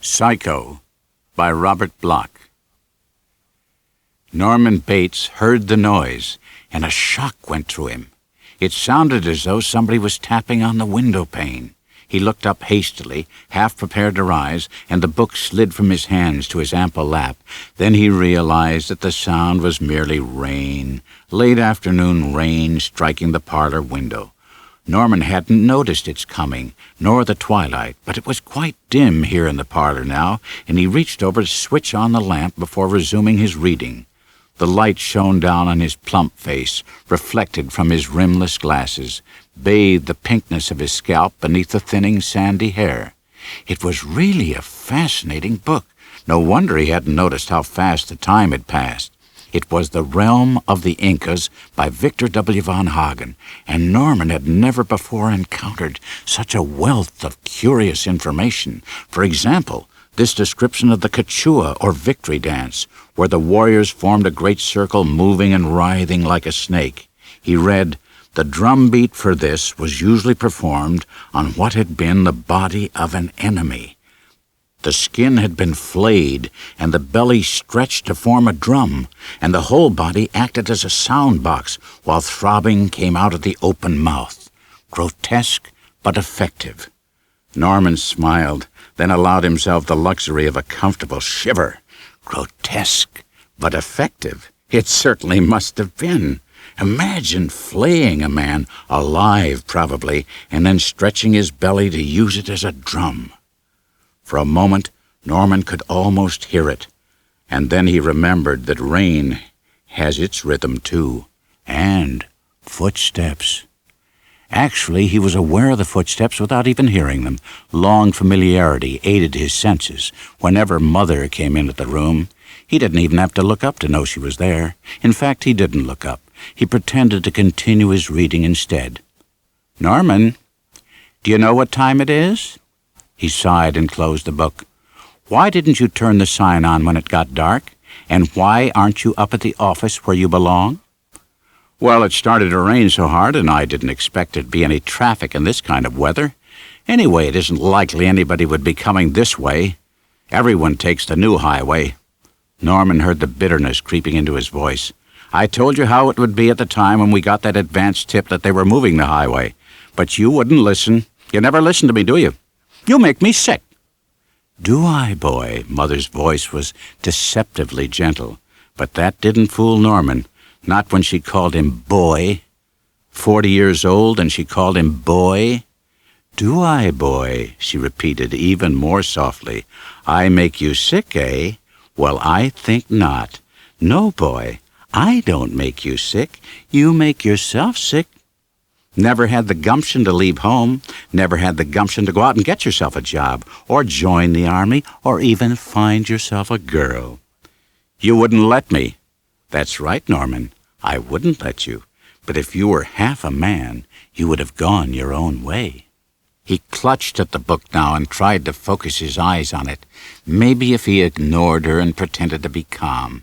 Psycho by Robert Bloch. Norman Bates heard the noise, and a shock went through him. It sounded as though somebody was tapping on the window pane. He looked up hastily, half prepared to rise, and the book slid from his hands to his ample lap. Then he realized that the sound was merely rain, late afternoon rain striking the parlor window. Norman hadn't noticed its coming, nor the twilight, but it was quite dim here in the parlor now, and he reached over to switch on the lamp before resuming his reading. The light shone down on his plump face, reflected from his rimless glasses, bathed the pinkness of his scalp beneath the thinning sandy hair. It was really a fascinating book. No wonder he hadn't noticed how fast the time had passed. It was The Realm of the Incas by Victor W. von Hagen, and Norman had never before encountered such a wealth of curious information. For example, this description of the Quechua, or victory dance, where the warriors formed a great circle moving and writhing like a snake. He read, "The drum beat for this was usually performed on what had been the body of an enemy. The skin had been flayed, and the belly stretched to form a drum, and the whole body acted as a sound box, while throbbing came out of the open mouth. Grotesque, but effective." Norman smiled, then allowed himself the luxury of a comfortable shiver. Grotesque, but effective. It certainly must have been. Imagine flaying a man, alive probably, and then stretching his belly to use it as a drum. For a moment, Norman could almost hear it, and then he remembered that rain has its rhythm too, and footsteps. Actually, he was aware of the footsteps without even hearing them. Long familiarity aided his senses. Whenever Mother came into the room, he didn't even have to look up to know she was there. In fact, he didn't look up. He pretended to continue his reading instead. "Norman, do you know what time it is?" He sighed and closed the book. "Why didn't you turn the sign on when it got dark? And why aren't you up at the office where you belong?" "Well, it started to rain so hard, and I didn't expect there'd be any traffic in this kind of weather. Anyway, it isn't likely anybody would be coming this way. Everyone takes the new highway." Norman heard the bitterness creeping into his voice. "I told you how it would be at the time when we got that advance tip that they were moving the highway. But you wouldn't listen. You never listen to me, do you? You make me sick." "Do I, boy?" Mother's voice was deceptively gentle. But that didn't fool Norman. Not when she called him boy. 40 years old, and she called him boy. "Do I, boy?" she repeated even more softly. "I make you sick, eh? Well, I think not. No, boy, I don't make you sick. You make yourself sick. Never had the gumption to leave home, never had the gumption to go out and get yourself a job, or join the army, or even find yourself a girl. You wouldn't let me." "That's right, Norman. I wouldn't let you. But if you were half a man, you would have gone your own way." He clutched at the book now and tried to focus his eyes on it. Maybe if he ignored her and pretended to be calm.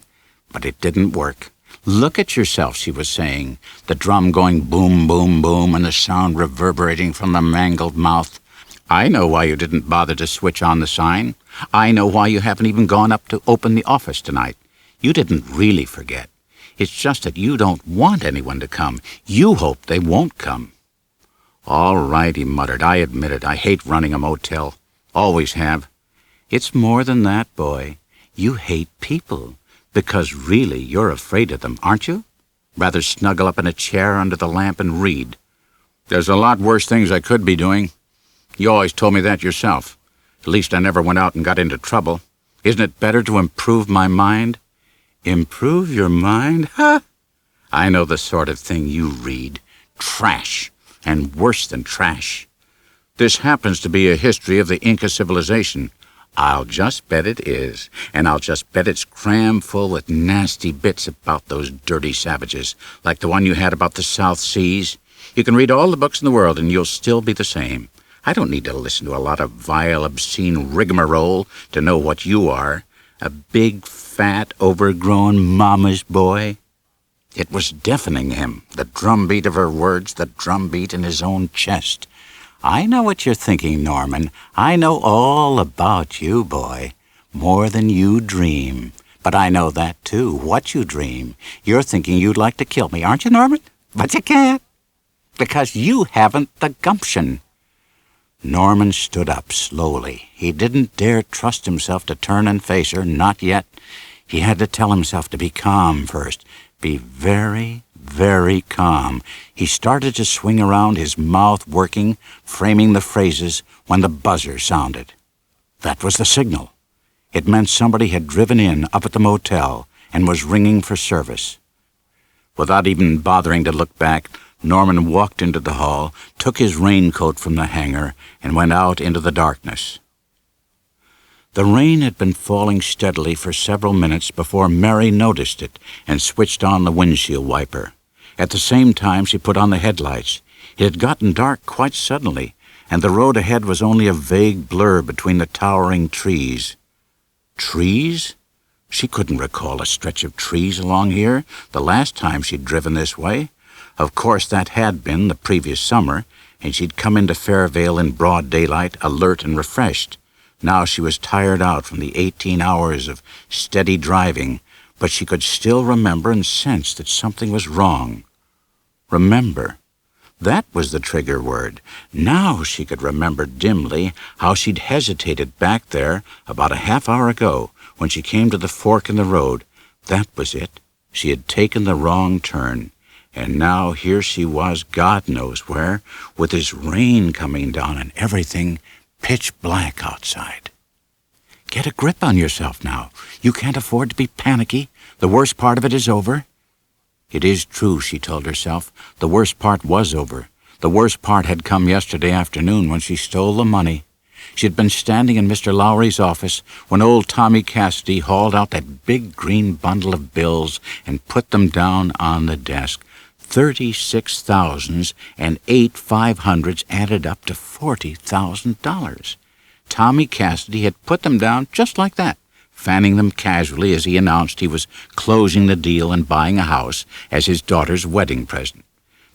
But it didn't work. "Look at yourself," she was saying, the drum going boom, boom, boom, and the sound reverberating from the mangled mouth. "I know why you didn't bother to switch on the sign. I know why you haven't even gone up to open the office tonight. You didn't really forget. It's just that you don't want anyone to come. You hope they won't come." "All right," he muttered. "I admit it. I hate running a motel. Always have." "It's more than that, boy. You hate people. Because really you're afraid of them, aren't you? Rather snuggle up in a chair under the lamp and read." "There's a lot worse things I could be doing. You always told me that yourself. At least I never went out and got into trouble. Isn't it better to improve my mind?" "Improve your mind? Ha! I know the sort of thing you read. Trash, and worse than trash. This happens to be a history of the Inca civilization. I'll just bet it is, and I'll just bet it's crammed full with nasty bits about those dirty savages, like the one you had about the South Seas. You can read all the books in the world, and you'll still be the same. I don't need to listen to a lot of vile, obscene rigmarole to know what you are. A big, fat, overgrown mama's boy." It was deafening him, the drumbeat of her words, the drumbeat in his own chest. I know what you're thinking, Norman. I know all about you, boy. More than you dream. But I know that, too, what you dream. You're thinking you'd like to kill me, aren't you, Norman? But you can't, because you haven't the gumption. Norman stood up slowly. He didn't dare trust himself to turn and face her, not yet. He had to tell himself to be calm first. Be very, very calm. He started to swing around, his mouth working, framing the phrases, when the buzzer sounded. That was the signal. It meant somebody had driven in up at the motel and was ringing for service. Without even bothering to look back, Norman walked into the hall, took his raincoat from the hanger, and went out into the darkness. The rain had been falling steadily for several minutes before Mary noticed it and switched on the windshield wiper. At the same time, she put on the headlights. It had gotten dark quite suddenly, and the road ahead was only a vague blur between the towering trees. Trees? She couldn't recall a stretch of trees along here the last time she'd driven this way. Of course, that had been the previous summer, and she'd come into Fairvale in broad daylight, alert and refreshed. Now she was tired out from the 18 hours of steady driving, but she could still remember and sense that something was wrong. Remember. That was the trigger word. Now she could remember dimly how she'd hesitated back there about a half hour ago when she came to the fork in the road. That was it. She had taken the wrong turn. And now here she was, God knows where, with this rain coming down and everything pitch black outside. Get a grip on yourself now. You can't afford to be panicky. The worst part of it is over. It is true, she told herself. The worst part was over. The worst part had come yesterday afternoon when she stole the money. She had been standing in Mr. Lowry's office when old Tommy Cassidy hauled out that big green bundle of bills and put them down on the desk. 36,000s and 8 500s added up to $40,000. Tommy Cassidy had put them down just like that, fanning them casually as he announced he was closing the deal and buying a house as his daughter's wedding present.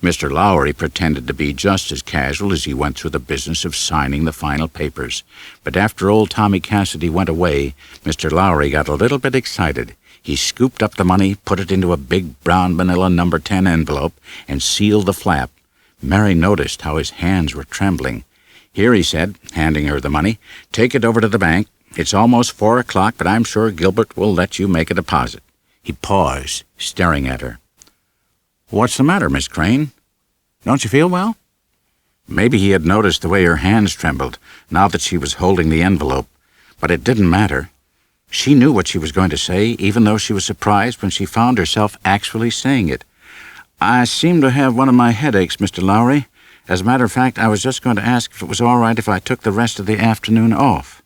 Mr. Lowry pretended to be just as casual as he went through the business of signing the final papers. But after old Tommy Cassidy went away, Mr. Lowry got a little bit excited. He scooped up the money, put it into a big brown manila number 10 envelope, and sealed the flap. Mary noticed how his hands were trembling. "Here," he said, handing her the money. "Take it over to the bank. It's almost 4 o'clock, but I'm sure Gilbert will let you make a deposit." He paused, staring at her. "What's the matter, Miss Crane? Don't you feel well?" Maybe he had noticed the way her hands trembled, now that she was holding the envelope. But it didn't matter. She knew what she was going to say, even though she was surprised when she found herself actually saying it. "I seem to have one of my headaches, Mr. Lowry. As a matter of fact, I was just going to ask if it was all right if I took the rest of the afternoon off."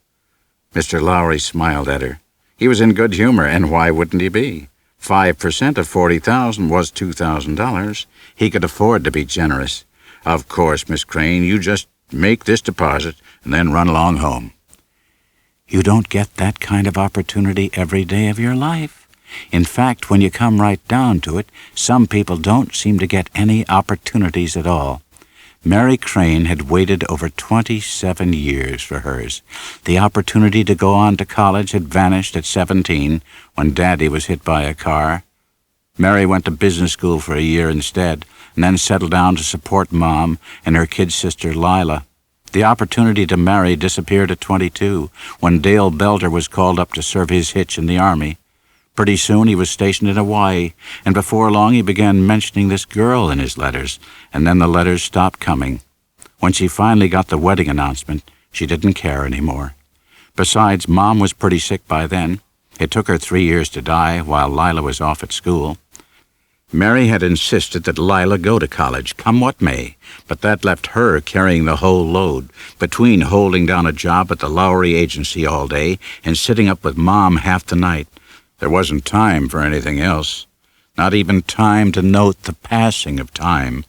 Mr. Lowry smiled at her. He was in good humor, and why wouldn't he be? 5% of $40,000 was $2,000. He could afford to be generous. "Of course, Miss Crane, you just make this deposit and then run along home." You don't get that kind of opportunity every day of your life. In fact, when you come right down to it, some people don't seem to get any opportunities at all. Mary Crane had waited over 27 years for hers. The opportunity to go on to college had vanished at 17 when Daddy was hit by a car. Mary went to business school for a year instead, and then settled down to support Mom and her kid sister Lila. The opportunity to marry disappeared at 22, when Dale Belder was called up to serve his hitch in the Army. Pretty soon he was stationed in Hawaii, and before long he began mentioning this girl in his letters, and then the letters stopped coming. When she finally got the wedding announcement, she didn't care anymore. Besides, Mom was pretty sick by then. It took her 3 years to die while Lila was off at school. Mary had insisted that Lila go to college, come what may, but that left her carrying the whole load, between holding down a job at the Lowry agency all day and sitting up with Mom half the night. There wasn't time for anything else, not even time to note the passing of time.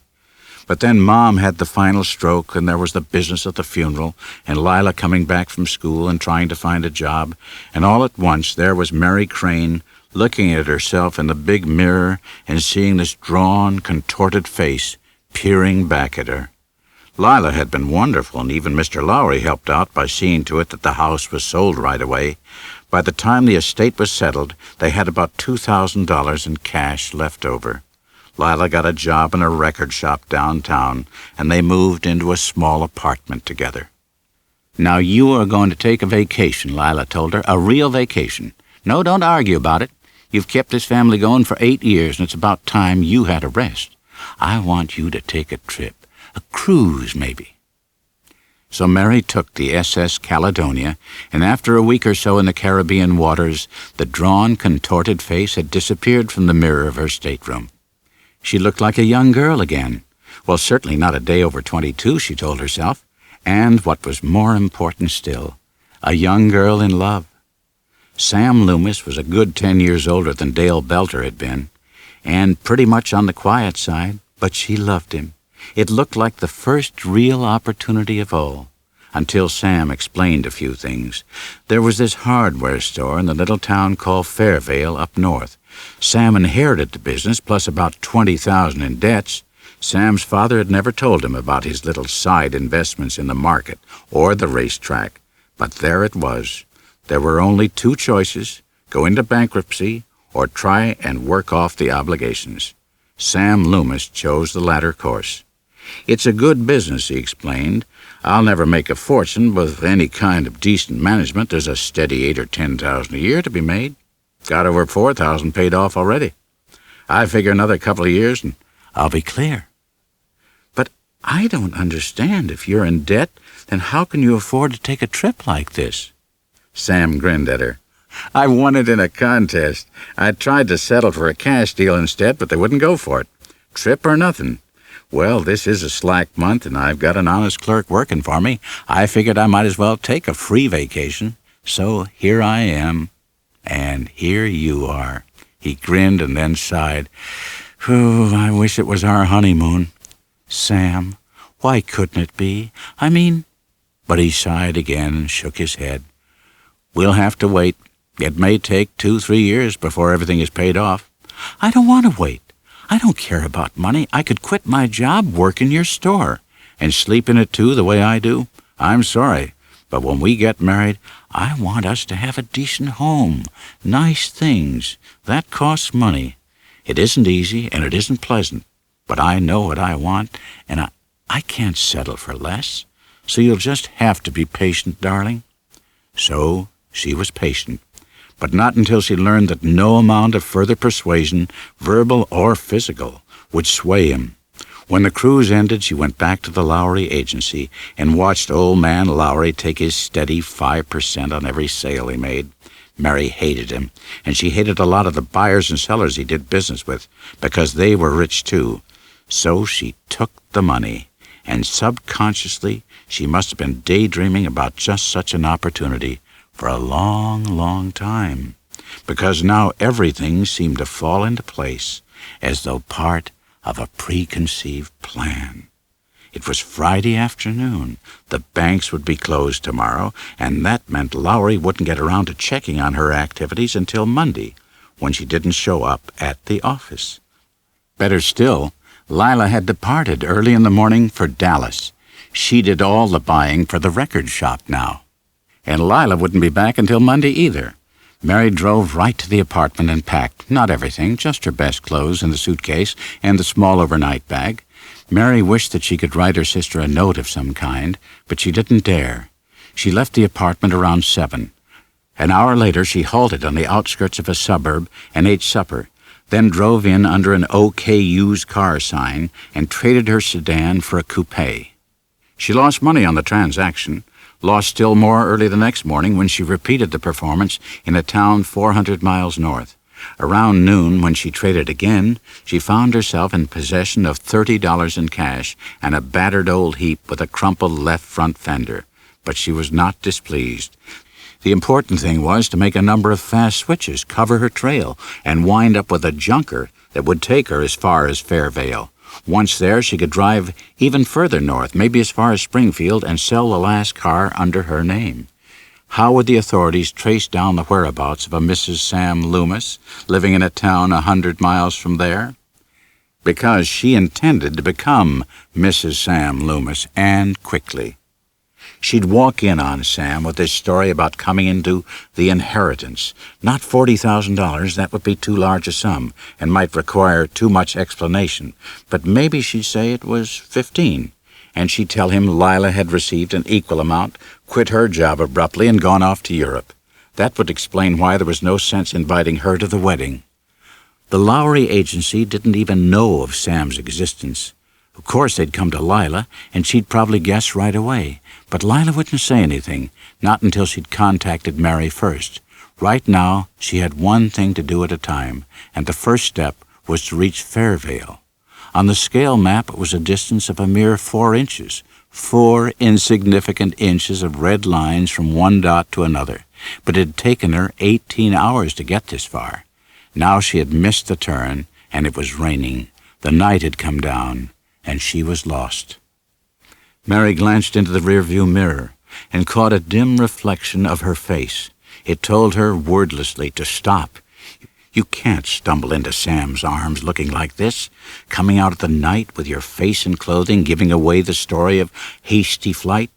But then Mom had the final stroke, and there was the business of the funeral, and Lila coming back from school and trying to find a job, and all at once there was Mary Crane, looking at herself in the big mirror and seeing this drawn, contorted face peering back at her. Lila had been wonderful, and even Mr. Lowry helped out by seeing to it that the house was sold right away. By the time the estate was settled, they had about $2,000 in cash left over. Lila got a job in a record shop downtown, and they moved into a small apartment together. "Now you are going to take a vacation," Lila told her, "a real vacation. No, don't argue about it. You've kept this family going for 8 years, and it's about time you had a rest. I want you to take a trip. A cruise, maybe." So Mary took the SS Caledonia, and after a week or so in the Caribbean waters, the drawn, contorted face had disappeared from the mirror of her stateroom. She looked like a young girl again. Well, certainly not a day over 22, she told herself, and, what was more important still, a young girl in love. Sam Loomis was a good 10 years older than Dale Belter had been, and pretty much on the quiet side, but she loved him. It looked like the first real opportunity of all, until Sam explained a few things. There was this hardware store in the little town called Fairvale up north. Sam inherited the business, plus about $20,000 in debts. Sam's father had never told him about his little side investments in the market or the racetrack, but there it was. There were only 2 choices: go into bankruptcy or try and work off the obligations. Sam Loomis chose the latter course. "It's a good business," he explained. "I'll never make a fortune, but with any kind of decent management there's a steady $8,000 or $10,000 a year to be made. Got over $4,000 paid off already. I figure another couple of years and I'll be clear." "But I don't understand. If you're in debt, then how can you afford to take a trip like this?" Sam grinned at her. "I won it in a contest. I tried to settle for a cash deal instead, but they wouldn't go for it. Trip or nothing. Well, this is a slack month, and I've got an honest clerk working for me. I figured I might as well take a free vacation. So here I am. And here you are." He grinned and then sighed. "Whew, I wish it was our honeymoon. Sam, why couldn't it be? I mean—" But he sighed again and shook his head. "We'll have to wait. It may take 2-3 years before everything is paid off." "I don't want to wait. I don't care about money. I could quit my job, work in your store, and sleep in it too, the way I do. I'm sorry, but when we get married, I want us to have a decent home, nice things. That costs money. It isn't easy, and it isn't pleasant, but I know what I want, and I can't settle for less. So you'll just have to be patient, darling." So she was patient, but not until she learned that no amount of further persuasion, verbal or physical, would sway him. When the cruise ended, she went back to the Lowry agency and watched old man Lowry take his steady 5% on every sale he made. Mary hated him, and she hated a lot of the buyers and sellers he did business with, because they were rich too. So she took the money, and subconsciously she must have been daydreaming about just such an opportunity for a long, long time, because now everything seemed to fall into place, as though part of a preconceived plan. It was Friday afternoon. The banks would be closed tomorrow, and that meant Lowry wouldn't get around to checking on her activities until Monday, when she didn't show up at the office. Better still, Lila had departed early in the morning for Dallas. She did all the buying for the record shop now. And Lila wouldn't be back until Monday either. Mary drove right to the apartment and packed, not everything, just her best clothes in the suitcase and the small overnight bag. Mary wished that she could write her sister a note of some kind, but she didn't dare. She left the apartment around 7. An hour later she halted on the outskirts of a suburb and ate supper, then drove in under an OK used car sign and traded her sedan for a coupe. She lost money on the transaction, lost still more early the next morning when she repeated the performance in a town 400 miles north. Around noon, when she traded again, she found herself in possession of $30 in cash and a battered old heap with a crumpled left front fender. But she was not displeased. The important thing was to make a number of fast switches, cover her trail, and wind up with a junker that would take her as far as Fairvale. Once there, she could drive even further north, maybe as far as Springfield, and sell the last car under her name. How would the authorities trace down the whereabouts of a Mrs. Sam Loomis, living in a town 100 miles from there? because she intended to become Mrs. Sam Loomis, and quickly. She'd walk in on Sam with this story about coming into the inheritance. Not $40,000, that would be too large a sum, and might require too much explanation. But maybe she'd say it was 15, and she'd tell him Lila had received an equal amount, quit her job abruptly, and gone off to Europe. That would explain why there was no sense inviting her to the wedding. The Lowry agency didn't even know of Sam's existence. Of course they'd come to Lila, and she'd probably guess right away. But Lila wouldn't say anything, not until she'd contacted Mary first. Right now, she had one thing to do at a time, and the first step was to reach Fairvale. On the scale map, it was a distance of a mere 4 inches. 4 insignificant inches of red lines from one dot to another. But it had taken her 18 hours to get this far. Now she had missed the turn, and it was raining. The night had come down, and she was lost. Mary glanced into the rearview mirror and caught a dim reflection of her face. It told her wordlessly to stop. You can't stumble into Sam's arms looking like this, coming out of the night with your face and clothing giving away the story of hasty flight.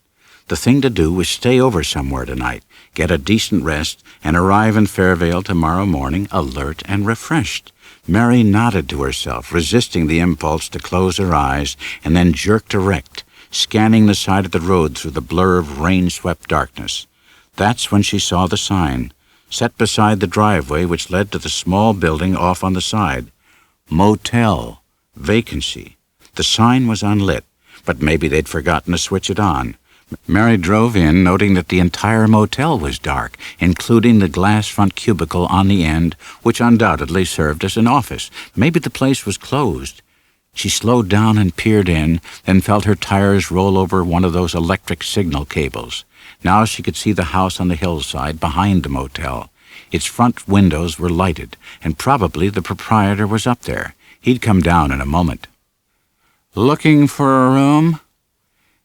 The thing to do was stay over somewhere tonight, get a decent rest, and arrive in Fairvale tomorrow morning alert and refreshed. Mary nodded to herself, resisting the impulse to close her eyes, and then jerked erect, scanning the side of the road through the blur of rain-swept darkness. That's when she saw the sign, set beside the driveway which led to the small building off on the side. Motel Vacancy. The sign was unlit, but maybe they'd forgotten to switch it on. Mary drove in, noting that the entire motel was dark, including the glass front cubicle on the end, which undoubtedly served as an office. Maybe the place was closed. She slowed down and peered in, then felt her tires roll over one of those electric signal cables. Now she could see the house on the hillside behind the motel. Its front windows were lighted, and probably the proprietor was up there. He'd come down in a moment. "Looking for a room?"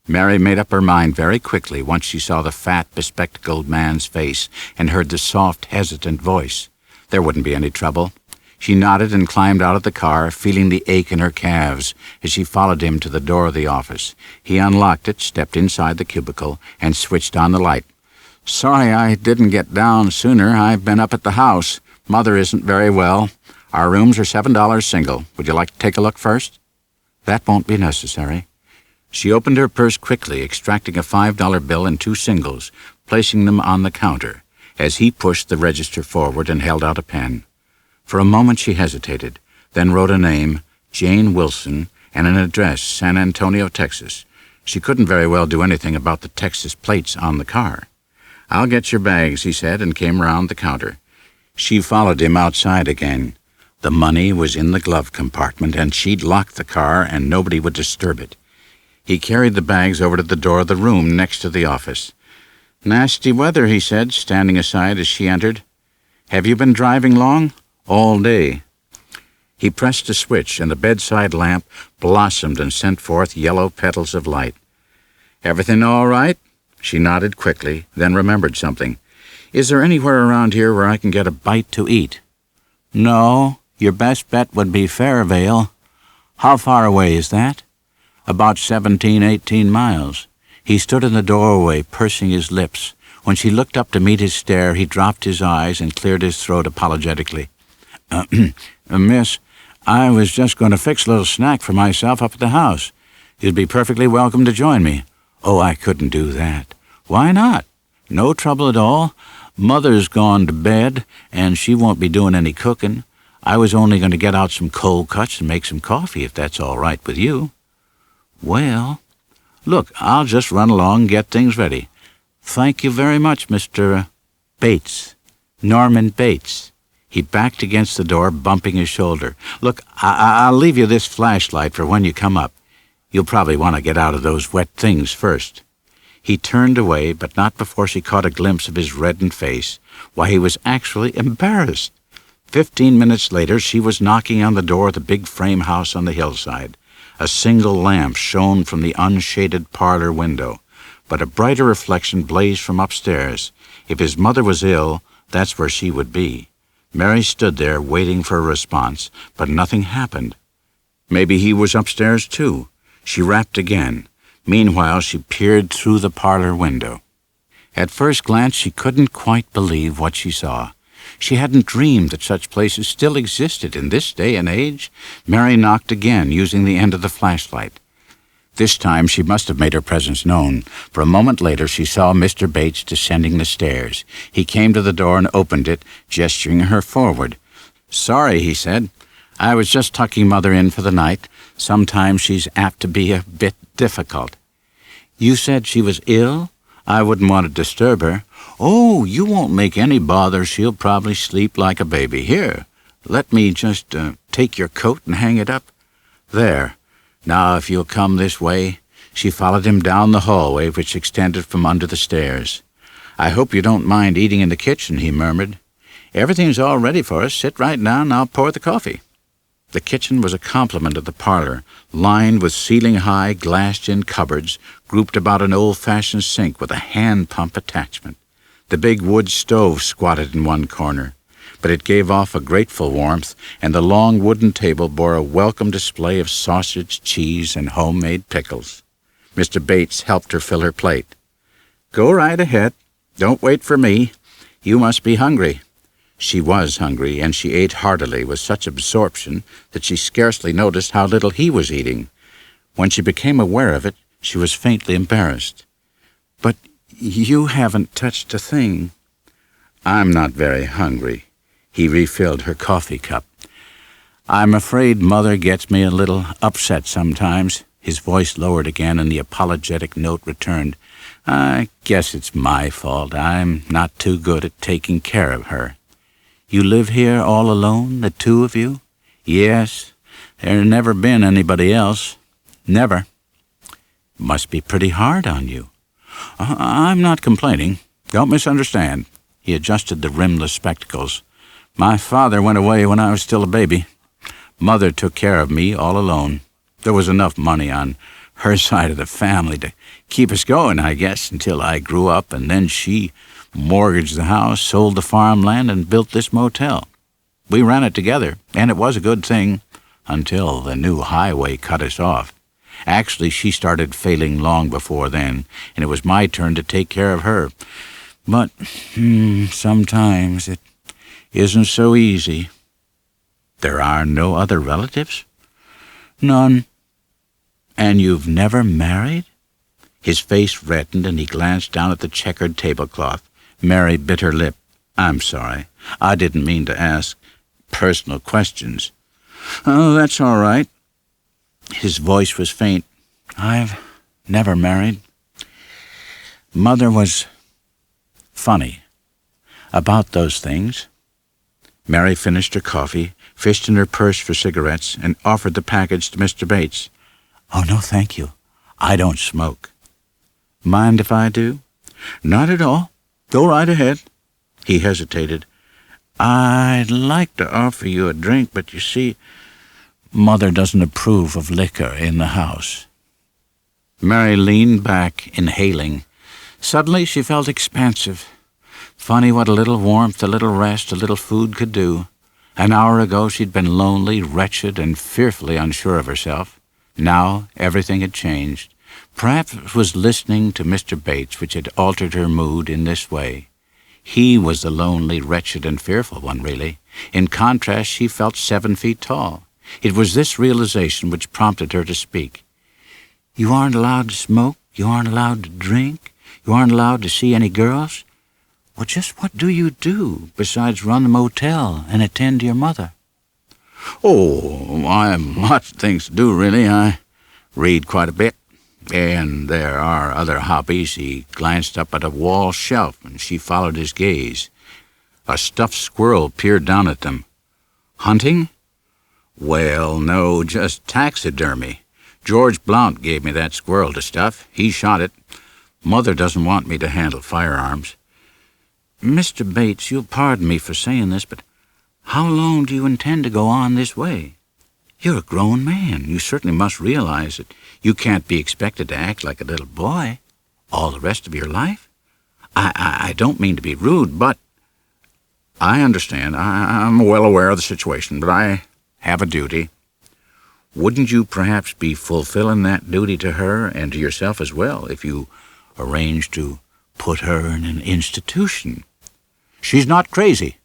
Mary made up her mind very quickly once she saw the fat, bespectacled man's face and heard the soft, hesitant voice. There wouldn't be any trouble. She nodded and climbed out of the car, feeling the ache in her calves as she followed him to the door of the office. He unlocked it, stepped inside the cubicle, and switched on the light. "Sorry I didn't get down sooner. I've been up at the house. Mother isn't very well. Our rooms are $7 single. Would you like to take a look first?" "That won't be necessary." She opened her purse quickly, extracting a $5 bill and 2 singles, placing them on the counter, as he pushed the register forward and held out a pen. For a moment she hesitated, then wrote a name, Jane Wilson, and an address, San Antonio, Texas. She couldn't very well do anything about the Texas plates on the car. "I'll get your bags," he said, and came round the counter. She followed him outside again. The money was in the glove compartment, and she'd locked the car, and nobody would disturb it. He carried the bags over to the door of the room next to the office. "Nasty weather," he said, standing aside as she entered. "Have you been driving long?" "All day." He pressed a switch, and the bedside lamp blossomed and sent forth yellow petals of light. "Everything all right?" She nodded quickly, then remembered something. "Is there anywhere around here where I can get a bite to eat?" "No. Your best bet would be Fairvale." "How far away is that?" "About 18 miles." He stood in the doorway, pursing his lips. When she looked up to meet his stare, he dropped his eyes and cleared his throat apologetically. "Miss, I was just going to fix a little snack for myself up at the house. You'd be perfectly welcome to join me." "Oh, I couldn't do that." "Why not?" "No trouble at all. Mother's gone to bed, and she won't be doing any cooking. I was only going to get out some cold cuts and make some coffee, if that's all right with you." "Well, look, I'll just run along and get things ready. Thank you very much, Mr. Bates. Norman Bates." He backed against the door, bumping his shoulder. "Look, I'll leave you this flashlight for when you come up. You'll probably want to get out of those wet things first." He turned away, but not before she caught a glimpse of his reddened face. Why, he was actually embarrassed. 15 minutes later, she was knocking on the door of the big frame house on the hillside. A single lamp shone from the unshaded parlor window, but a brighter reflection blazed from upstairs. If his mother was ill, that's where she would be. Mary stood there waiting for a response, but nothing happened. Maybe he was upstairs, too. She rapped again. Meanwhile, she peered through the parlor window. At first glance, she couldn't quite believe what she saw. She hadn't dreamed that such places still existed in this day and age. Mary knocked again, using the end of the flashlight. This time she must have made her presence known, for a moment later she saw Mr. Bates descending the stairs. He came to the door and opened it, gesturing her forward. "Sorry," he said. "I was just tucking Mother in for the night. Sometimes she's apt to be a bit difficult." "You said she was ill? I wouldn't want to disturb her." "Oh, you won't make any bother. She'll probably sleep like a baby. Here, let me just take your coat and hang it up. There. Now, if you'll come this way." She followed him down the hallway, which extended from under the stairs. "I hope you don't mind eating in the kitchen," he murmured. "Everything's all ready for us. Sit right down and I'll pour the coffee." The kitchen was a complement of the parlor, lined with ceiling-high, glassed-in cupboards, grouped about an old-fashioned sink with a hand-pump attachment. The big wood stove squatted in one corner, but it gave off a grateful warmth, and the long wooden table bore a welcome display of sausage, cheese, and homemade pickles. Mr. Bates helped her fill her plate. "Go right ahead. Don't wait for me. You must be hungry." She was hungry, and she ate heartily with such absorption that she scarcely noticed how little he was eating. When she became aware of it, she was faintly embarrassed. "But you haven't touched a thing." "I'm not very hungry." He refilled her coffee cup. "I'm afraid Mother gets me a little upset sometimes." His voice lowered again, and the apologetic note returned. "I guess it's my fault. I'm not too good at taking care of her." "You live here all alone, the two of you?" "Yes. There's never been anybody else. Never." "Must be pretty hard on you." "I'm not complaining. Don't misunderstand." He adjusted the rimless spectacles. "My father went away when I was still a baby. Mother took care of me all alone. There was enough money on her side of the family to keep us going, I guess, until I grew up, and then she mortgaged the house, sold the farmland, and built this motel. We ran it together, and it was a good thing, until the new highway cut us off. Actually, she started failing long before then, and it was my turn to take care of her. But sometimes it isn't so easy." "There are no other relatives?" "None." "And you've never married?" His face reddened, and he glanced down at the checkered tablecloth. Mary bit her lip. "I'm sorry. I didn't mean to ask personal questions." "Oh, that's all right." His voice was faint. "I've never married. Mother was funny about those things." Mary finished her coffee, fished in her purse for cigarettes, and offered the package to Mr. Bates. "Oh, no, thank you. I don't smoke." "Mind if I do?" "Not at all. Go right ahead." He hesitated. "I'd like to offer you a drink, but you see, Mother doesn't approve of liquor in the house." Mary leaned back, inhaling. Suddenly she felt expansive. Funny what a little warmth, a little rest, a little food could do. An hour ago she'd been lonely, wretched, and fearfully unsure of herself. Now everything had changed. Perhaps it was listening to Mr. Bates which had altered her mood in this way. He was the lonely, wretched, and fearful one, really. In contrast, she felt 7 feet tall. It was this realization which prompted her to speak. "You aren't allowed to smoke? You aren't allowed to drink? You aren't allowed to see any girls? Well, just what do you do besides run the motel and attend to your mother?" "Oh, I have lots of things to do, really. I read quite a bit. And there are other hobbies." He glanced up at a wall shelf, and she followed his gaze. A stuffed squirrel peered down at them. "Hunting?" "Well, no, just taxidermy. George Blount gave me that squirrel to stuff. He shot it. Mother doesn't want me to handle firearms." "Mr. Bates, you'll pardon me for saying this, but how long do you intend to go on this way? You're a grown man. You certainly must realize that you can't be expected to act like a little boy all the rest of your life. I don't mean to be rude, but—" "I understand. I'm well aware of the situation, but I have a duty." Wouldn't you perhaps be fulfilling that duty to her and to yourself as well if you arranged to put her in an institution? She's not crazy."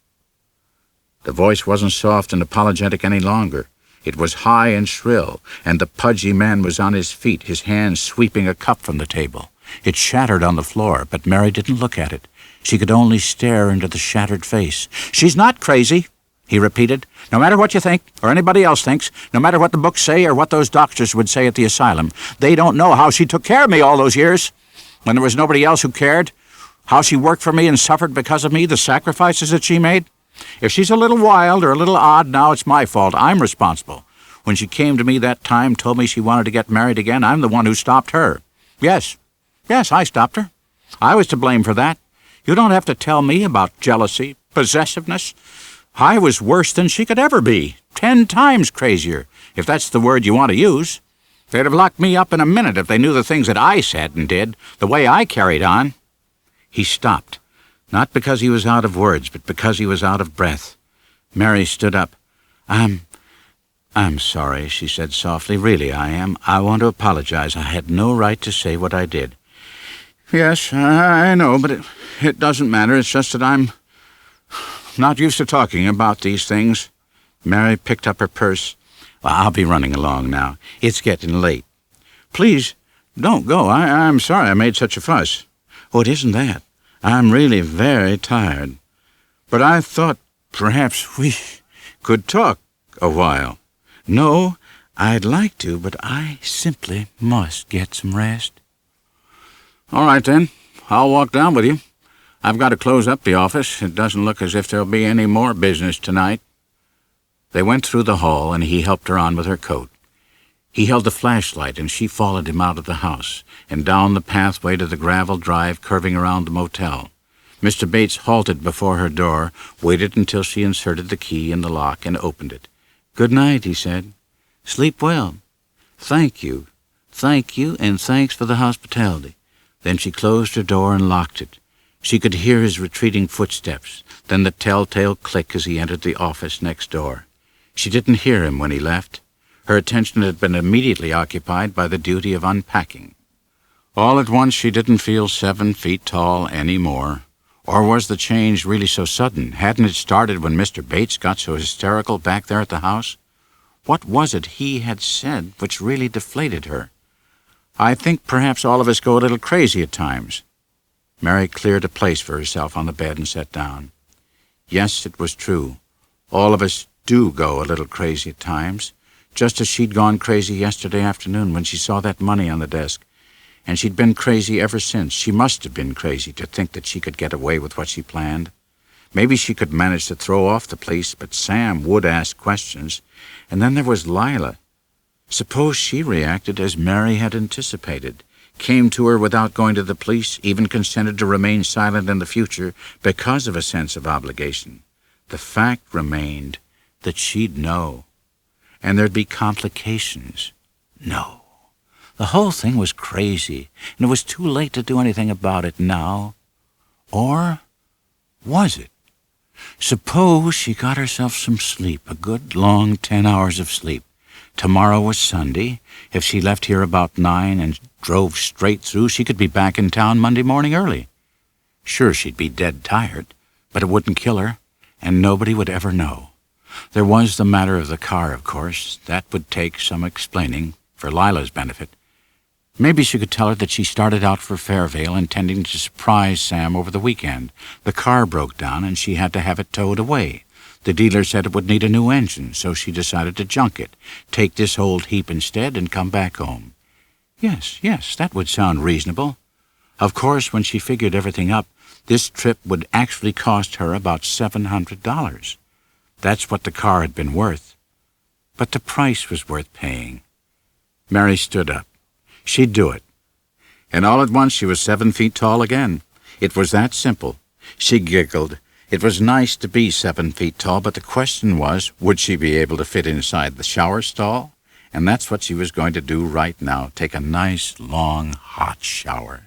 The voice wasn't soft and apologetic any longer. It was high and shrill, and the pudgy man was on his feet, his hands sweeping a cup from the table. It shattered on the floor, but Mary didn't look at it. She could only stare into the shattered face. "She's not crazy," he repeated. "No matter what you think, or anybody else thinks, no matter what the books say or what those doctors would say at the asylum, they don't know how she took care of me all those years, when there was nobody else who cared, how she worked for me and suffered because of me, the sacrifices that she made. If she's a little wild or a little odd now, it's my fault. I'm responsible. When she came to me that time, told me she wanted to get married again, I'm the one who stopped her. Yes, I stopped her. I was to blame for that. You don't have to tell me about jealousy, possessiveness. I was worse than she could ever be, 10 times crazier, if that's the word you want to use. They'd have locked me up in a minute if they knew the things that I said and did, the way I carried on." He stopped, not because he was out of words, but because he was out of breath. Mary stood up. I'm sorry," she said softly. "Really, I am. I want to apologize. I had no right to say what I did." "Yes, I know, but it doesn't matter. It's just that I'm not used to talking about these things." Mary picked up her purse. "Well, I'll be running along now. It's getting late." "Please, don't go. I'm sorry I made such a fuss." "Oh, it isn't that. I'm really very tired. But I thought perhaps we could talk a while." "No, I'd like to, but I simply must get some rest." "All right, then. I'll walk down with you. I've got to close up the office. It doesn't look as if there'll be any more business tonight." They went through the hall, and he helped her on with her coat. He held the flashlight, and she followed him out of the house, and down the pathway to the gravel drive curving around the motel. Mr. Bates halted before her door, waited until she inserted the key in the lock, and opened it. "Good night," he said. "Sleep well." Thank you, and thanks for the hospitality." Then she closed her door and locked it. She could hear his retreating footsteps, then the telltale click as he entered the office next door. She didn't hear him when he left. Her attention had been immediately occupied by the duty of unpacking. All at once she didn't feel 7 feet tall any more. Or was the change really so sudden? Hadn't it started when Mr. Bates got so hysterical back there at the house? What was it he had said which really deflated her? "I think perhaps all of us go a little crazy at times." Mary cleared a place for herself on the bed and sat down. Yes, it was true. All of us do go a little crazy at times, just as she'd gone crazy yesterday afternoon when she saw that money on the desk. And she'd been crazy ever since. She must have been crazy to think that she could get away with what she planned. Maybe she could manage to throw off the police, but Sam would ask questions. And then there was Lila. Suppose she reacted as Mary had anticipated, came to her without going to the police, even consented to remain silent in the future because of a sense of obligation. The fact remained that she'd know. And there'd be complications. No. The whole thing was crazy, and it was too late to do anything about it now. Or was it? Suppose she got herself some sleep, a good long 10 hours of sleep. Tomorrow was Sunday. If she left here about 9 and drove straight through, she could be back in town Monday morning early. Sure, she'd be dead tired, but it wouldn't kill her, and nobody would ever know. There was the matter of the car, of course. That would take some explaining, for Lila's benefit. Maybe she could tell her that she started out for Fairvale intending to surprise Sam over the weekend. The car broke down and she had to have it towed away. The dealer said it would need a new engine, so she decided to junk it, take this old heap instead, and come back home. Yes, that would sound reasonable. Of course, when she figured everything up, this trip would actually cost her about $700. That's what the car had been worth. But the price was worth paying. Mary stood up. She'd do it. And all at once she was 7 feet tall again. It was that simple. She giggled. It was nice to be 7 feet tall, but the question was, would she be able to fit inside the shower stall? And that's what she was going to do right now, take a nice, long, hot shower.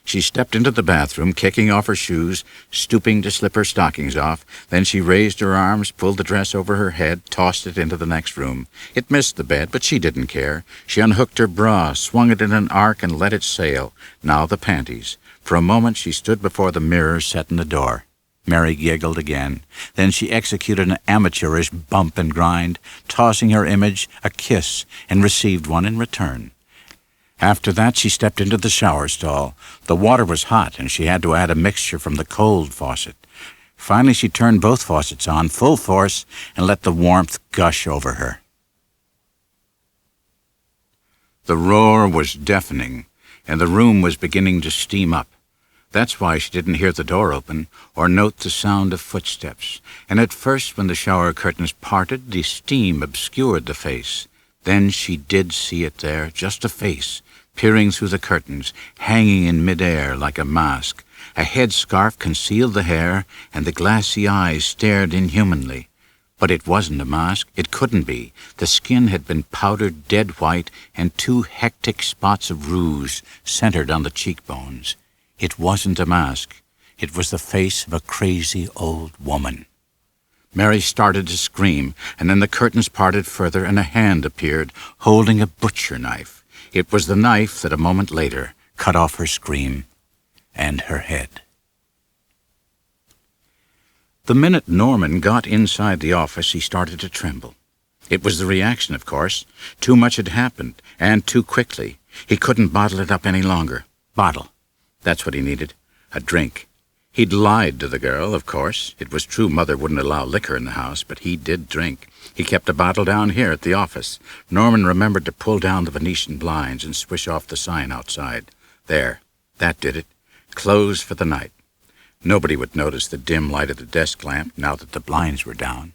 She stepped into the bathroom, kicking off her shoes, stooping to slip her stockings off. Then she raised her arms, pulled the dress over her head, tossed it into the next room. It missed the bed, but she didn't care. She unhooked her bra, swung it in an arc, and let it sail. Now the panties. For a moment she stood before the mirror set in the door. Mary giggled again. Then she executed an amateurish bump and grind, tossing her image a kiss, and received one in return. After that, she stepped into the shower stall. The water was hot, and she had to add a mixture from the cold faucet. Finally, she turned both faucets on full force and let the warmth gush over her. The roar was deafening, and the room was beginning to steam up. That's why she didn't hear the door open or note the sound of footsteps. And at first, when the shower curtains parted, the steam obscured the face. Then she did see it there, just a face, peering through the curtains, hanging in midair like a mask. A headscarf concealed the hair, and the glassy eyes stared inhumanly. But it wasn't a mask. It couldn't be. The skin had been powdered dead white, and 2 hectic spots of rouge centered on the cheekbones. It wasn't a mask. It was the face of a crazy old woman. Mary started to scream, and then the curtains parted further, and a hand appeared, holding a butcher knife. It was the knife that a moment later cut off her scream and her head. The minute Norman got inside the office, he started to tremble. It was the reaction, of course. Too much had happened, and too quickly. He couldn't bottle it up any longer. Bottle. That's what he needed. A drink. He'd lied to the girl, of course. It was true Mother wouldn't allow liquor in the house, but he did drink. He kept a bottle down here at the office. Norman remembered to pull down the Venetian blinds and swish off the sign outside. There. That did it. Closed for the night. Nobody would notice the dim light of the desk lamp now that the blinds were down.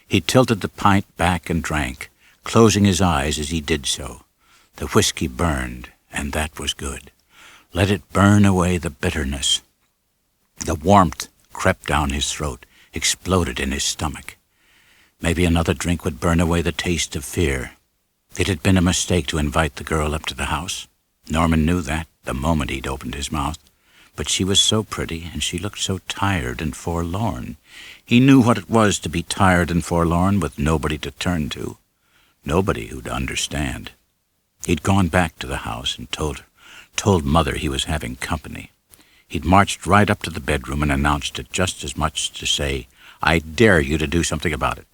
He tilted the pint back and drank, closing his eyes as he did so. The whiskey burned, and that was good. Let it burn away the bitterness. The warmth crept down his throat, exploded in his stomach. Maybe another drink would burn away the taste of fear. It had been a mistake to invite the girl up to the house. Norman knew that the moment he'd opened his mouth. But she was so pretty, and she looked so tired and forlorn. He knew what it was to be tired and forlorn with nobody to turn to, nobody who'd understand. He'd gone back to the house and told Mother he was having company. He'd marched right up to the bedroom and announced it just as much to say, "I dare you to do something about it."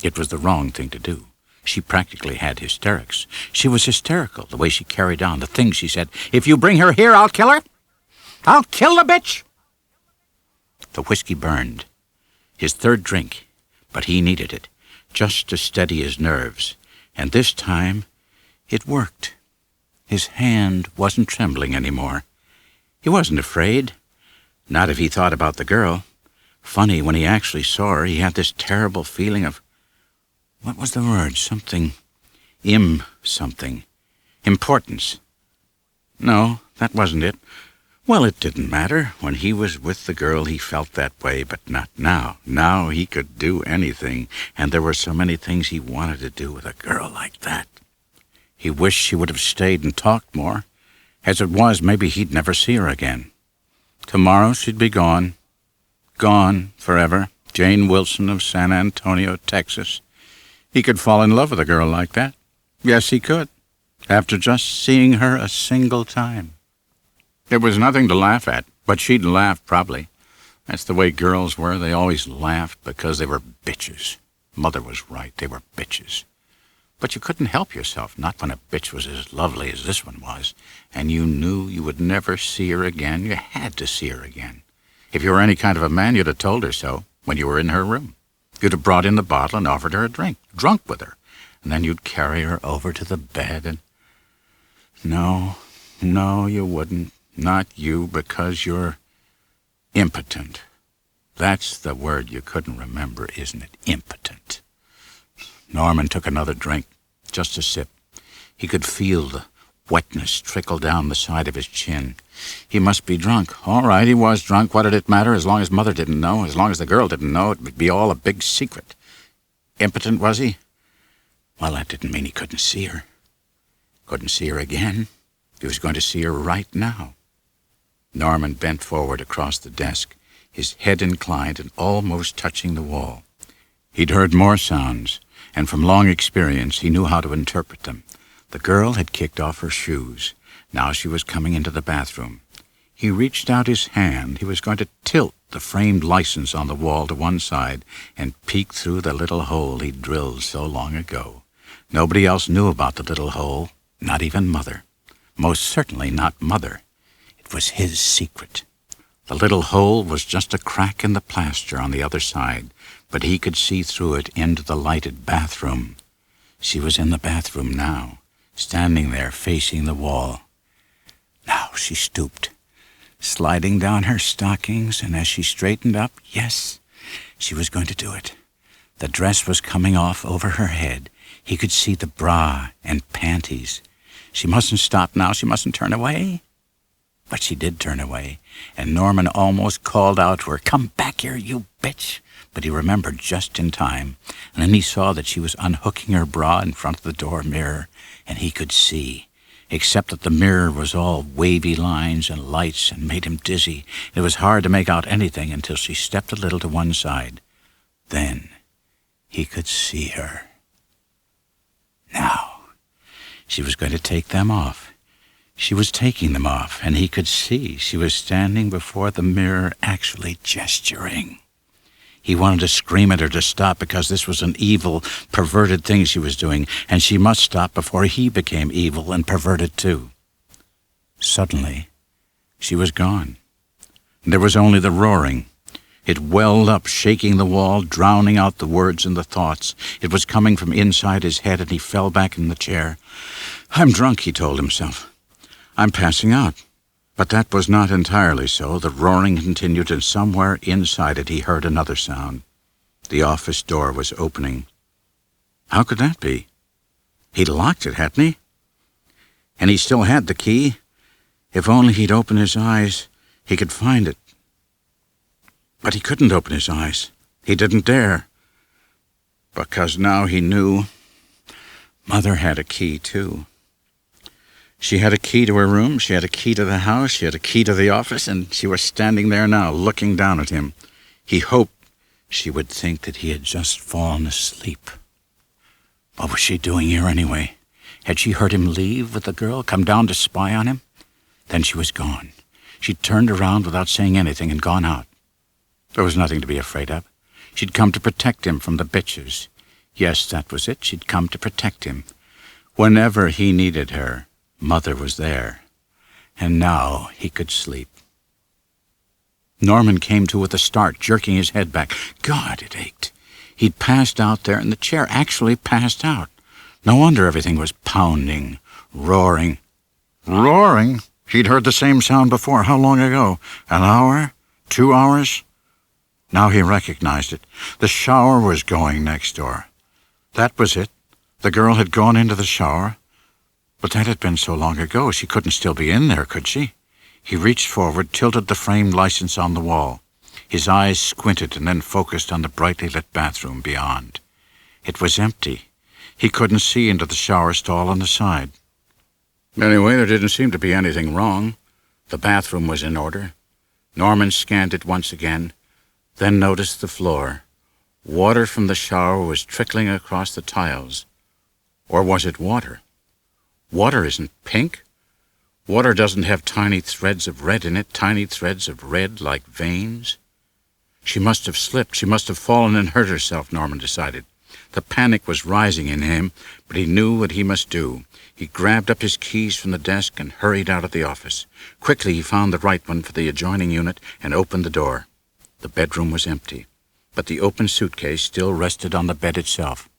It was the wrong thing to do. She practically had hysterics. She was hysterical, the way she carried on, the things she said. "If you bring her here, I'll kill her. I'll kill the bitch!" The whiskey burned. His third drink, but he needed it, just to steady his nerves. And this time, it worked. His hand wasn't trembling anymore. He wasn't afraid. Not if he thought about the girl. Funny, when he actually saw her, he had this terrible feeling of... What was the word? Something. Something. Importance. No, that wasn't it. Well, it didn't matter. When he was with the girl, he felt that way, but not now. Now he could do anything, and there were so many things he wanted to do with a girl like that. He wished she would have stayed and talked more. As it was, maybe he'd never see her again. Tomorrow she'd be gone. Gone forever. Jane Wilson of San Antonio, Texas. He could fall in love with a girl like that. Yes, he could. After just seeing her a single time. There was nothing to laugh at, but she'd laugh probably. That's the way girls were. They always laughed because they were bitches. Mother was right. They were bitches. But you couldn't help yourself, not when a bitch was as lovely as this one was, and you knew you would never see her again. You had to see her again. If you were any kind of a man, you'd have told her so when you were in her room. You'd have brought in the bottle and offered her a drink, drunk with her, and then you'd carry her over to the bed and... No, you wouldn't. Not you, because you're impotent. That's the word you couldn't remember, isn't it? Impotent. Norman took another drink, just a sip. He could feel the wetness trickle down the side of his chin. He must be drunk. All right, he was drunk. What did it matter? As long as Mother didn't know, as long as the girl didn't know, it would be all a big secret. Impotent, was he? Well, that didn't mean he couldn't see her. Couldn't see her again. He was going to see her right now. Norman bent forward across the desk, his head inclined and almost touching the wall. He'd heard more sounds, and from long experience he knew how to interpret them. The girl had kicked off her shoes. Now she was coming into the bathroom. He reached out his hand. He was going to tilt the framed license on the wall to one side and peek through the little hole he'd drilled so long ago. Nobody else knew about the little hole, not even Mother. Most certainly not Mother. It was his secret. The little hole was just a crack in the plaster on the other side, but he could see through it into the lighted bathroom. She was in the bathroom now, standing there facing the wall. Now she stooped, sliding down her stockings, and as she straightened up, yes, she was going to do it. The dress was coming off over her head. He could see the bra and panties. She mustn't stop now. She mustn't turn away. But she did turn away, and Norman almost called out to her, "Come back here, you bitch!" But he remembered just in time, and then he saw that she was unhooking her bra in front of the door mirror, and he could see, except that the mirror was all wavy lines and lights and made him dizzy. It was hard to make out anything until she stepped a little to one side. Then he could see her. Now, she was going to take them off. She was taking them off, and he could see she was standing before the mirror, actually gesturing. He wanted to scream at her to stop because this was an evil, perverted thing she was doing, and she must stop before he became evil and perverted too. Suddenly, she was gone. There was only the roaring. It welled up, shaking the wall, drowning out the words and the thoughts. It was coming from inside his head, and he fell back in the chair. "I'm drunk," he told himself. "I'm passing out." But that was not entirely so. The roaring continued, and somewhere inside it he heard another sound. The office door was opening. How could that be? He'd locked it, hadn't he? And he still had the key. If only he'd open his eyes, he could find it. But he couldn't open his eyes. He didn't dare. Because now he knew Mother had a key, too. She had a key to her room, she had a key to the house, she had a key to the office, and she was standing there now, looking down at him. He hoped she would think that he had just fallen asleep. What was she doing here anyway? Had she heard him leave with the girl, come down to spy on him? Then she was gone. She'd turned around without saying anything and gone out. There was nothing to be afraid of. She'd come to protect him from the bitches. Yes, that was it. She'd come to protect him. Whenever he needed her, Mother was there. And now he could sleep. Norman came to with a start, jerking his head back. God, it ached. He'd passed out there in the chair, actually passed out. No wonder everything was pounding, roaring. Roaring? She'd heard the same sound before. How long ago? An hour? 2 hours? Now he recognized it. The shower was going next door. That was it. The girl had gone into the shower. But that had been so long ago, she couldn't still be in there, could she? He reached forward, tilted the framed license on the wall. His eyes squinted and then focused on the brightly lit bathroom beyond. It was empty. He couldn't see into the shower stall on the side. Anyway, there didn't seem to be anything wrong. The bathroom was in order. Norman scanned it once again, then noticed the floor. Water from the shower was trickling across the tiles. Or was it water? Water isn't pink. Water doesn't have tiny threads of red in it, tiny threads of red like veins. She must have slipped. She must have fallen and hurt herself, Norman decided. The panic was rising in him, but he knew what he must do. He grabbed up his keys from the desk and hurried out of the office. Quickly he found the right one for the adjoining unit and opened the door. The bedroom was empty, but the open suitcase still rested on the bed itself.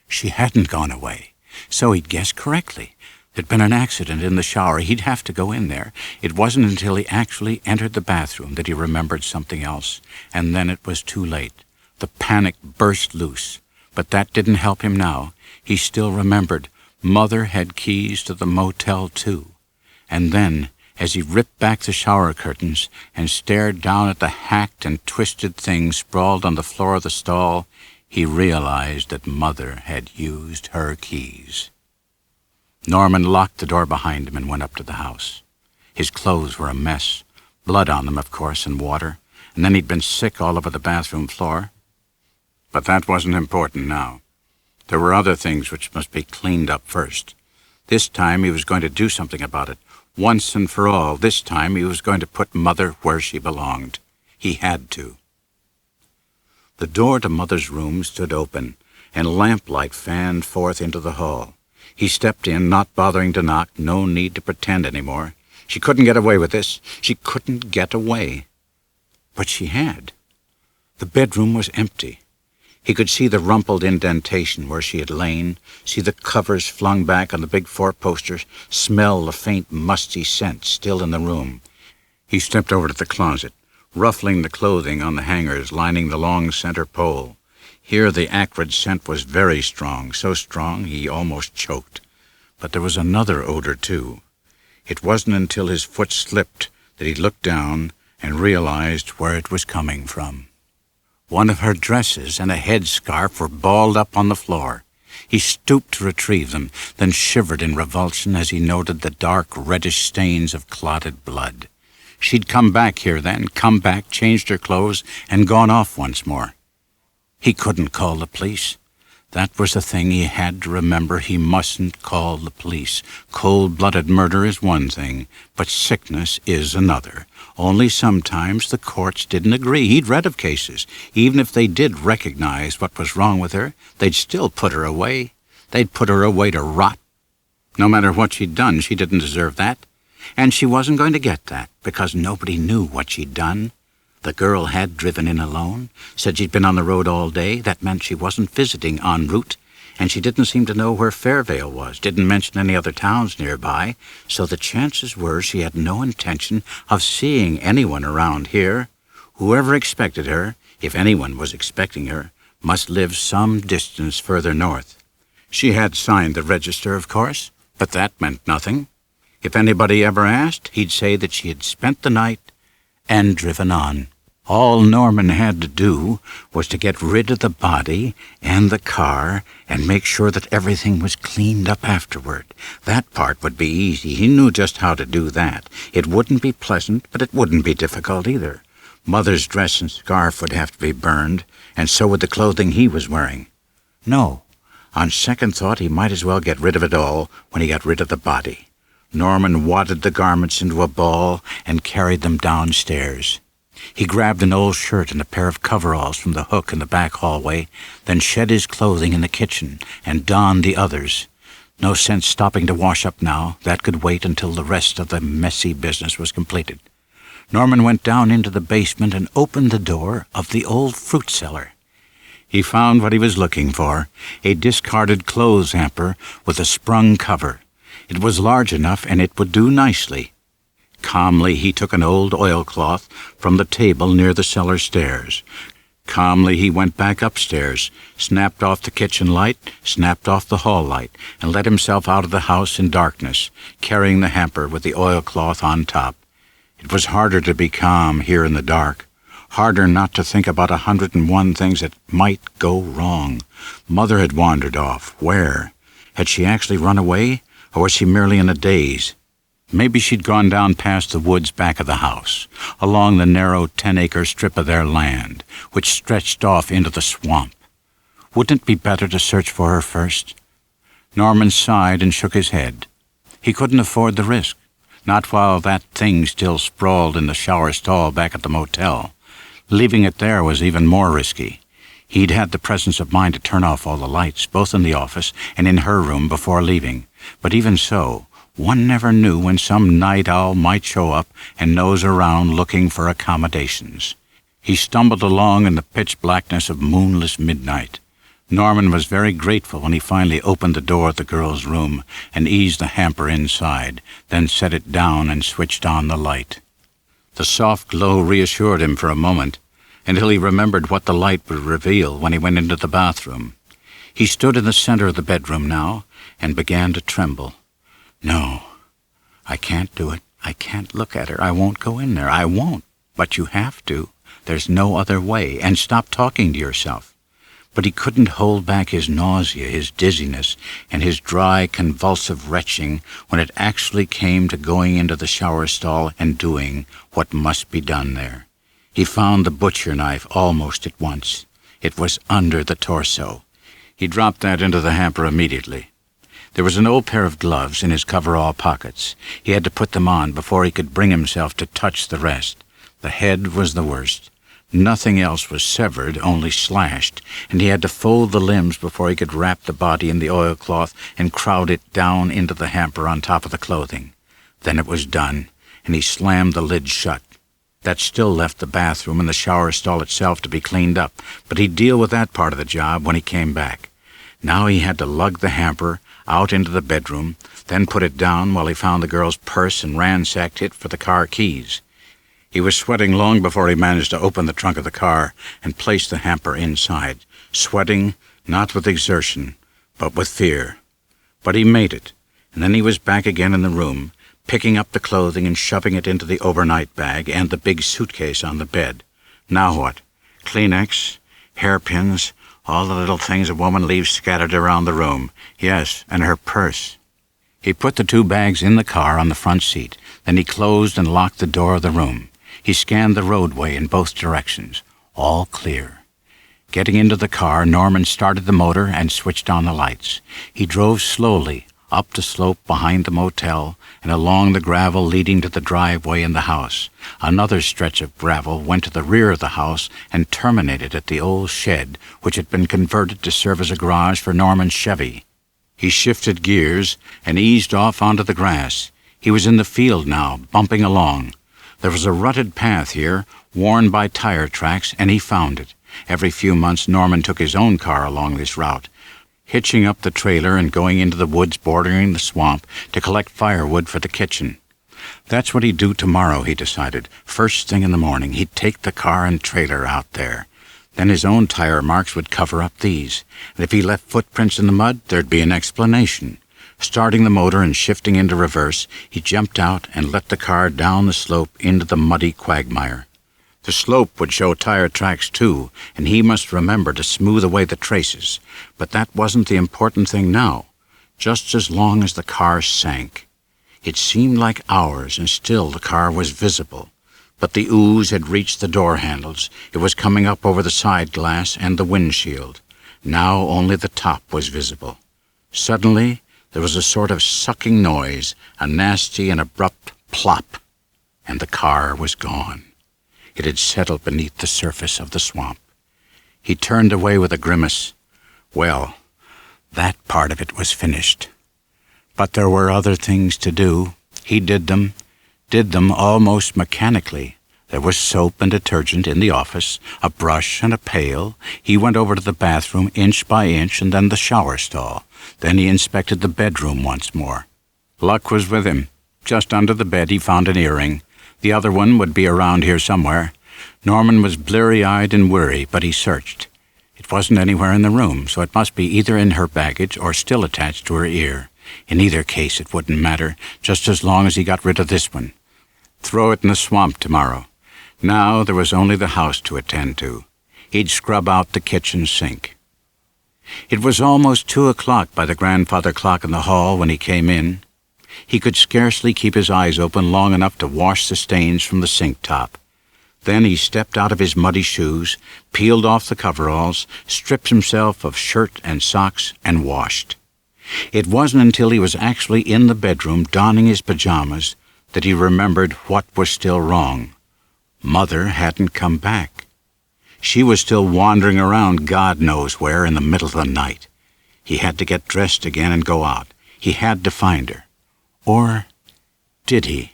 She hadn't gone away, so he'd guessed correctly. There'd been an accident in the shower. He'd have to go in there. It wasn't until he actually entered the bathroom that he remembered something else, and then it was too late. The panic burst loose, but that didn't help him now. He still remembered Mother had keys to the motel, too. And then, as he ripped back the shower curtains and stared down at the hacked and twisted thing sprawled on the floor of the stall, he realized that Mother had used her keys. Norman locked the door behind him and went up to the house. His clothes were a mess. Blood on them, of course, and water, and then he'd been sick all over the bathroom floor. But that wasn't important now. There were other things which must be cleaned up first. This time he was going to do something about it. Once and for all, this time he was going to put Mother where she belonged. He had to. The door to Mother's room stood open, and lamplight fanned forth into the hall. He stepped in, not bothering to knock, no need to pretend any more. She couldn't get away with this. She couldn't get away. But she had. The bedroom was empty. He could see the rumpled indentation where she had lain, see the covers flung back on the big four-poster, smell the faint, musty scent still in the room. He stepped over to the closet, ruffling the clothing on the hangers lining the long center pole. Here the acrid scent was very strong, so strong he almost choked. But there was another odor, too. It wasn't until his foot slipped that he looked down and realized where it was coming from. One of her dresses and a headscarf were balled up on the floor. He stooped to retrieve them, then shivered in revulsion as he noted the dark, reddish stains of clotted blood. She'd come back here then, come back, changed her clothes, and gone off once more. He couldn't call the police. That was the thing he had to remember. He mustn't call the police. Cold-blooded murder is one thing, but sickness is another. Only sometimes the courts didn't agree. He'd read of cases. Even if they did recognize what was wrong with her, they'd still put her away. They'd put her away to rot. No matter what she'd done, she didn't deserve that. And she wasn't going to get that, because nobody knew what she'd done. The girl had driven in alone, said she'd been on the road all day. That meant she wasn't visiting en route, and she didn't seem to know where Fairvale was, didn't mention any other towns nearby, so the chances were she had no intention of seeing anyone around here. Whoever expected her, if anyone was expecting her, must live some distance further north. She had signed the register, of course, but that meant nothing. If anybody ever asked, he'd say that she had spent the night and driven on. All Norman had to do was to get rid of the body and the car and make sure that everything was cleaned up afterward. That part would be easy. He knew just how to do that. It wouldn't be pleasant, but it wouldn't be difficult either. Mother's dress and scarf would have to be burned, and so would the clothing he was wearing. No, on second thought, he might as well get rid of it all when he got rid of the body. Norman wadded the garments into a ball and carried them downstairs. He grabbed an old shirt and a pair of coveralls from the hook in the back hallway, then shed his clothing in the kitchen and donned the others. No sense stopping to wash up now. That could wait until the rest of the messy business was completed. Norman went down into the basement and opened the door of the old fruit cellar. He found what he was looking for, a discarded clothes hamper with a sprung cover. It was large enough, and it would do nicely. Calmly he took an old oilcloth from the table near the cellar stairs. Calmly he went back upstairs, snapped off the kitchen light, snapped off the hall light, and let himself out of the house in darkness, carrying the hamper with the oilcloth on top. It was harder to be calm here in the dark, harder not to think about 101 things that might go wrong. Mother had wandered off. Where? Had she actually run away, or was she merely in a daze? Maybe she'd gone down past the woods back of the house, along the narrow 10-acre strip of their land, which stretched off into the swamp. Wouldn't it be better to search for her first? Norman sighed and shook his head. He couldn't afford the risk, not while that thing still sprawled in the shower stall back at the motel. Leaving it there was even more risky. He'd had the presence of mind to turn off all the lights, both in the office and in her room, before leaving. But even so, one never knew when some night owl might show up and nose around looking for accommodations. He stumbled along in the pitch blackness of moonless midnight. Norman was very grateful when he finally opened the door of the girl's room and eased the hamper inside, then set it down and switched on the light. The soft glow reassured him for a moment, until he remembered what the light would reveal when he went into the bathroom. He stood in the center of the bedroom now and began to tremble. No, I can't do it. I can't look at her. I won't go in there. I won't. But you have to. There's no other way. And stop talking to yourself. but he couldn't hold back his nausea, his dizziness, and his dry, convulsive retching when it actually came to going into the shower stall and doing what must be done there. He found the butcher knife almost at once. It was under the torso. He dropped that into the hamper immediately. There was an old pair of gloves in his coverall pockets. He had to put them on before he could bring himself to touch the rest. The head was the worst. Nothing else was severed, only slashed, and he had to fold the limbs before he could wrap the body in the oilcloth and crowd it down into the hamper on top of the clothing. Then it was done, and he slammed the lid shut. That still left the bathroom and the shower stall itself to be cleaned up, but he'd deal with that part of the job when he came back. Now he had to lug the hamper out into the bedroom, then put it down while he found the girl's purse and ransacked it for the car keys. He was sweating long before he managed to open the trunk of the car and place the hamper inside, sweating not with exertion, but with fear. But he made it, and then he was back again in the room, picking up the clothing and shoving it into the overnight bag and the big suitcase on the bed. Now what? Kleenex, hairpins, all the little things a woman leaves scattered around the room. Yes, and her purse. He put the 2 bags in the car on the front seat. Then he closed and locked the door of the room. He scanned the roadway in both directions. All clear. Getting into the car, Norman started the motor and switched on the lights. He drove slowly up the slope behind the motel and along the gravel leading to the driveway in the house. Another stretch of gravel went to the rear of the house and terminated at the old shed, which had been converted to serve as a garage for Norman's Chevy. He shifted gears and eased off onto the grass. He was in the field now, bumping along. There was a rutted path here, worn by tire tracks, and he found it. Every few months Norman took his own car along this route, hitching up the trailer and going into the woods bordering the swamp to collect firewood for the kitchen. That's what he'd do tomorrow, he decided. First thing in the morning, he'd take the car and trailer out there. Then his own tire marks would cover up these, and if he left footprints in the mud, there'd be an explanation. Starting the motor and shifting into reverse, he jumped out and let the car down the slope into the muddy quagmire. The slope would show tire tracks too, and he must remember to smooth away the traces. But that wasn't the important thing now, just as long as the car sank. It seemed like hours, and still the car was visible. But the ooze had reached the door handles. It was coming up over the side glass and the windshield. Now only the top was visible. Suddenly, there was a sort of sucking noise, a nasty and abrupt plop, and the car was gone. It had settled beneath the surface of the swamp. He turned away with a grimace. Well, that part of it was finished. But there were other things to do. He did them almost mechanically. There was soap and detergent in the office, a brush and a pail. He went over to the bathroom inch by inch and then the shower stall. Then he inspected the bedroom once more. Luck was with him. Just under the bed he found an earring. The other one would be around here somewhere. Norman was bleary-eyed and weary, but he searched. It wasn't anywhere in the room, so it must be either in her baggage or still attached to her ear. In either case it wouldn't matter, just as long as he got rid of this one. Throw it in the swamp tomorrow. Now there was only the house to attend to. He'd scrub out the kitchen sink. It was almost 2:00 by the grandfather clock in the hall when he came in. He could scarcely keep his eyes open long enough to wash the stains from the sink top. Then he stepped out of his muddy shoes, peeled off the coveralls, stripped himself of shirt and socks, and washed. It wasn't until he was actually in the bedroom donning his pajamas that he remembered what was still wrong. Mother hadn't come back. She was still wandering around God knows where in the middle of the night. He had to get dressed again and go out. He had to find her. Or did he?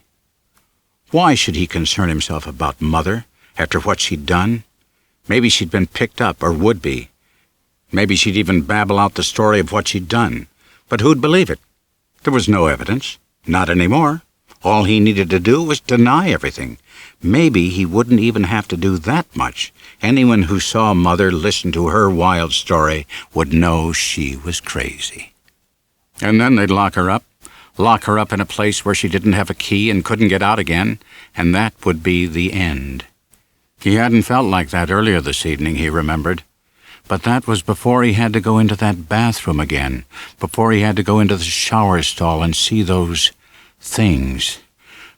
Why should he concern himself about Mother after what she'd done? Maybe she'd been picked up, or would be. Maybe she'd even babble out the story of what she'd done. But who'd believe it? There was no evidence. Not anymore. All he needed to do was deny everything. Maybe he wouldn't even have to do that much. Anyone who saw Mother listen to her wild story would know she was crazy. And then they'd lock her up in a place where she didn't have a key and couldn't get out again, and that would be the end. He hadn't felt like that earlier this evening, he remembered. But that was before he had to go into that bathroom again, before he had to go into the shower stall and see those things.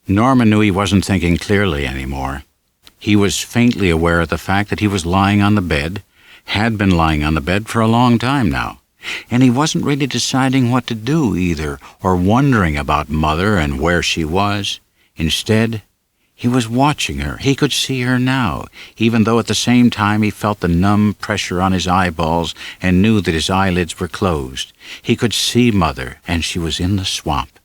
Norman knew he wasn't thinking clearly anymore. He was faintly aware of the fact that he was lying on the bed, had been lying on the bed for a long time now, and he wasn't really deciding what to do either, or wondering about Mother and where she was. Instead, he was watching her. He could see her now, even though at the same time he felt the numb pressure on his eyeballs and knew that his eyelids were closed. He could see Mother, and she was in the swamp.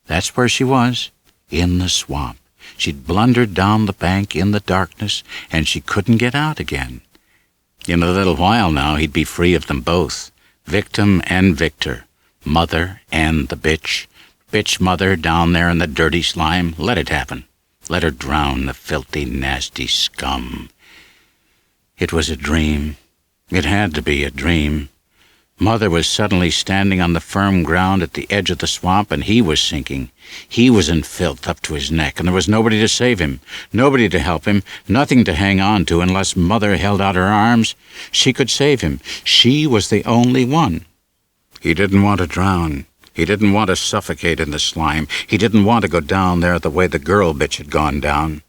That's where she was, in the swamp. She'd blundered down the bank in the darkness, and she couldn't get out again. In a little while now, he'd be free of them both, victim and victor, Mother and the bitch. Bitch Mother down there in the dirty slime. Let it happen. Let her drown, the filthy, nasty scum. It was a dream. It had to be a dream. Mother was suddenly standing on the firm ground at the edge of the swamp, and he was sinking. He was in filth up to his neck, and there was nobody to save him, nobody to help him, nothing to hang on to unless Mother held out her arms. She could save him. She was the only one. He didn't want to drown. He didn't want to suffocate in the slime. He didn't want to go down there the way the girl bitch had gone down.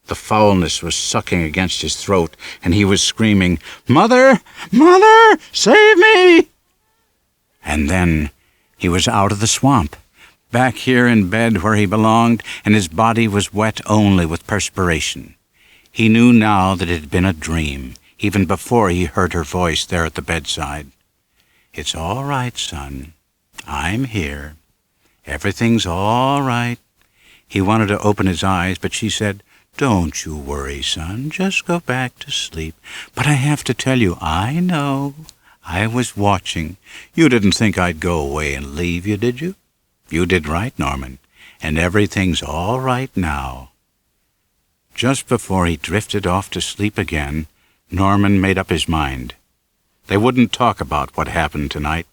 The foulness was sucking against his throat, and he was screaming, "Mother! Mother! Save me!" And then he was out of the swamp, back here in bed where he belonged, and his body was wet only with perspiration. He knew now that it had been a dream, even before he heard her voice there at the bedside. "It's all right, son. I'm here. Everything's all right." He wanted to open his eyes, but she said, "Don't you worry, son. Just go back to sleep. But I have to tell you, I know. I was watching. You didn't think I'd go away and leave you, did you? You did right, Norman. And everything's all right now." Just before he drifted off to sleep again, Norman made up his mind. They wouldn't talk about what happened tonight,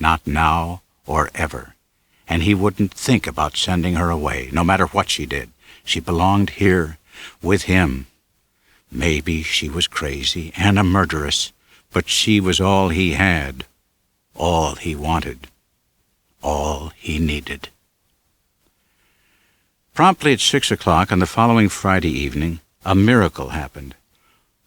not now or ever. And he wouldn't think about sending her away, no matter what she did. She belonged here, with him. Maybe she was crazy and a murderess, but she was all he had, all he wanted, all he needed. Promptly at 6 o'clock on the following Friday evening, a miracle happened.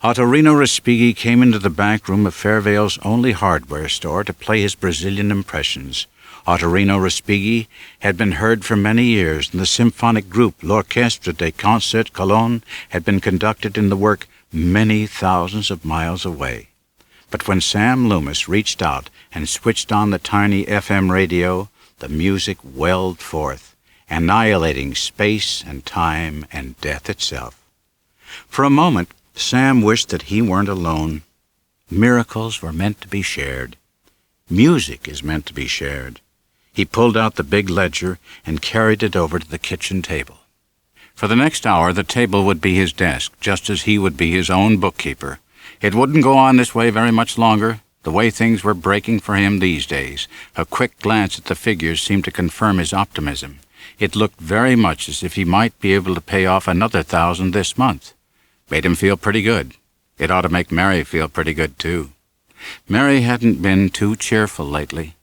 Ottorino Respighi came into the back room of Fairvale's only hardware store to play his Brazilian impressions. Ottorino Respighi had been heard for many years, and the symphonic group L'Orchestre des Concerts Cologne had been conducted in the work many thousands of miles away. But when Sam Loomis reached out and switched on the tiny FM radio, the music welled forth, annihilating space and time and death itself. For a moment, Sam wished that he weren't alone. Miracles were meant to be shared. Music is meant to be shared. He pulled out the big ledger and carried it over to the kitchen table. For the next hour, the table would be his desk, just as he would be his own bookkeeper. It wouldn't go on this way very much longer, the way things were breaking for him these days. A quick glance at the figures seemed to confirm his optimism. It looked very much as if he might be able to pay off another 1,000 this month. Made him feel pretty good. It ought to make Mary feel pretty good, too. Mary hadn't been too cheerful lately.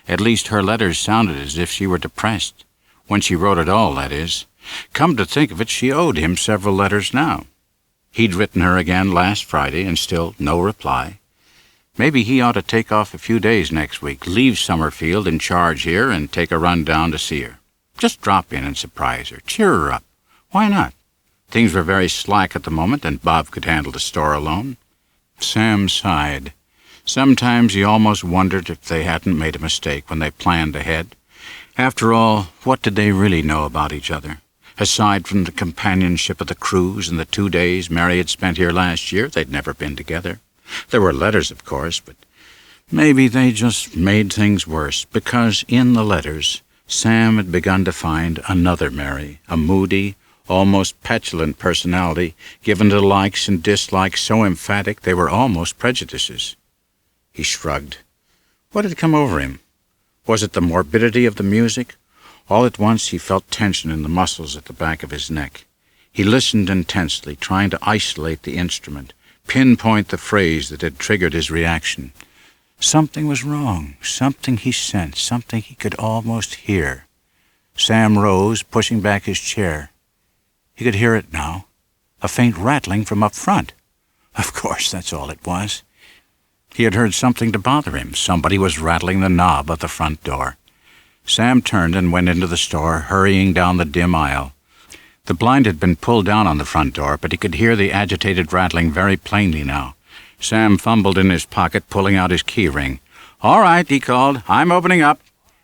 At least her letters sounded as if she were depressed. When she wrote at all, that is. Come to think of it, she owed him several letters now. He'd written her again last Friday, and still no reply. Maybe he ought to take off a few days next week, leave Summerfield in charge here, and take a run down to see her. Just drop in and surprise her, cheer her up. Why not? Things were very slack at the moment, and Bob could handle the store alone. Sam sighed. Sometimes he almost wondered if they hadn't made a mistake when they planned ahead. After all, what did they really know about each other? Aside from the companionship of the cruise and the 2 days Mary had spent here last year, they'd never been together. There were letters, of course, but maybe they just made things worse, because in the letters, Sam had begun to find another Mary, a moody, almost petulant personality, given to likes and dislikes so emphatic they were almost prejudices. He shrugged. What had come over him? Was it the morbidity of the music? All at once he felt tension in the muscles at the back of his neck. He listened intensely, trying to isolate the instrument, pinpoint the phrase that had triggered his reaction. Something was wrong, something he sensed, something he could almost hear. Sam rose, pushing back his chair. He could hear it now, a faint rattling from up front. Of course, that's all it was. He had heard something to bother him. Somebody was rattling the knob of the front door. Sam turned and went into the store, hurrying down the dim aisle. The blind had been pulled down on the front door, but he could hear the agitated rattling very plainly now. Sam fumbled in his pocket, pulling out his key ring. "All right," he called. "I'm opening up."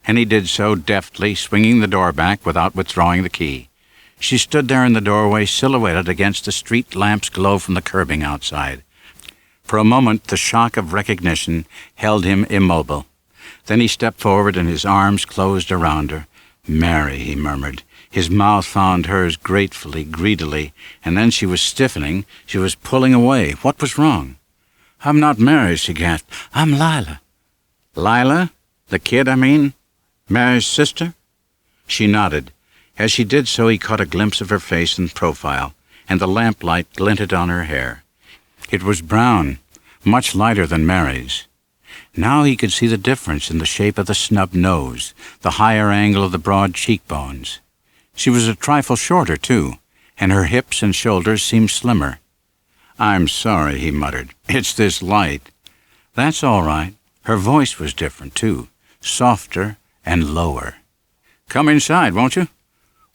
And he did so deftly, swinging the door back without withdrawing the key. She stood there in the doorway, silhouetted against the street lamp's glow from the curbing outside. For a moment, the shock of recognition held him immobile. Then he stepped forward and his arms closed around her. "Mary," he murmured. His mouth found hers gratefully, greedily, and then she was stiffening. She was pulling away. What was wrong? "I'm not Mary," she gasped. "I'm Lila." "Lila? The kid, I mean? Mary's sister?" She nodded. As she did so, he caught a glimpse of her face and profile, and the lamplight glinted on her hair. It was brown, much lighter than Mary's. Now he could see the difference in the shape of the snub nose, the higher angle of the broad cheekbones. She was a trifle shorter, too, and her hips and shoulders seemed slimmer. "I'm sorry," he muttered. "It's this light." "That's all right." Her voice was different, too, softer and lower. "Come inside, won't you?"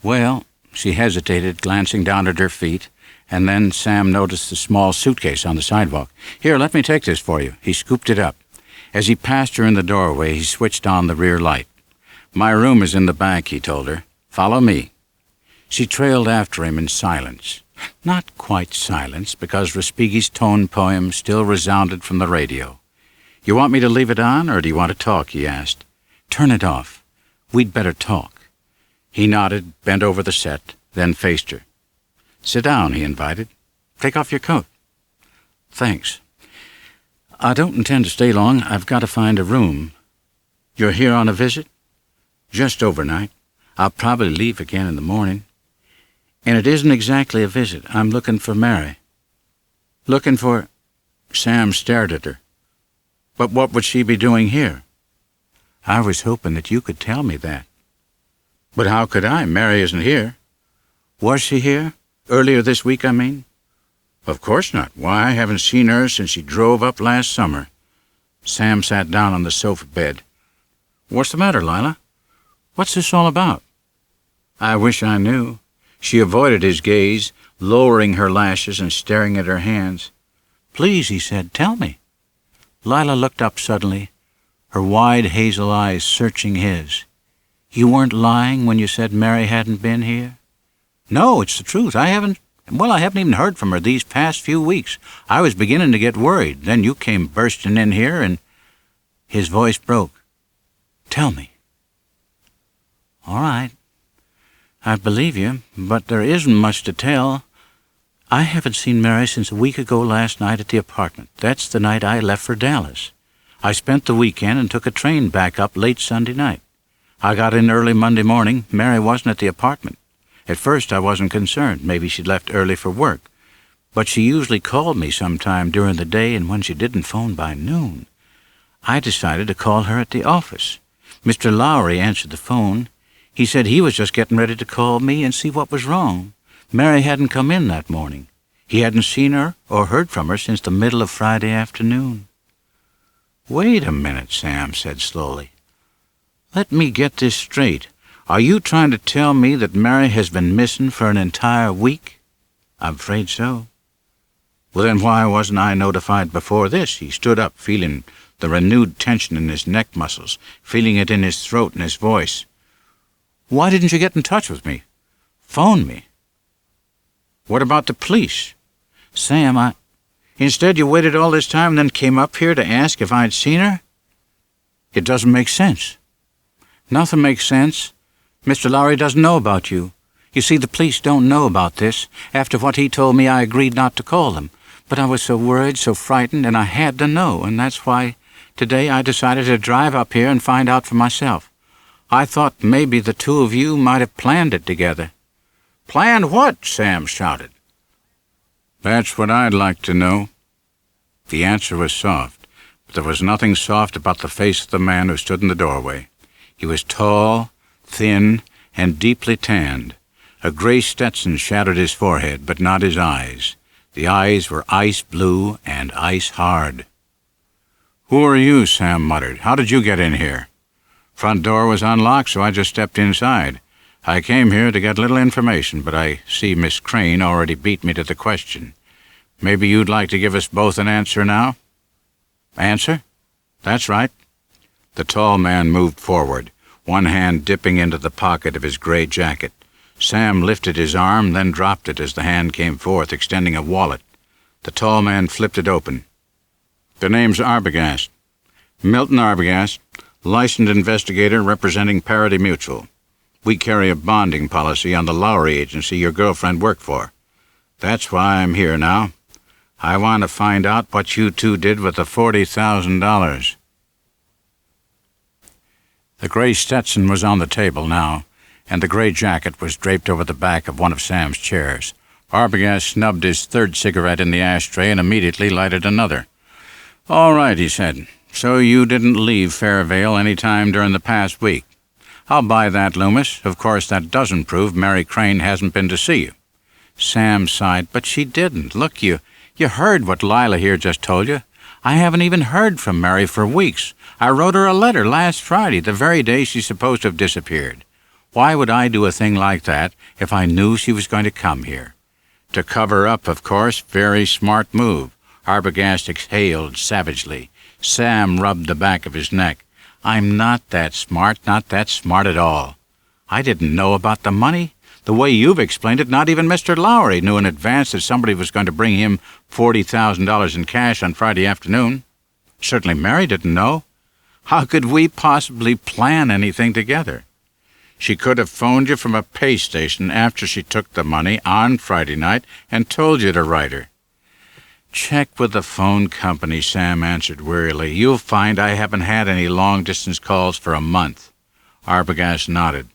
"Well," she hesitated, glancing down at her feet, and then Sam noticed the small suitcase on the sidewalk. "Here, let me take this for you." He scooped it up. As he passed her in the doorway, he switched on the rear light. "My room is in the back," he told her. "Follow me." She trailed after him in silence. Not quite silence, because Respighi's tone poem still resounded from the radio. "You want me to leave it on, or do you want to talk?" he asked. "Turn it off. We'd better talk." He nodded, bent over the set, then faced her. "Sit down," he invited. "Take off your coat." "Thanks. I don't intend to stay long. I've got to find a room." "You're here on a visit?" "Just overnight. I'll probably leave again in the morning." "And it isn't exactly a visit. I'm looking for Mary." "Looking for—" Sam stared at her. "But what would she be doing here?" "I was hoping that you could tell me that." "But how could I? Mary isn't here." "Was she here? Earlier this week, I mean?" "Of course not. Why, I haven't seen her since she drove up last summer." Sam sat down on the sofa bed. "What's the matter, Lila? What's this all about?" "I wish I knew." She avoided his gaze, lowering her lashes and staring at her hands. "Please," he said, "tell me." Lila looked up suddenly, her wide hazel eyes searching his. "You weren't lying when you said Mary hadn't been here?" "No, it's the truth. I haven't even heard from her these past few weeks. I was beginning to get worried. Then you came bursting in here and—" His voice broke. "Tell me." "All right. I believe you, but there isn't much to tell. I haven't seen Mary since a week ago last night at the apartment. That's the night I left for Dallas. I spent the weekend and took a train back up late Sunday night. I got in early Monday morning. Mary wasn't at the apartment. At first I wasn't concerned. Maybe she'd left early for work. But she usually called me sometime during the day, and when she didn't phone by noon, I decided to call her at the office. Mr. Lowry answered the phone. He said he was just getting ready to call me and see what was wrong. Mary hadn't come in that morning. He hadn't seen her or heard from her since the middle of Friday afternoon. "Wait a minute," Sam said slowly. "Let me get this straight. Are you trying to tell me that Mary has been missing for an entire week?" "I'm afraid so." "Well, then why wasn't I notified before this?" He stood up, feeling the renewed tension in his neck muscles, feeling it in his throat and his voice. "Why didn't you get in touch with me? Phone me." "What about the police?" "Sam, Instead you waited all this time and then came up here to ask if I'd seen her? It doesn't make sense." "Nothing makes sense. Mr. Lowry doesn't know about you. You see, the police don't know about this. After what he told me, I agreed not to call them. But I was so worried, so frightened, and I had to know, and that's why today I decided to drive up here and find out for myself. I thought maybe the two of you might have planned it together." "Planned what?" Sam shouted. "That's what I'd like to know." The answer was soft, but there was nothing soft about the face of the man who stood in the doorway. He was tall, thin, and deeply tanned. A gray Stetson shadowed his forehead, but not his eyes. The eyes were ice blue and ice hard. "Who are you?" Sam muttered. "How did you get in here?" "Front door was unlocked, so I just stepped inside. I came here to get a little information, but I see Miss Crane already beat me to the question. Maybe you'd like to give us both an answer now?" "Answer? That's right." The tall man moved forward, one hand dipping into the pocket of his gray jacket. Sam lifted his arm, then dropped it as the hand came forth, extending a wallet. The tall man flipped it open. "The name's Arbogast. Milton Arbogast, licensed investigator representing Parity Mutual. We carry a bonding policy on the Lowry agency your girlfriend worked for. That's why I'm here now. I want to find out what you two did with the $40,000. The gray Stetson was on the table now, and the gray jacket was draped over the back of one of Sam's chairs. Arbogast snubbed his third cigarette in the ashtray and immediately lighted another. "All right," he said. "So you didn't leave Fairvale any time during the past week. I'll buy that, Loomis. Of course, that doesn't prove Mary Crane hasn't been to see you." Sam sighed. "But she didn't. Look, you heard what Lila here just told you. I haven't even heard from Mary for weeks. I wrote her a letter last Friday, the very day she's supposed to have disappeared. Why would I do a thing like that if I knew she was going to come here? To cover up, of course. Very smart move." Arbogast exhaled savagely. Sam rubbed the back of his neck. "I'm not that smart at all. I didn't know about the money. The way you've explained it, not even Mr. Lowry knew in advance that somebody was going to bring him $40,000 in cash on Friday afternoon. Certainly Mary didn't know. How could we possibly plan anything together? She could have phoned you from a pay station after she took the money on Friday night and told you to write her." "Check with the phone company," Sam answered wearily. "You'll find I haven't had any long-distance calls for a month." Arbogast nodded.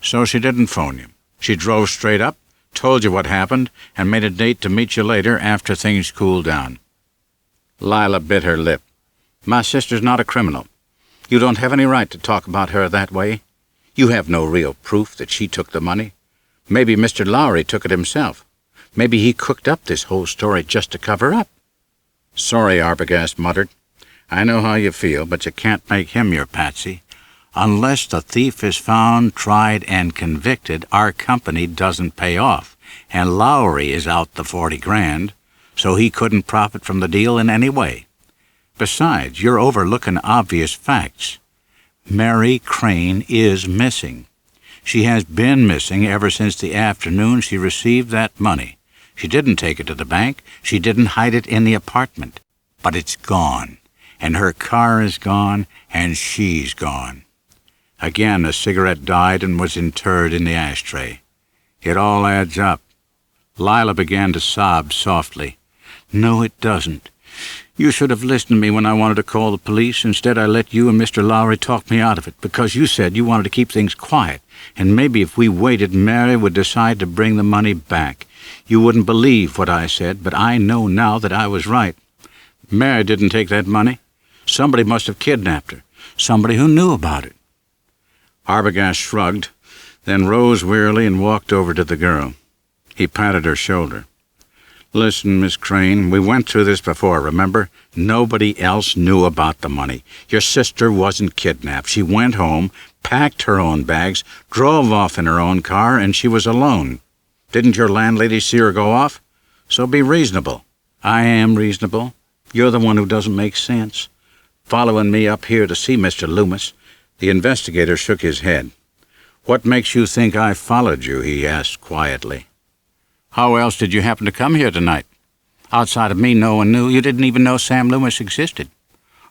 "So she didn't phone you. She drove straight up, told you what happened, and made a date to meet you later after things cooled down." Lila bit her lip. "My sister's not a criminal. You don't have any right to talk about her that way. You have no real proof that she took the money. Maybe Mr. Lowry took it himself. Maybe he cooked up this whole story just to cover up." "Sorry," Arbogast muttered. "I know how you feel, but you can't make him your patsy. Unless the thief is found, tried, and convicted, our company doesn't pay off, and Lowry is out the $40,000, so he couldn't profit from the deal in any way. Besides, you're overlooking obvious facts. Mary Crane is missing. She has been missing ever since the afternoon she received that money. She didn't take it to the bank. She didn't hide it in the apartment. But it's gone, and her car is gone, and she's gone." Again, a cigarette died and was interred in the ashtray. "It all adds up." Lila began to sob softly. "No, it doesn't. You should have listened to me when I wanted to call the police. Instead, I let you and Mr. Lowry talk me out of it, because you said you wanted to keep things quiet, and maybe if we waited, Mary would decide to bring the money back. You wouldn't believe what I said, but I know now that I was right. Mary didn't take that money. Somebody must have kidnapped her. Somebody who knew about it." Arbogast shrugged, then rose wearily and walked over to the girl. He patted her shoulder. "Listen, Miss Crane, we went through this before, remember? Nobody else knew about the money. Your sister wasn't kidnapped. She went home, packed her own bags, drove off in her own car, and she was alone. Didn't your landlady see her go off? So be reasonable." "I am reasonable. You're the one who doesn't make sense. Following me up here to see Mr. Loomis." The investigator shook his head. "What makes you think I followed you?" he asked quietly. "How else did you happen to come here tonight? Outside of me, no one knew. You didn't even know Sam Loomis existed."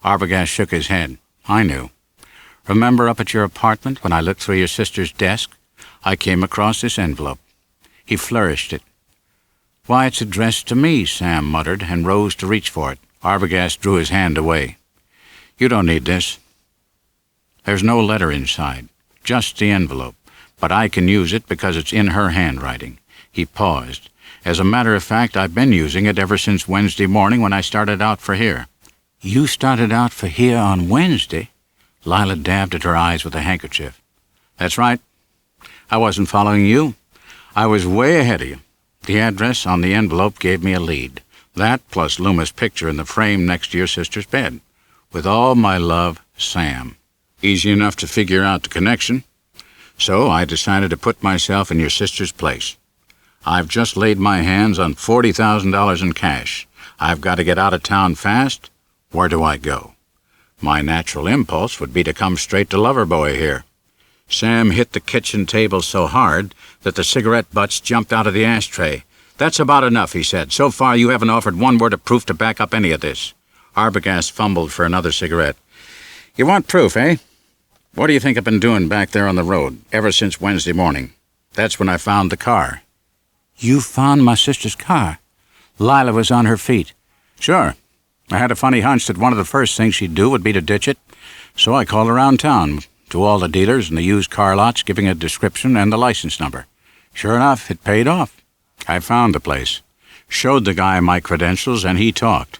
Arbogast shook his head. "I knew. Remember up at your apartment when I looked through your sister's desk? I came across this envelope." He flourished it. "Why, it's addressed to me," Sam muttered, and rose to reach for it. Arbogast drew his hand away. "You don't need this. There's no letter inside, just the envelope, but I can use it because it's in her handwriting." He paused. As a matter of fact, I've been using it ever since Wednesday morning when I started out for here." "You started out for here on Wednesday?" Lila dabbed at her eyes with a handkerchief. "That's right. I wasn't following you. I was way ahead of you. The address on the envelope gave me a lead. That plus Luma's picture in the frame next to your sister's bed. With all my love, Sam." Easy enough to figure out the connection. So I decided to put myself in your sister's place. I've just laid my hands on $40,000 in cash. I've got to get out of town fast. Where do I go? My natural impulse would be to come straight to Loverboy here. Sam hit the kitchen table so hard that the cigarette butts jumped out of the ashtray. "That's about enough," he said. "So far you haven't offered one word of proof to back up any of this." Arbogast fumbled for another cigarette. "You want proof, eh? What do you think I've been doing back there on the road ever since Wednesday morning? That's when I found the car." "You found my sister's car?" Lila was on her feet. "Sure. I had a funny hunch that one of the first things she'd do would be to ditch it, so I called around town to all the dealers in the used car lots, giving a description and the license number. Sure enough, it paid off. I found the place, showed the guy my credentials, and he talked.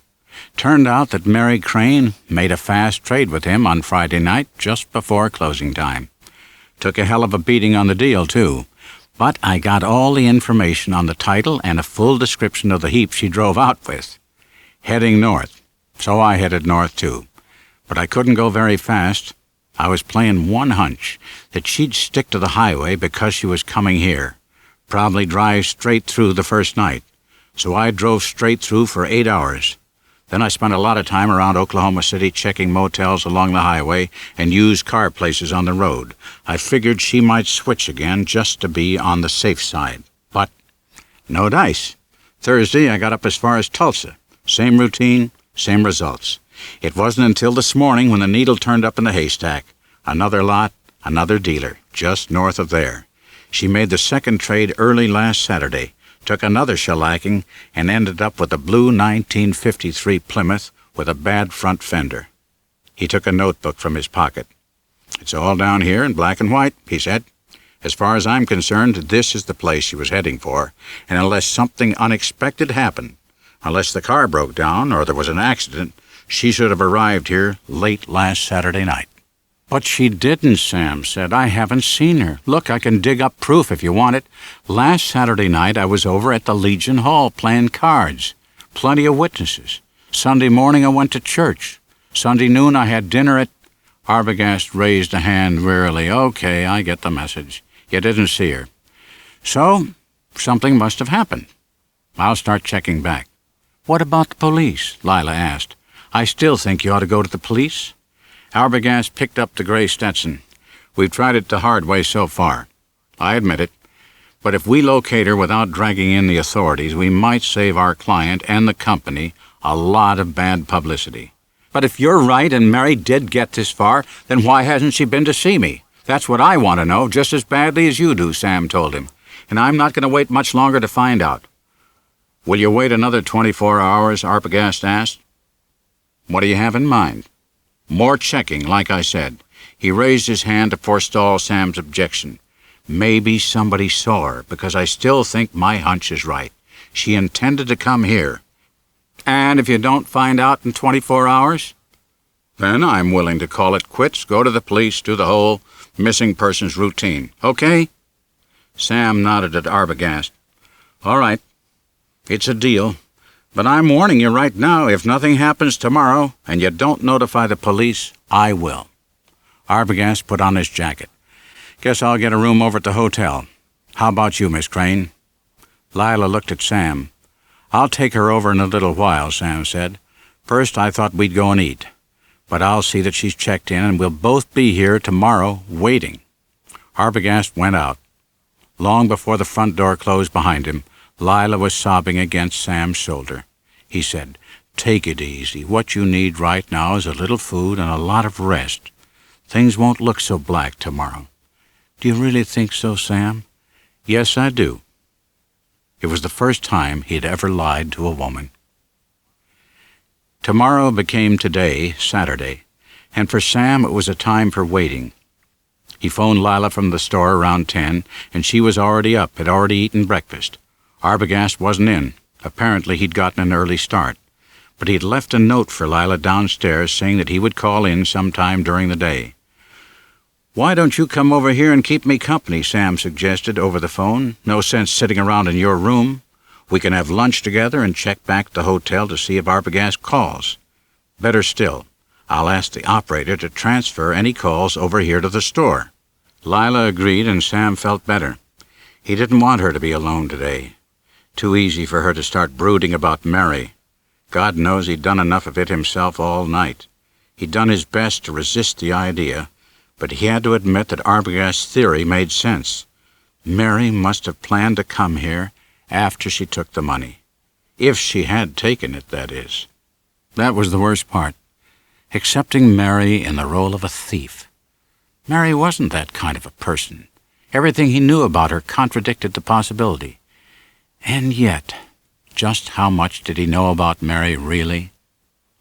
Turned out that Mary Crane made a fast trade with him on Friday night just before closing time. Took a hell of a beating on the deal, too. But I got all the information on the title and a full description of the heap she drove out with. Heading north. So I headed north, too. But I couldn't go very fast. I was playing one hunch, that she'd stick to the highway because she was coming here. Probably drive straight through the first night. So I drove straight through for 8 hours. Then I spent a lot of time around Oklahoma City checking motels along the highway and used car places on the road. I figured she might switch again just to be on the safe side. But no dice. Thursday I got up as far as Tulsa. Same routine, same results. It wasn't until this morning when the needle turned up in the haystack. Another lot, another dealer, just north of there. She made the second trade early last Saturday, took another shellacking, and ended up with a blue 1953 Plymouth with a bad front fender. He took a notebook from his pocket. "It's all down here in black and white," he said. "As far as I'm concerned, this is the place she was heading for, and unless something unexpected happened, unless the car broke down or there was an accident, she should have arrived here late last Saturday night." "But she didn't," Sam said. "I haven't seen her. Look, I can dig up proof if you want it. Last Saturday night I was over at the Legion Hall playing cards. Plenty of witnesses. Sunday morning I went to church. Sunday noon I had dinner at—" Arbogast raised a hand wearily. "Okay, I get the message. You didn't see her. So, something must have happened. I'll start checking back." "What about the police?" Lila asked. "I still think you ought to go to the police." Arbogast picked up the gray Stetson. "We've tried it the hard way so far. I admit it. But if we locate her without dragging in the authorities, we might save our client and the company a lot of bad publicity." "But if you're right and Mary did get this far, then why hasn't she been to see me? That's what I want to know, just as badly as you do," Sam told him. "And I'm not going to wait much longer to find out." "Will you wait another 24 hours?" Arbogast asked. "What do you have in mind?" "More checking, like I said." He raised his hand to forestall Sam's objection. "Maybe somebody saw her, because I still think my hunch is right. She intended to come here." "And if you don't find out in 24 hours?" "Then I'm willing to call it quits, go to the police, do the whole missing persons routine. Okay?" Sam nodded at Arbogast. "All right. It's a deal. But I'm warning you right now, if nothing happens tomorrow and you don't notify the police, I will." Arbogast put on his jacket. "Guess I'll get a room over at the hotel. How about you, Miss Crane?" Lila looked at Sam. "I'll take her over in a little while," Sam said. "First I thought we'd go and eat. But I'll see that she's checked in, and we'll both be here tomorrow waiting." Arbogast went out. Long before the front door closed behind him, Lila was sobbing against Sam's shoulder. He said, "Take it easy. What you need right now is a little food and a lot of rest. Things won't look so black tomorrow." "Do you really think so, Sam?" "Yes, I do." It was the first time he'd ever lied to a woman. Tomorrow became today, Saturday, and for Sam it was a time for waiting. He phoned Lila from the store around 10, and she was already up, had already eaten breakfast. Arbogast wasn't in. Apparently he'd gotten an early start. But he'd left a note for Lila downstairs saying that he would call in sometime during the day. "Why don't you come over here and keep me company?" Sam suggested over the phone. "No sense sitting around in your room. We can have lunch together and check back at the hotel to see if Arbogast calls. Better still, I'll ask the operator to transfer any calls over here to the store." Lila agreed, and Sam felt better. He didn't want her to be alone today. Too easy for her to start brooding about Mary. God knows he'd done enough of it himself all night. He'd done his best to resist the idea, but he had to admit that Arbogast's theory made sense. Mary must have planned to come here after she took the money. If she had taken it, that is. That was the worst part. Accepting Mary in the role of a thief. Mary wasn't that kind of a person. Everything he knew about her contradicted the possibility. And yet, just how much did he know about Mary, really?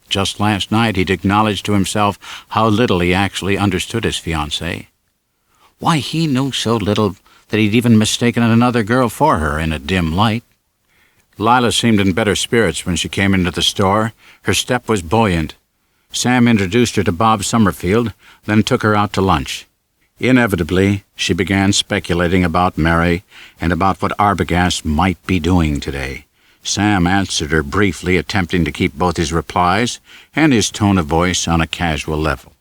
Just last night he'd acknowledged to himself how little he actually understood his fiancée. Why, he knew so little that he'd even mistaken another girl for her in a dim light. Lila seemed in better spirits when she came into the store. Her step was buoyant. Sam introduced her to Bob Summerfield, then took her out to lunch. Inevitably, she began speculating about Mary and about what Arbogast might be doing today. Sam answered her briefly, attempting to keep both his replies and his tone of voice on a casual level.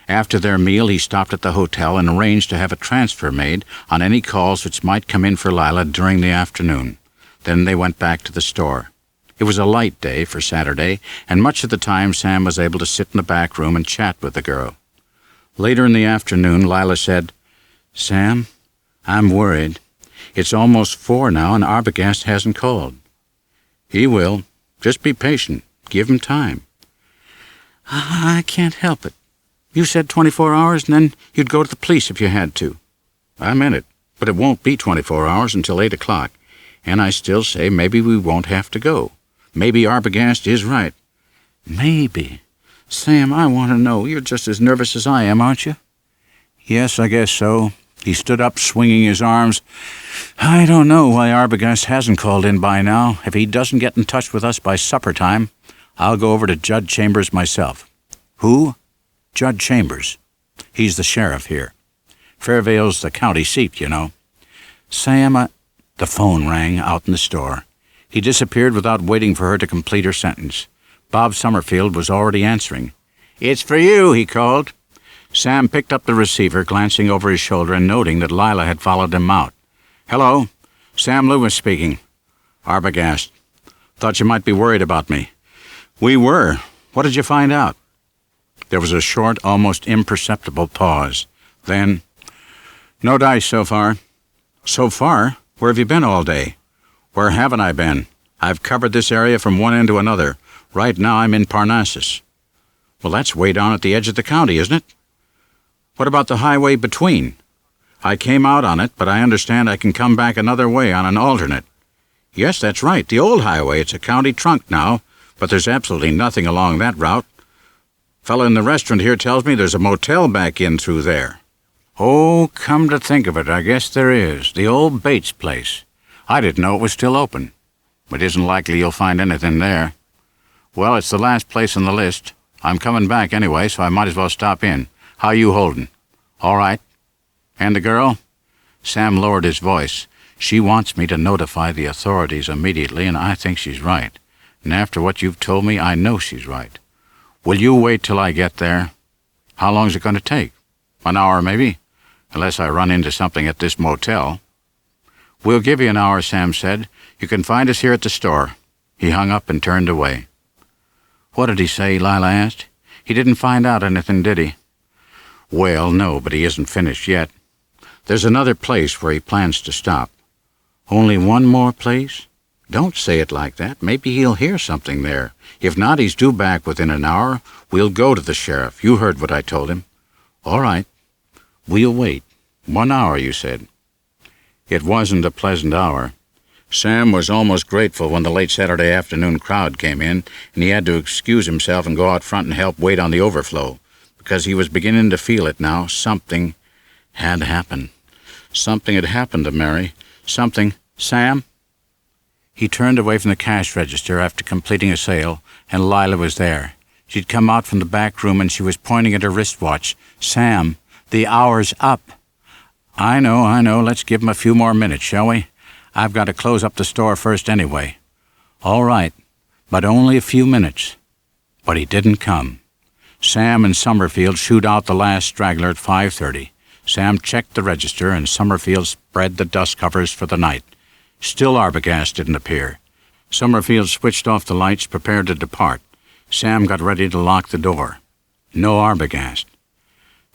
After their meal, he stopped at the hotel and arranged to have a transfer made on any calls which might come in for Lila during the afternoon. Then they went back to the store. It was a light day for Saturday, and much of the time Sam was able to sit in the back room and chat with the girl. Later in the afternoon, Lila said, "Sam, I'm worried. It's almost 4 now, and Arbogast hasn't called." "He will. Just be patient. Give him time." "I can't help it. You said 24 hours, and then you'd go to the police if you had to." "I meant it, but it won't be 24 hours until 8 o'clock, and I still say maybe we won't have to go. Maybe Arbogast is right." "Maybe. Sam, I want to know. You're just as nervous as I am, aren't you?" "Yes, I guess so." He stood up, swinging his arms. "I don't know why Arbogast hasn't called in by now. If he doesn't get in touch with us by supper time, I'll go over to Judd Chambers myself." "Who?" "Judd Chambers. He's the sheriff here. Fairvale's the county seat, you know." "Sam, The phone rang out in the store. He disappeared without waiting for her to complete her sentence. Bob Summerfield was already answering. "It's for you," he called. Sam picked up the receiver, glancing over his shoulder and noting that Lila had followed him out. "Hello, Sam Loomis speaking." "Arbogast. Thought you might be worried about me." "We were. What did you find out?" There was a short, almost imperceptible pause. Then, "No dice so far." "So far? Where have you been all day?" "Where haven't I been? I've covered this area from one end to another. Right now I'm in Parnassus." "Well, that's way down at the edge of the county, isn't it?" "What about the highway between?" "I came out on it, but I understand I can come back another way on an alternate." "Yes, that's right, the old highway. It's a county trunk now, but there's absolutely nothing along that route. Fella in the restaurant here tells me there's a motel back in through there." "Oh, come to think of it, I guess there is. The old Bates place. I didn't know it was still open. It isn't likely you'll find anything there." "Well, it's the last place on the list. I'm coming back anyway, so I might as well stop in. How you holding?" "All right." "And the girl?" Sam lowered his voice. "She wants me to notify the authorities immediately, and I think she's right. And after what you've told me, I know she's right. Will you wait till I get there?" "How long's it going to take?" "An hour, maybe, unless I run into something at this motel." "We'll give you an hour," Sam said. "You can find us here at the store." He hung up and turned away. "What did he say?" Lila asked. "He didn't find out anything, did he?" "Well, no, but he isn't finished yet. There's another place where he plans to stop." "Only one more place?" "Don't say it like that. Maybe he'll hear something there. If not, he's due back within an hour. We'll go to the sheriff. You heard what I told him." "All right. We'll wait. 1 hour, you said." It wasn't a pleasant hour. Sam was almost grateful when the late Saturday afternoon crowd came in, and he had to excuse himself and go out front and help wait on the overflow, because he was beginning to feel it now. Something had happened. Something had happened to Mary. Something... "Sam?" He turned away from the cash register after completing a sale, and Lila was there. She'd come out from the back room, and she was pointing at her wristwatch. "Sam, the hour's up." I know. Let's give him a few more minutes, shall we? I've got to close up the store first anyway." "All right, but only a few minutes." But he didn't come. Sam and Summerfield shooed out the last straggler at 5:30. Sam checked the register, and Summerfield spread the dust covers for the night. Still Arbogast didn't appear. Summerfield switched off the lights, prepared to depart. Sam got ready to lock the door. No Arbogast.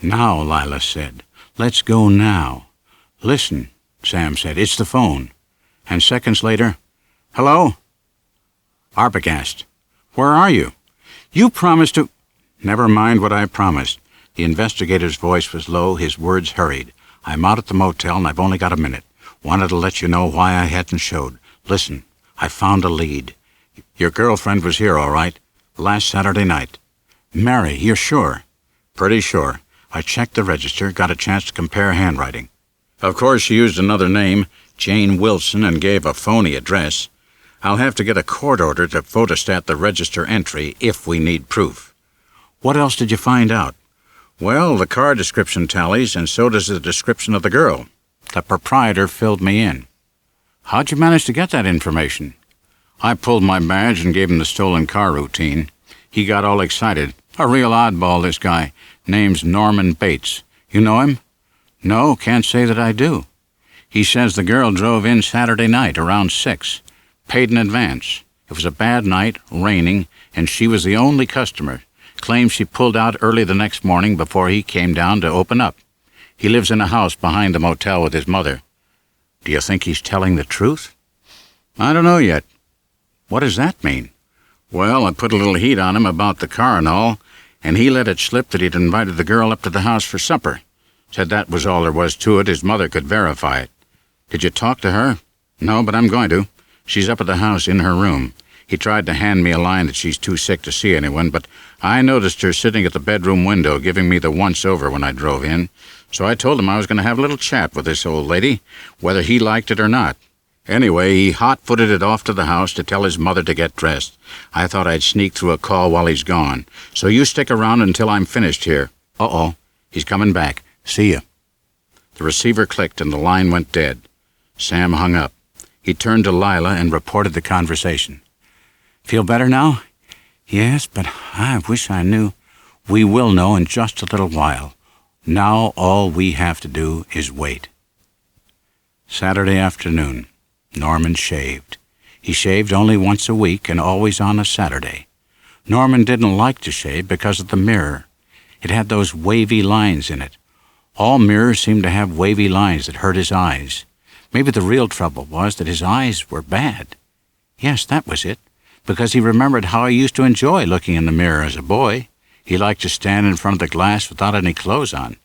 "Now," Lila said. "Let's go now." "Listen," Sam said. "It's the phone." And seconds later, "Hello?" "Arbogast. Where are you?" "You promised to—" "Never mind what I promised." The investigator's voice was low, his words hurried. "I'm out at the motel, and I've only got a minute. Wanted to let you know why I hadn't showed. Listen, I found a lead. Your girlfriend was here, all right, last Saturday night." "Mary, you're sure?" "Pretty sure. I checked the register, got a chance to compare handwriting. Of course, she used another name, Jane Wilson, and gave a phony address. I'll have to get a court order to photostat the register entry if we need proof." "What else did you find out?" "Well, the car description tallies, and so does the description of the girl. The proprietor filled me in." "How'd you manage to get that information?" "I pulled my badge and gave him the stolen car routine. He got all excited. A real oddball, this guy. Name's Norman Bates. You know him?" "No, can't say that I do." "He says the girl drove in Saturday night around 6. Paid in advance. It was a bad night, raining, and she was the only customer. Claims she pulled out early the next morning before he came down to open up. He lives in a house behind the motel with his mother." "Do you think he's telling the truth?" "I don't know yet." "What does that mean?" "Well, I put a little heat on him about the car and all, and he let it slip that he'd invited the girl up to the house for supper. Said that was all there was to it. His mother could verify it." "Did you talk to her?" "No, but I'm going to. She's up at the house in her room. He tried to hand me a line that she's too sick to see anyone, but I noticed her sitting at the bedroom window giving me the once-over when I drove in, so I told him I was going to have a little chat with this old lady, whether he liked it or not. Anyway, he hot-footed it off to the house to tell his mother to get dressed. I thought I'd sneak through a call while he's gone, so you stick around until I'm finished here. Uh-oh, he's coming back. See ya." The receiver clicked and the line went dead. Sam hung up. He turned to Lila and reported the conversation. "Feel better now?" "Yes, but I wish I knew." "We will know in just a little while. Now all we have to do is wait." Saturday afternoon. Norman shaved. He shaved only once a week and always on a Saturday. Norman didn't like to shave because of the mirror. It had those wavy lines in it. All mirrors seemed to have wavy lines that hurt his eyes. Maybe the real trouble was that his eyes were bad. Yes, that was it, because he remembered how he used to enjoy looking in the mirror as a boy. He liked to stand in front of the glass without any clothes on.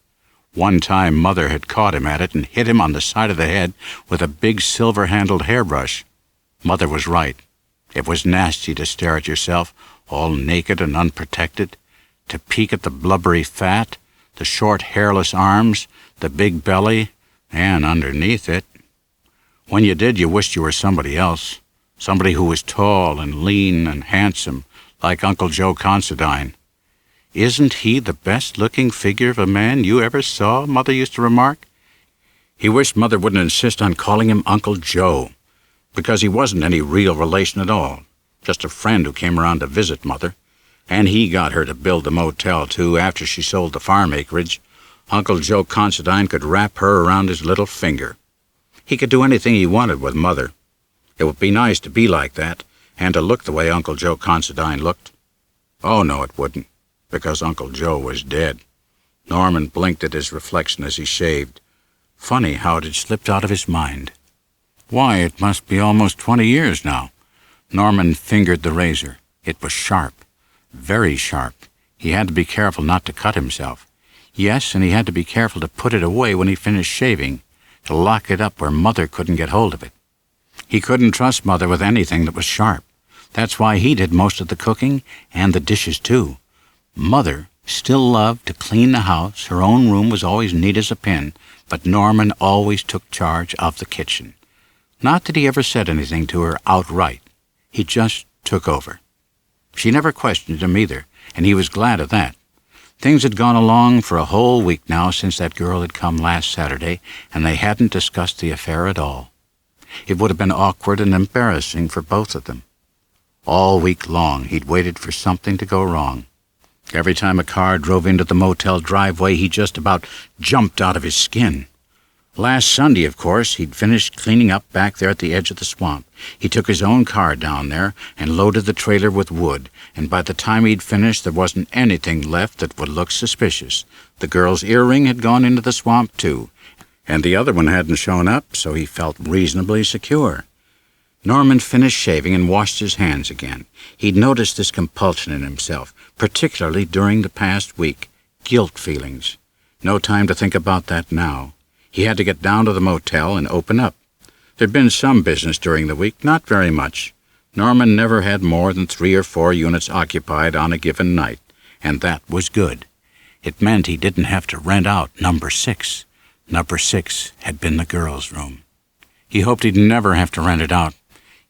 One time Mother had caught him at it and hit him on the side of the head with a big silver-handled hairbrush. Mother was right. It was nasty to stare at yourself, all naked and unprotected, to peek at the blubbery fat, the short hairless arms, the big belly, and underneath it. When you did, you wished you were somebody else, somebody who was tall and lean and handsome, like Uncle Joe Considine. "Isn't he the best-looking figure of a man you ever saw?" Mother used to remark. He wished Mother wouldn't insist on calling him Uncle Joe, because he wasn't any real relation at all, just a friend who came around to visit Mother, and he got her to build the motel, too, after she sold the farm acreage. Uncle Joe Considine could wrap her around his little finger. He could do anything he wanted with Mother. It would be nice to be like that, and to look the way Uncle Joe Considine looked. Oh, no, it wouldn't, because Uncle Joe was dead. Norman blinked at his reflection as he shaved. Funny how it had slipped out of his mind. Why, it must be almost 20 years now. Norman fingered the razor. It was sharp, very sharp. He had to be careful not to cut himself. Yes, and he had to be careful to put it away when he finished shaving, to lock it up where Mother couldn't get hold of it. He couldn't trust Mother with anything that was sharp. That's why he did most of the cooking and the dishes, too. Mother still loved to clean the house. Her own room was always neat as a pin, but Norman always took charge of the kitchen. Not that he ever said anything to her outright. He just took over. She never questioned him either, and he was glad of that. Things had gone along for a whole week now since that girl had come last Saturday, and they hadn't discussed the affair at all. It would have been awkward and embarrassing for both of them. All week long he'd waited for something to go wrong. Every time a car drove into the motel driveway, he just about jumped out of his skin. Last Sunday, of course, he'd finished cleaning up back there at the edge of the swamp. He took his own car down there and loaded the trailer with wood, and by the time he'd finished, there wasn't anything left that would look suspicious. The girl's earring had gone into the swamp, too, and the other one hadn't shown up, so he felt reasonably secure. Norman finished shaving and washed his hands again. He'd noticed this compulsion in himself, particularly during the past week. Guilt feelings. No time to think about that now. He had to get down to the motel and open up. There'd been some business during the week, not very much. Norman never had more than 3 or 4 units occupied on a given night, and that was good. It meant he didn't have to rent out number 6. Number 6 had been the girls' room. He hoped he'd never have to rent it out.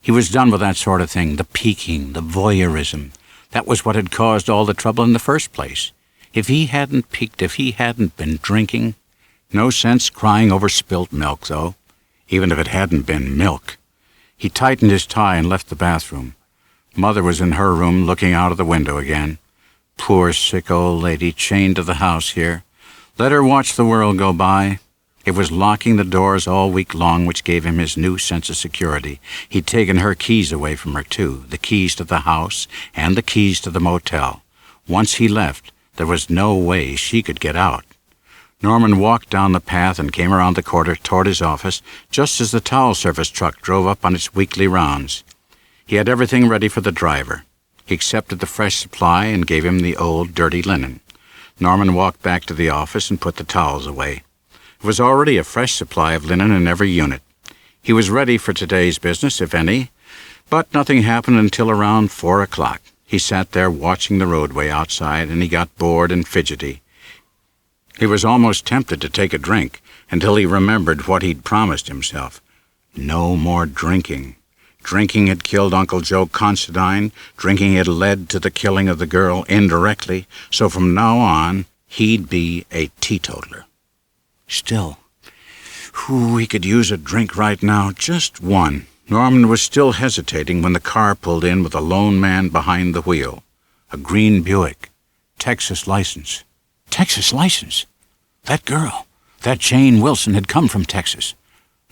He was done with that sort of thing, the peeking, the voyeurism. That was what had caused all the trouble in the first place. If he hadn't peeked, if he hadn't been drinking... No sense crying over spilt milk, though, even if it hadn't been milk. He tightened his tie and left the bathroom. Mother was in her room looking out of the window again. Poor sick old lady chained to the house here. Let her watch the world go by. It was locking the doors all week long which gave him his new sense of security. He'd taken her keys away from her, too, the keys to the house and the keys to the motel. Once he left, there was no way she could get out. Norman walked down the path and came around the corner toward his office just as the towel service truck drove up on its weekly rounds. He had everything ready for the driver. He accepted the fresh supply and gave him the old, dirty linen. Norman walked back to the office and put the towels away. There was already a fresh supply of linen in every unit. He was ready for today's business, if any, but nothing happened until around 4 o'clock. He sat there watching the roadway outside, and he got bored and fidgety. He was almost tempted to take a drink until he remembered what he'd promised himself. No more drinking. Drinking had killed Uncle Joe Considine. Drinking had led to the killing of the girl indirectly, so from now on he'd be a teetotaler. Still, he could use a drink right now, just one. Norman was still hesitating when the car pulled in with a lone man behind the wheel. A green Buick. Texas license. Texas license? That girl, that Jane Wilson, had come from Texas.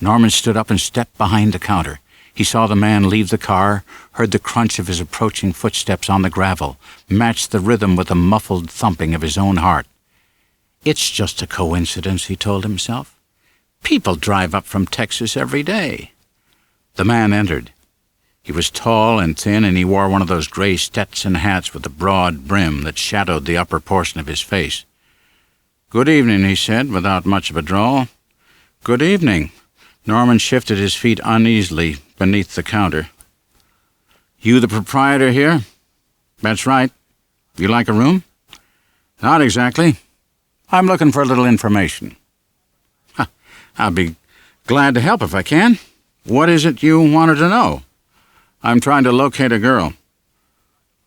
Norman stood up and stepped behind the counter. He saw the man leave the car, heard the crunch of his approaching footsteps on the gravel, matched the rhythm with the muffled thumping of his own heart. It's just a coincidence, he told himself. People drive up from Texas every day. The man entered. He was tall and thin, and he wore one of those gray Stetson hats with a broad brim that shadowed the upper portion of his face. "Good evening," he said, without much of a drawl. "Good evening." Norman shifted his feet uneasily beneath the counter. "You the proprietor here?" "That's right. You like a room?" "Not exactly. I'm looking for a little information." "I'll be glad to help if I can. What is it you wanted to know?" "I'm trying to locate a girl."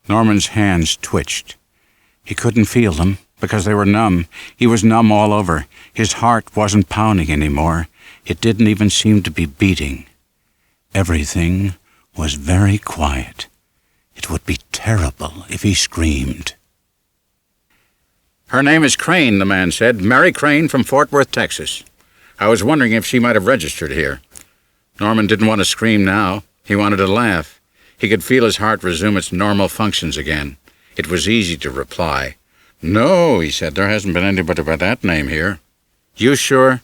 Norman's hands twitched. He couldn't feel them because they were numb. He was numb all over. His heart wasn't pounding anymore. It didn't even seem to be beating. Everything was very quiet. It would be terrible if he screamed. "Her name is Crane," the man said. "Mary Crane from Fort Worth, Texas. I was wondering if she might have registered here." Norman didn't want to scream now. He wanted to laugh. He could feel his heart resume its normal functions again. It was easy to reply. "No," he said, "there hasn't been anybody by that name here." "You sure?"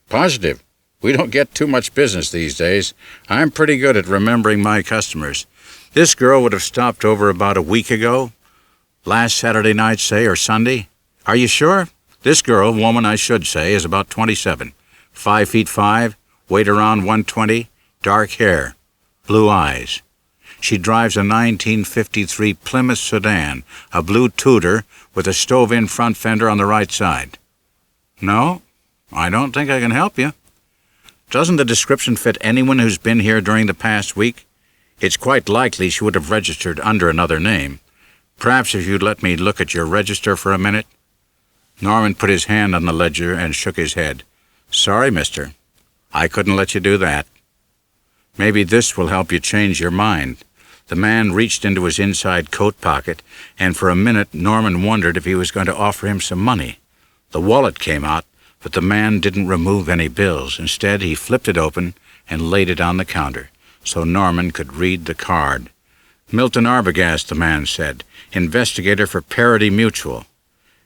"Positive. We don't get too much business these days. I'm pretty good at remembering my customers. This girl would have stopped over about a week ago. Last Saturday night, say, or Sunday. Are you sure? This girl, woman I should say, is about 27. 5'5", weight around 120, dark hair, blue eyes. She drives a 1953 Plymouth sedan, a blue Tudor with a stove-in front fender on the right side." "No, I don't think I can help you." Doesn't the description fit anyone who's been here during the past week? It's quite likely she would have registered under another name. Perhaps if you'd let me look at your register for a minute?" Norman put his hand on the ledger and shook his head. "Sorry, mister. I couldn't let you do that." "Maybe this will help you change your mind." The man reached into his inside coat pocket, and for a minute Norman wondered if he was going to offer him some money. The wallet came out, but the man didn't remove any bills. Instead, he flipped it open and laid it on the counter, so Norman could read the card. "Milton Arbogast," the man said, "investigator for Parity Mutual."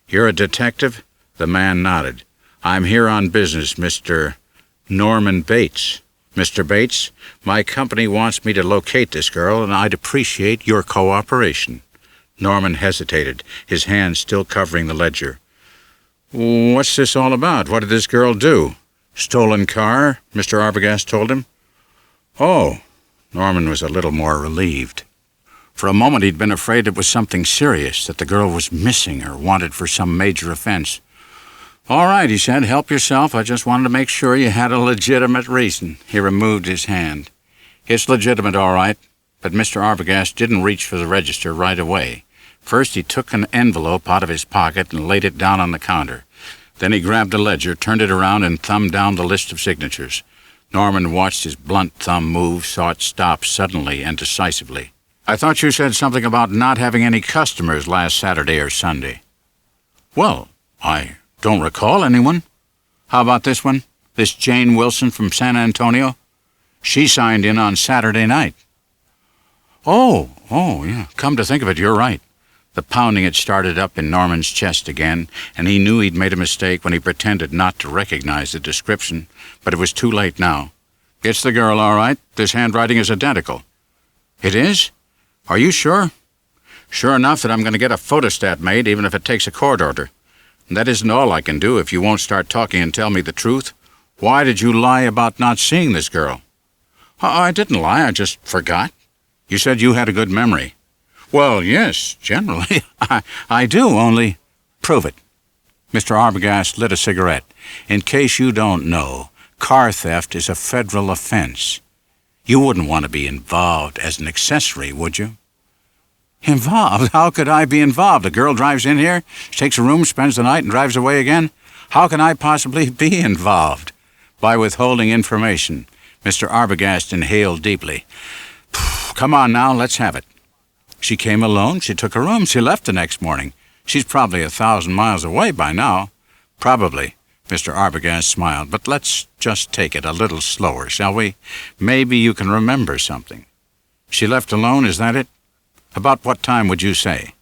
"You're a detective?" The man nodded. "I'm here on business, Mr. Norman Bates." "Mr. Bates, my company wants me to locate this girl, and I'd appreciate your cooperation." Norman hesitated, his hand still covering the ledger. "What's this all about? What did this girl do?" "Stolen car," Mr. Arbogast told him. "Oh." Norman was a little more relieved. For a moment he'd been afraid it was something serious, that the girl was missing or wanted for some major offense. "All right," he said, "help yourself. I just wanted to make sure you had a legitimate reason." He removed his hand. "It's legitimate, all right." But Mr. Arbogast didn't reach for the register right away. First he took an envelope out of his pocket and laid it down on the counter. Then he grabbed a ledger, turned it around, and thumbed down the list of signatures. Norman watched his blunt thumb move, saw it stop suddenly and decisively. "I thought you said something about not having any customers last Saturday or Sunday." "Well, I don't recall anyone." "How about this one? This Jane Wilson from San Antonio? She signed in on Saturday night." Oh, yeah. Come to think of it, you're right." The pounding had started up in Norman's chest again, and he knew he'd made a mistake when he pretended not to recognize the description, but it was too late now. "It's the girl, all right. This handwriting is identical." "It is? Are you sure?" "Sure enough that I'm going to get a photostat made, even if it takes a court order. And that isn't all I can do if you won't start talking and tell me the truth. Why did you lie about not seeing this girl?" "I didn't lie, I just forgot." "You said you had a good memory." "Well, yes, generally. I do, only—" "Prove it." Mr. Arbogast lit a cigarette. "In case you don't know, car theft is a federal offense. You wouldn't want to be involved as an accessory, would you?" "Involved? How could I be involved? A girl drives in here, takes a room, spends the night, and drives away again. How can I possibly be involved?" "By withholding information." Mr. Arbogast inhaled deeply. "Come on now, let's have it." "She came alone. She took a room. She left the next morning. She's probably 1,000 miles away by now." "Probably." Mr. Arbogast smiled. "But let's just take it a little slower, shall we? Maybe you can remember something." "She left alone, is that it? About what time would you say?"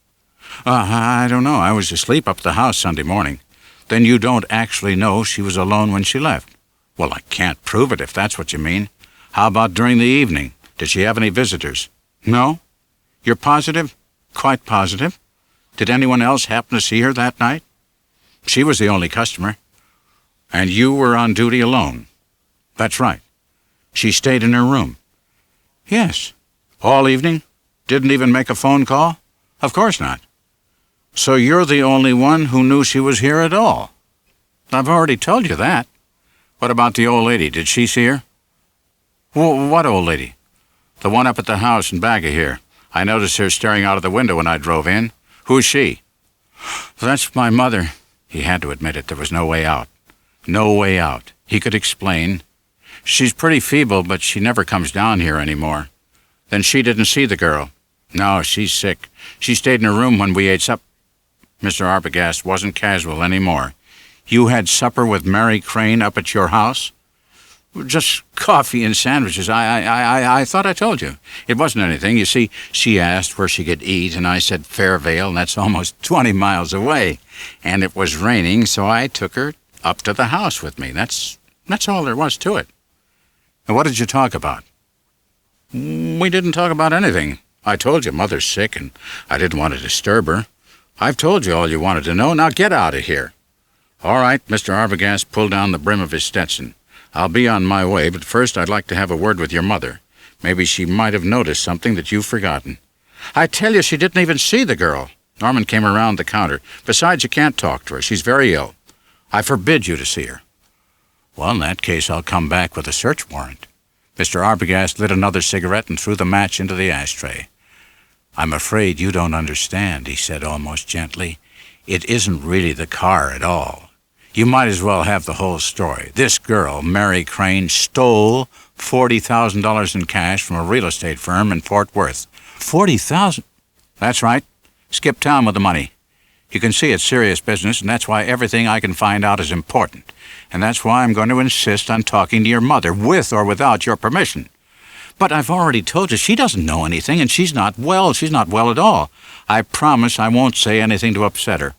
I don't know. I was asleep up at the house Sunday morning." "Then you don't actually know she was alone when she left?" "Well, I can't prove it if that's what you mean." "How about during the evening? Did she have any visitors?" "No." "You're positive?" "Quite positive." "Did anyone else happen to see her that night?" "She was the only customer." "And you were on duty alone?" "That's right." "She stayed in her room?" "Yes." "All evening? Didn't even make a phone call?" "Of course not." "So you're the only one who knew she was here at all?" "I've already told you that." "What about the old lady? Did she see her?" "What old lady?" "The one up at the house in back of here. I noticed her staring out of the window when I drove in." "Who's she?" "That's my mother." He had to admit it. There was no way out. No way out. He could explain. "She's pretty feeble, but she never comes down here anymore." "Then she didn't see the girl?" "No, she's sick. She stayed in her room when we ate supper." Mr. Arbogast wasn't casual anymore. "You had supper with Mary Crane up at your house?" "Just coffee and sandwiches. I thought I told you. It wasn't anything. You see, she asked where she could eat, and I said Fairvale, and that's almost 20 miles away. And it was raining, so I took her up to the house with me. That's all there was to it." "And what did you talk about?" "We didn't talk about anything. I told you Mother's sick, and I didn't want to disturb her. I've told you all you wanted to know. Now get out of here." "All right." Mr. Arbogast pulled down the brim of his Stetson. "I'll be on my way, but first I'd like to have a word with your mother. Maybe she might have noticed something that you've forgotten." "I tell you, she didn't even see the girl." Norman came around the counter. "Besides, you can't talk to her. She's very ill. I forbid you to see her." Well, in that case, I'll come back with a search warrant. Mr. Arbogast lit another cigarette and threw the match into the ashtray. I'm afraid you don't understand, he said almost gently. It isn't really the car at all. You might as well have the whole story. This girl, Mary Crane, stole $40,000 in cash from a real estate firm in Fort Worth. $40,000? That's right. Skip town with the money. You can see it's serious business, and that's why everything I can find out is important. And that's why I'm going to insist on talking to your mother, with or without your permission. But I've already told you she doesn't know anything, and she's not well. She's not well at all. I promise I won't say anything to upset her.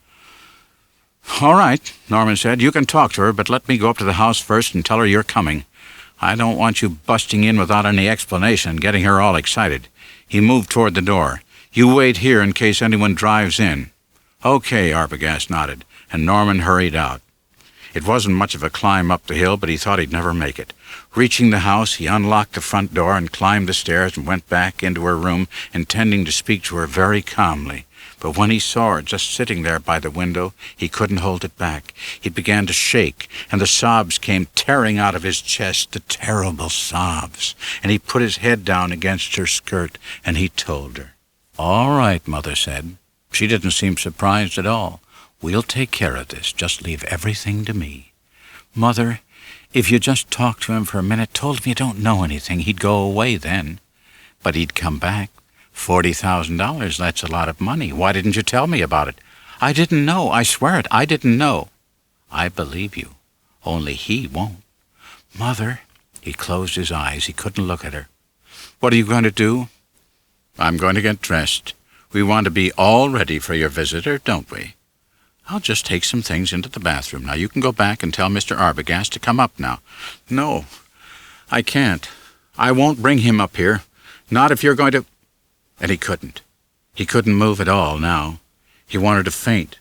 All right, Norman said. You can talk to her, but let me go up to the house first and tell her you're coming. I don't want you busting in without any explanation and getting her all excited. He moved toward the door. You wait here in case anyone drives in. Okay, Arbogast nodded, and Norman hurried out. It wasn't much of a climb up the hill, but he thought he'd never make it. Reaching the house, he unlocked the front door and climbed the stairs and went back into her room, intending to speak to her very calmly. But when he saw her just sitting there by the window, he couldn't hold it back. He began to shake, and the sobs came tearing out of his chest, the terrible sobs. And he put his head down against her skirt, and he told her. All right, Mother said. She didn't seem surprised at all. We'll take care of this. Just leave everything to me. Mother, if you just talked to him for a minute, told him you don't know anything, he'd go away then. But he'd come back. $40,000, that's a lot of money. Why didn't you tell me about it? I didn't know. I swear it. I didn't know. I believe you. Only he won't. Mother, he closed his eyes. He couldn't look at her. What are you going to do? I'm going to get dressed. We want to be all ready for your visitor, don't we? I'll just take some things into the bathroom. Now, you can go back and tell Mr. Arbogast to come up now. No, I can't. I won't bring him up here. Not if you're going to... And he couldn't. He couldn't move at all now. He wanted to faint.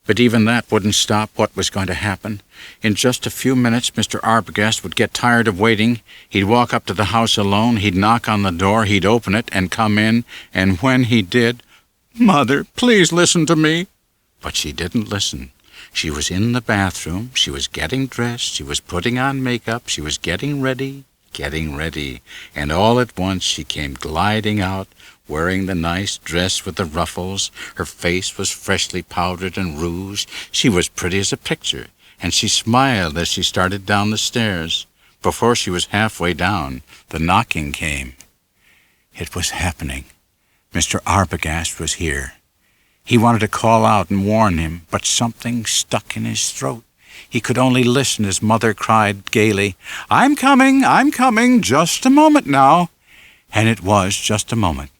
But even that wouldn't stop what was going to happen. In just a few minutes, Mr. Arbogast would get tired of waiting. He'd walk up to the house alone. He'd knock on the door. He'd open it and come in. And when he did, Mother, please listen to me. But she didn't listen. She was in the bathroom. She was getting dressed. She was putting on makeup. She was getting ready. And all at once she came gliding out, wearing the nice dress with the ruffles. Her face was freshly powdered and rouged. She was pretty as a picture, and she smiled as she started down the stairs. Before she was halfway down, the knocking came. It was happening. Mr. Arbogast was here. He wanted to call out and warn him, but something stuck in his throat. He could only listen as Mother cried gaily, I'm coming, just a moment now. And it was just a moment.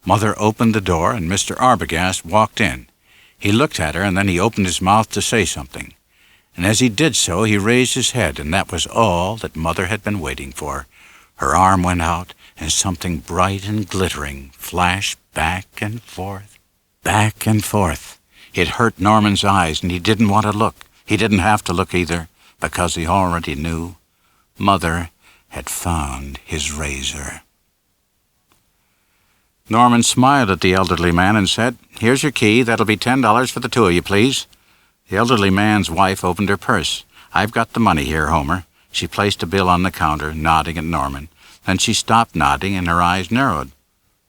Mother opened the door, and Mr. Arbogast walked in. He looked at her, and then he opened his mouth to say something. And as he did so, he raised his head, and that was all that Mother had been waiting for. Her arm went out, and something bright and glittering flashed back and forth. Back and forth. It hurt Norman's eyes, and he didn't want to look. He didn't have to look either, because he already knew. Mother had found his razor. Norman smiled at the elderly man and said, Here's your key. That'll be $10 for the two of you, please. The elderly man's wife opened her purse. I've got the money here, Homer. She placed a bill on the counter, nodding at Norman. Then she stopped nodding, and her eyes narrowed.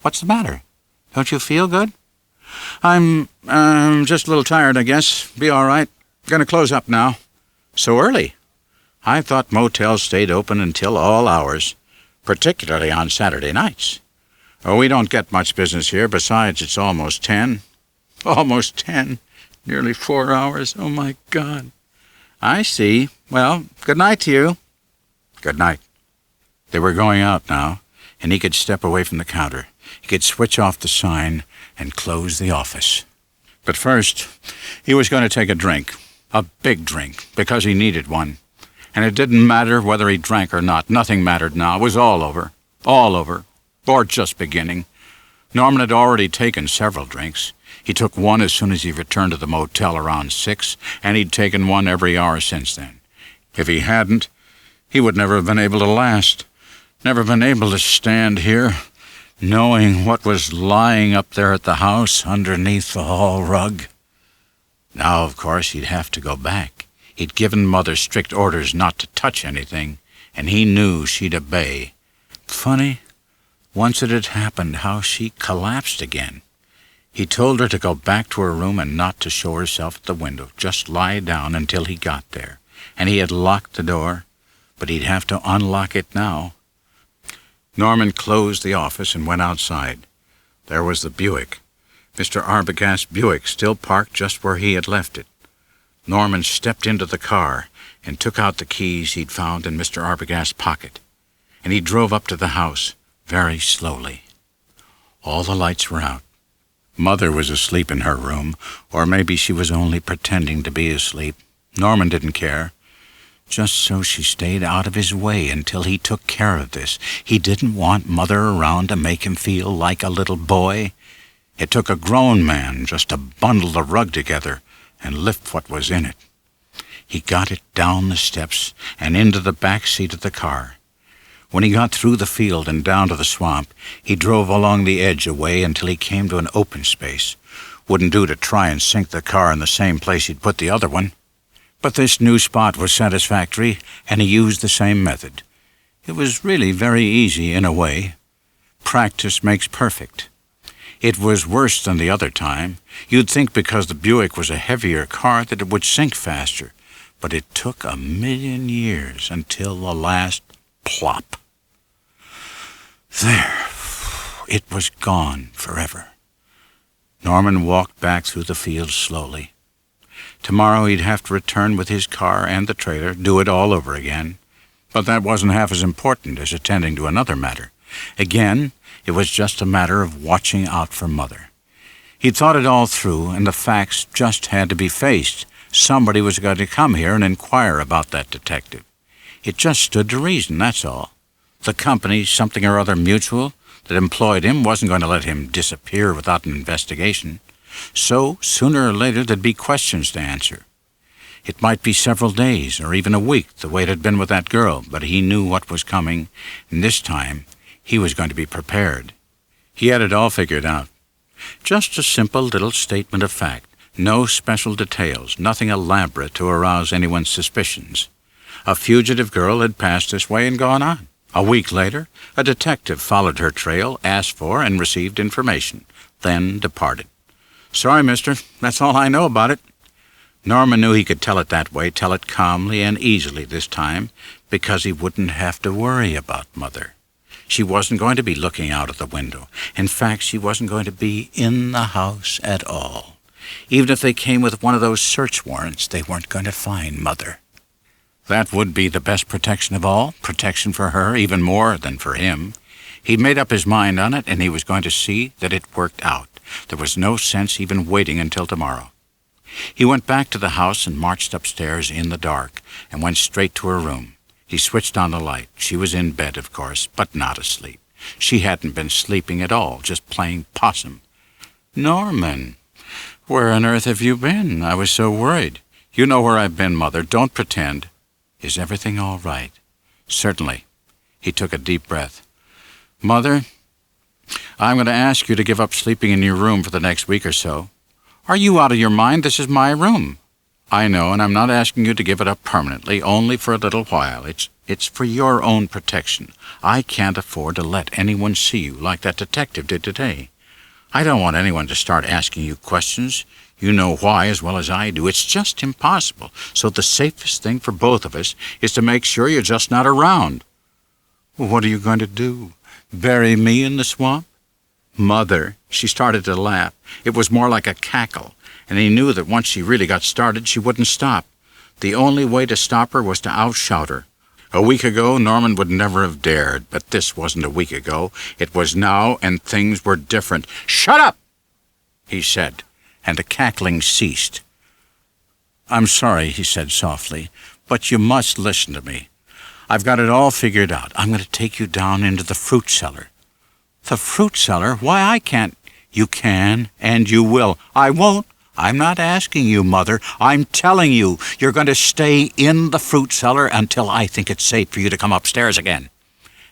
What's the matter? Don't you feel good? I'm just a little tired, I guess. Be all right. Gonna close up now. So early? I thought motels stayed open until all hours, particularly on Saturday nights. Oh, we don't get much business here. Besides, it's almost 10. Almost 10. Nearly 4 hours. Oh, my God. I see. Well, good night to you. Good night. They were going out now, and he could step away from the counter. He could switch off the sign and close the office. But first, he was going to take a drink. A big drink, because he needed one. And it didn't matter whether he drank or not. Nothing mattered now. It was all over. All over. Or just beginning. Norman had already taken several drinks. He took one as soon as he returned to the motel around 6, and he'd taken one every hour since then. If he hadn't, he would never have been able to last. Never been able to stand here, knowing what was lying up there at the house underneath the hall rug. Now, of course, he'd have to go back. He'd given Mother strict orders not to touch anything, and he knew she'd obey. Funny, once it had happened, how she collapsed again. He told her to go back to her room and not to show herself at the window, just lie down until he got there. And he had locked the door, but he'd have to unlock it now. Norman closed the office and went outside. There was the Buick, Mr. Arbogast's Buick, still parked just where he had left it. Norman stepped into the car and took out the keys he'd found in Mr. Arbogast's pocket, and he drove up to the house very slowly. All the lights were out. Mother was asleep in her room, or maybe she was only pretending to be asleep. Norman didn't care. Just so she stayed out of his way until he took care of this. He didn't want Mother around to make him feel like a little boy. It took a grown man just to bundle the rug together and lift what was in it. He got it down the steps and into the back seat of the car. When he got through the field and down to the swamp, he drove along the edge away until he came to an open space. Wouldn't do to try and sink the car in the same place he'd put the other one. But this new spot was satisfactory, and he used the same method. It was really very easy in a way. Practice makes perfect. It was worse than the other time. You'd think because the Buick was a heavier car that it would sink faster, but it took 1,000,000 years until the last plop. There, it was gone forever. Norman walked back through the fields slowly. Tomorrow he'd have to return with his car and the trailer, do it all over again. But that wasn't half as important as attending to another matter. Again, it was just a matter of watching out for Mother. He'd thought it all through, and the facts just had to be faced. Somebody was going to come here and inquire about that detective. It just stood to reason, that's all. The company, something or other mutual, that employed him wasn't going to let him disappear without an investigation. So, sooner or later, there'd be questions to answer. It might be several days or even a week, the way it had been with that girl, but he knew what was coming, and this time he was going to be prepared. He had it all figured out. Just a simple little statement of fact, no special details, nothing elaborate to arouse anyone's suspicions. A fugitive girl had passed this way and gone on. A week later, a detective followed her trail, asked for and received information, then departed. "Sorry, mister, that's all I know about it." Norman knew he could tell it that way, tell it calmly and easily this time, because he wouldn't have to worry about Mother. She wasn't going to be looking out of the window. In fact, she wasn't going to be in the house at all. Even if they came with one of those search warrants, they weren't going to find Mother. That would be the best protection of all, protection for her, even more than for him. He'd made up his mind on it, and he was going to see that it worked out. There was no sense even waiting until tomorrow. He went back to the house and marched upstairs in the dark and went straight to her room. He switched on the light. She was in bed, of course, but not asleep. She hadn't been sleeping at all, just playing possum. "Norman, where on earth have you been? I was so worried." "You know where I've been, Mother. Don't pretend." "Is everything all right?" "Certainly." He took a deep breath. "Mother, I'm going to ask you to give up sleeping in your room for the next week or so." "Are you out of your mind? This is my room." "I know, and I'm not asking you to give it up permanently, only for a little while. It's for your own protection. I can't afford to let anyone see you like that detective did today. I don't want anyone to start asking you questions. You know why as well as I do. It's just impossible. So the safest thing for both of us is to make sure you're just not around." "What are you going to do? Bury me in the swamp?" "Mother," she started to laugh. It was more like a cackle, and he knew that once she really got started, she wouldn't stop. The only way to stop her was to outshout her. A week ago, Norman would never have dared, but this wasn't a week ago. It was now, and things were different. "Shut up!" he said, and the cackling ceased. "I'm sorry," he said softly, "but you must listen to me. I've got it all figured out. I'm going to take you down into the fruit cellar." "The fruit cellar? Why, I can't." "You can, and you will." "I won't." "I'm not asking you, Mother. I'm telling you. You're going to stay in the fruit cellar until I think it's safe for you to come upstairs again.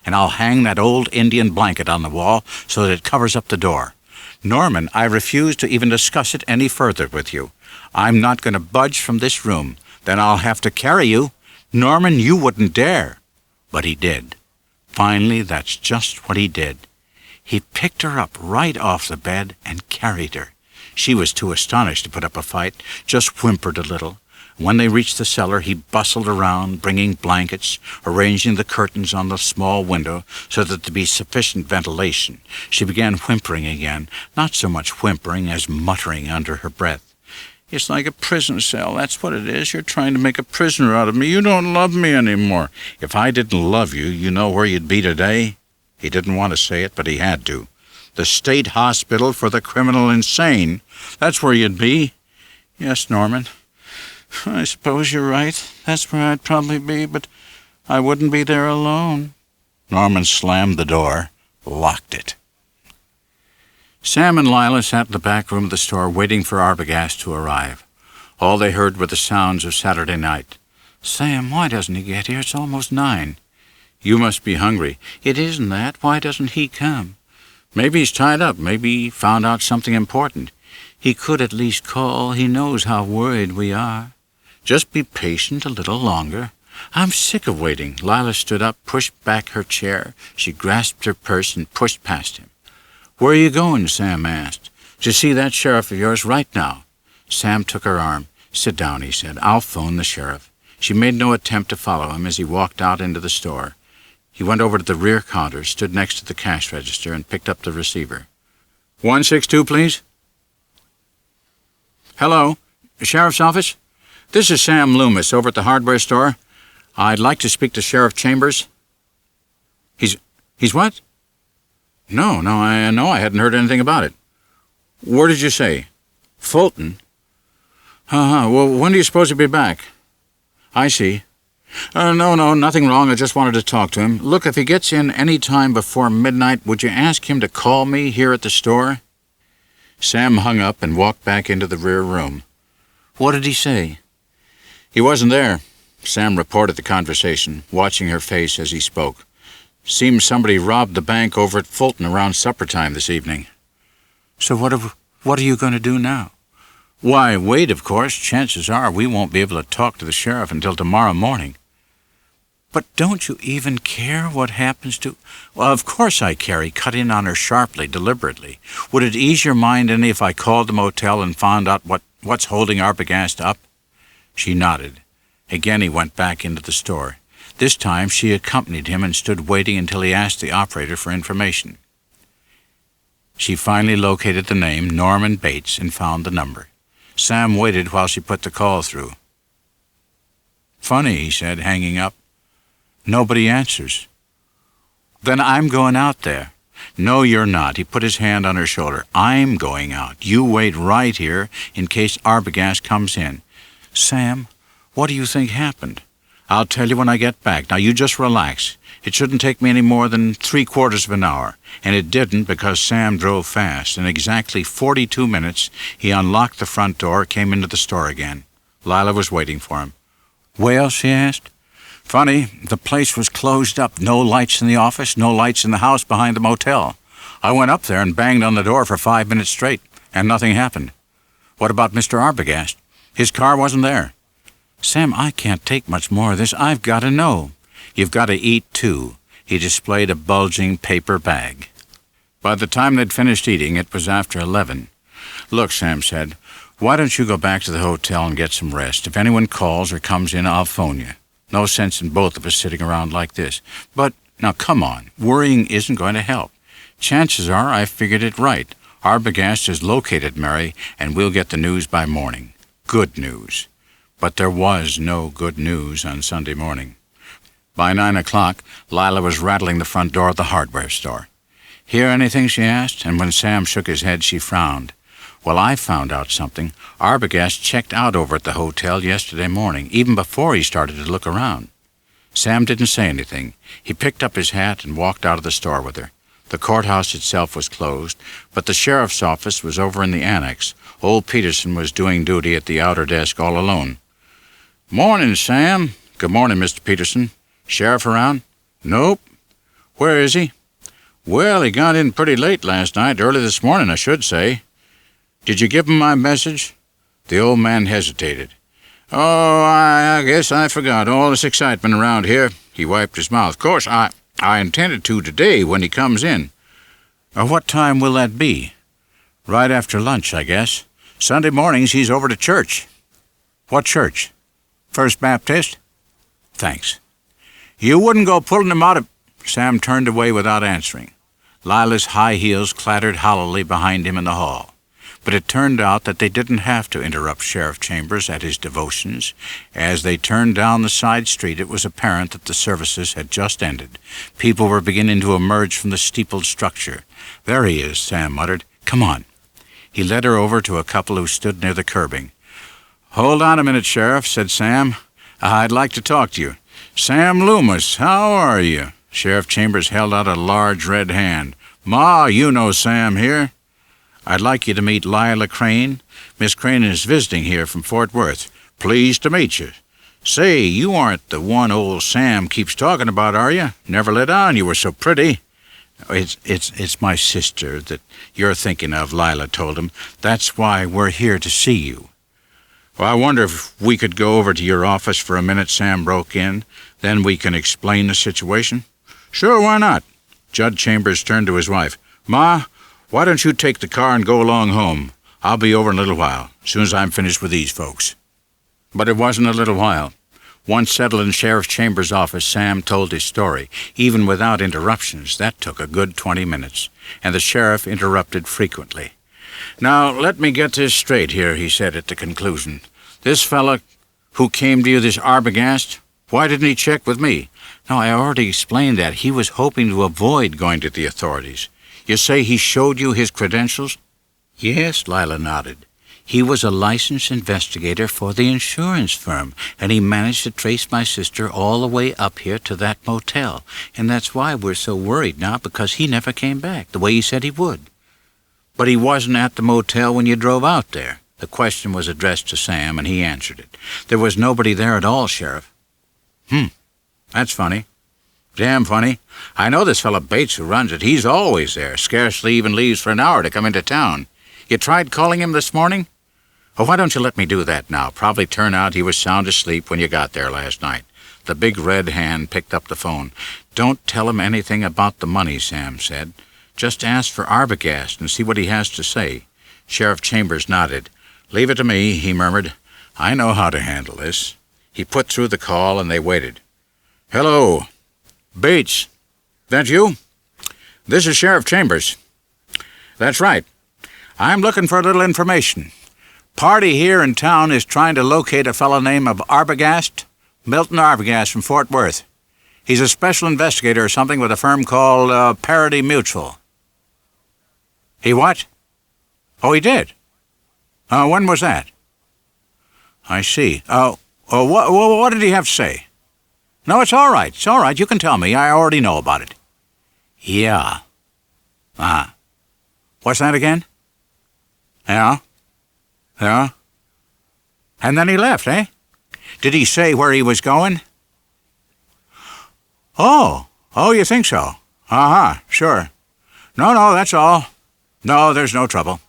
And I'll hang that old Indian blanket on the wall so that it covers up the door. Norman, I refuse to even discuss it any further with you. I'm not going to budge from this room. Then I'll have to carry you. Norman, you wouldn't dare. But he did. Finally, that's just what he did. He picked her up right off the bed and carried her. She was too astonished to put up a fight, just whimpered a little. When they reached the cellar, he bustled around, bringing blankets, arranging the curtains on the small window so that there'd be sufficient ventilation. She began whimpering again, not so much whimpering as muttering under her breath. It's like a prison cell, that's what it is. You're trying to make a prisoner out of me. You don't love me anymore. If I didn't love you, you know where you'd be today? He didn't want to say it, but he had to. The State Hospital for the Criminal Insane. That's where you'd be. Yes, Norman. I suppose you're right. That's where I'd probably be, but I wouldn't be there alone. Norman slammed the door, locked it. Sam and Lila sat in the back room of the store waiting for Arbogast to arrive. All they heard were the sounds of Saturday night. Sam, why doesn't he get here? It's almost 9. You must be hungry. It isn't that. Why doesn't he come? Maybe he's tied up. Maybe he found out something important. He could at least call. He knows how worried we are. Just be patient a little longer. I'm sick of waiting. Lila stood up, pushed back her chair. She grasped her purse and pushed past him. Where are you going? Sam asked. To see that sheriff of yours right now. Sam took her arm. Sit down, he said. I'll phone the sheriff. She made no attempt to follow him as he walked out into the store. He went over to the rear counter, stood next to the cash register, and picked up the receiver. 162, please. Hello, Sheriff's office? This is Sam Loomis over at the hardware store. I'd like to speak to Sheriff Chambers. He's what? No, I hadn't heard anything about it. Where did you say? Fulton? Well, when do you suppose he'll be back? I see. No, nothing wrong. I just wanted to talk to him. Look, if he gets in any time before midnight, would you ask him to call me here at the store? Sam hung up and walked back into the rear room. What did he say? He wasn't there. Sam reported the conversation, watching her face as he spoke. Seems somebody robbed the bank over at Fulton around supper time this evening. So what are you going to do now? Why, wait, of course. Chances are we won't be able to talk to the sheriff until tomorrow morning. But don't you even care what happens to... Well, of course I care. He cut in on her sharply, deliberately. Would it ease your mind any if I called the motel and found out what's holding Arbogast up? She nodded. Again he went back into the store. This time she accompanied him and stood waiting until he asked the operator for information. She finally located the name, Norman Bates, and found the number. Sam waited while she put the call through. Funny, he said, hanging up. Nobody answers. Then I'm going out there. No, you're not. He put his hand on her shoulder. I'm going out. You wait right here in case Arbogast comes in. Sam, what do you think happened? I'll tell you when I get back. Now, you just relax. It shouldn't take me any more than 3/4 of an hour. And it didn't because Sam drove fast. In exactly 42 minutes, he unlocked the front door, came into the store again. Lila was waiting for him. Well, she asked. Funny, the place was closed up. No lights in the office, no lights in the house behind the motel. I went up there and banged on the door for 5 minutes straight, and nothing happened. What about Mr. Arbogast? His car wasn't there. Sam, I can't take much more of this. I've got to know. You've got to eat, too. He displayed a bulging paper bag. By the time they'd finished eating, it was after 11. Look, Sam said, why don't you go back to the hotel and get some rest? If anyone calls or comes in, I'll phone you. No sense in both of us sitting around like this. But, now come on, worrying isn't going to help. Chances are I figured it right. Arbogast has located Mary, and we'll get the news by morning. Good news. But there was no good news on Sunday morning. By 9 o'clock, Lila was rattling the front door of the hardware store. Hear anything, she asked, and when Sam shook his head, she frowned. Well, I found out something. Arbogast checked out over at the hotel yesterday morning, even before he started to look around. Sam didn't say anything. He picked up his hat and walked out of the store with her. The courthouse itself was closed, but the sheriff's office was over in the annex. Old Peterson was doing duty at the outer desk all alone. Morning, Sam. Good morning, Mr. Peterson. Sheriff around? Nope. Where is he? Well, he got in pretty late last night, early this morning, I should say. Did you give him my message? The old man hesitated. Oh, I guess I forgot all this excitement around here. He wiped his mouth. Of course, I intended to today when he comes in. What time will that be? Right after lunch, I guess. Sunday mornings he's over to church. What church? First Baptist? Thanks. You wouldn't go pulling him out of... Sam turned away without answering. Lila's high heels clattered hollowly behind him in the hall. But it turned out that they didn't have to interrupt Sheriff Chambers at his devotions. As they turned down the side street, it was apparent that the services had just ended. People were beginning to emerge from the steepled structure. There he is, Sam muttered. Come on. He led her over to a couple who stood near the curbing. Hold on a minute, Sheriff, said Sam. I'd like to talk to you. Sam Loomis, how are you? Sheriff Chambers held out a large red hand. Ma, you know Sam here. I'd like you to meet Lila Crane. Miss Crane is visiting here from Fort Worth. Pleased to meet you. Say, you aren't the one old Sam keeps talking about, are you? Never let on you were so pretty. It's my sister that you're thinking of, Lila told him. That's why we're here to see you. Well, I wonder if we could go over to your office for a minute, Sam broke in. Then we can explain the situation. Sure, why not? Judd Chambers turned to his wife. Ma, why don't you take the car and go along home? I'll be over in a little while, as soon as I'm finished with these folks. But it wasn't a little while. Once settled in Sheriff Chambers' office, Sam told his story. Even without interruptions, that took a good 20 minutes, and the sheriff interrupted frequently. Now, let me get this straight here, he said at the conclusion. This fella who came to you, this Arbogast, why didn't he check with me? No, I already explained that. He was hoping to avoid going to the authorities. You say he showed you his credentials? Yes, Lila nodded. He was a licensed investigator for the insurance firm, and he managed to trace my sister all the way up here to that motel. And that's why we're so worried now, because he never came back, the way he said he would. But he wasn't at the motel when you drove out there. The question was addressed to Sam, and he answered it. There was nobody there at all, Sheriff. That's funny. Damn funny. I know this fellow Bates who runs it. He's always there, scarcely even leaves for an hour to come into town. You tried calling him this morning? Oh, why don't you let me do that now? Probably turn out he was sound asleep when you got there last night. The big red hand picked up the phone. Don't tell him anything about the money, Sam said. Just ask for Arbogast and see what he has to say. Sheriff Chambers nodded. Leave it to me, he murmured. I know how to handle this. He put through the call and they waited. Hello. Bates. That you? This is Sheriff Chambers. That's right. I'm looking for a little information. Party here in town is trying to locate a fellow named Arbogast, Milton Arbogast from Fort Worth. He's a special investigator or something with a firm called Parity Mutual. He what? Oh, he did? When was that? I see. What did he have to say? No, it's all right. It's all right. You can tell me. I already know about it. Yeah. What's that again? Yeah. Yeah. And then he left, eh? Did he say where he was going? Oh, you think so? Sure. No, that's all. No, there's no trouble.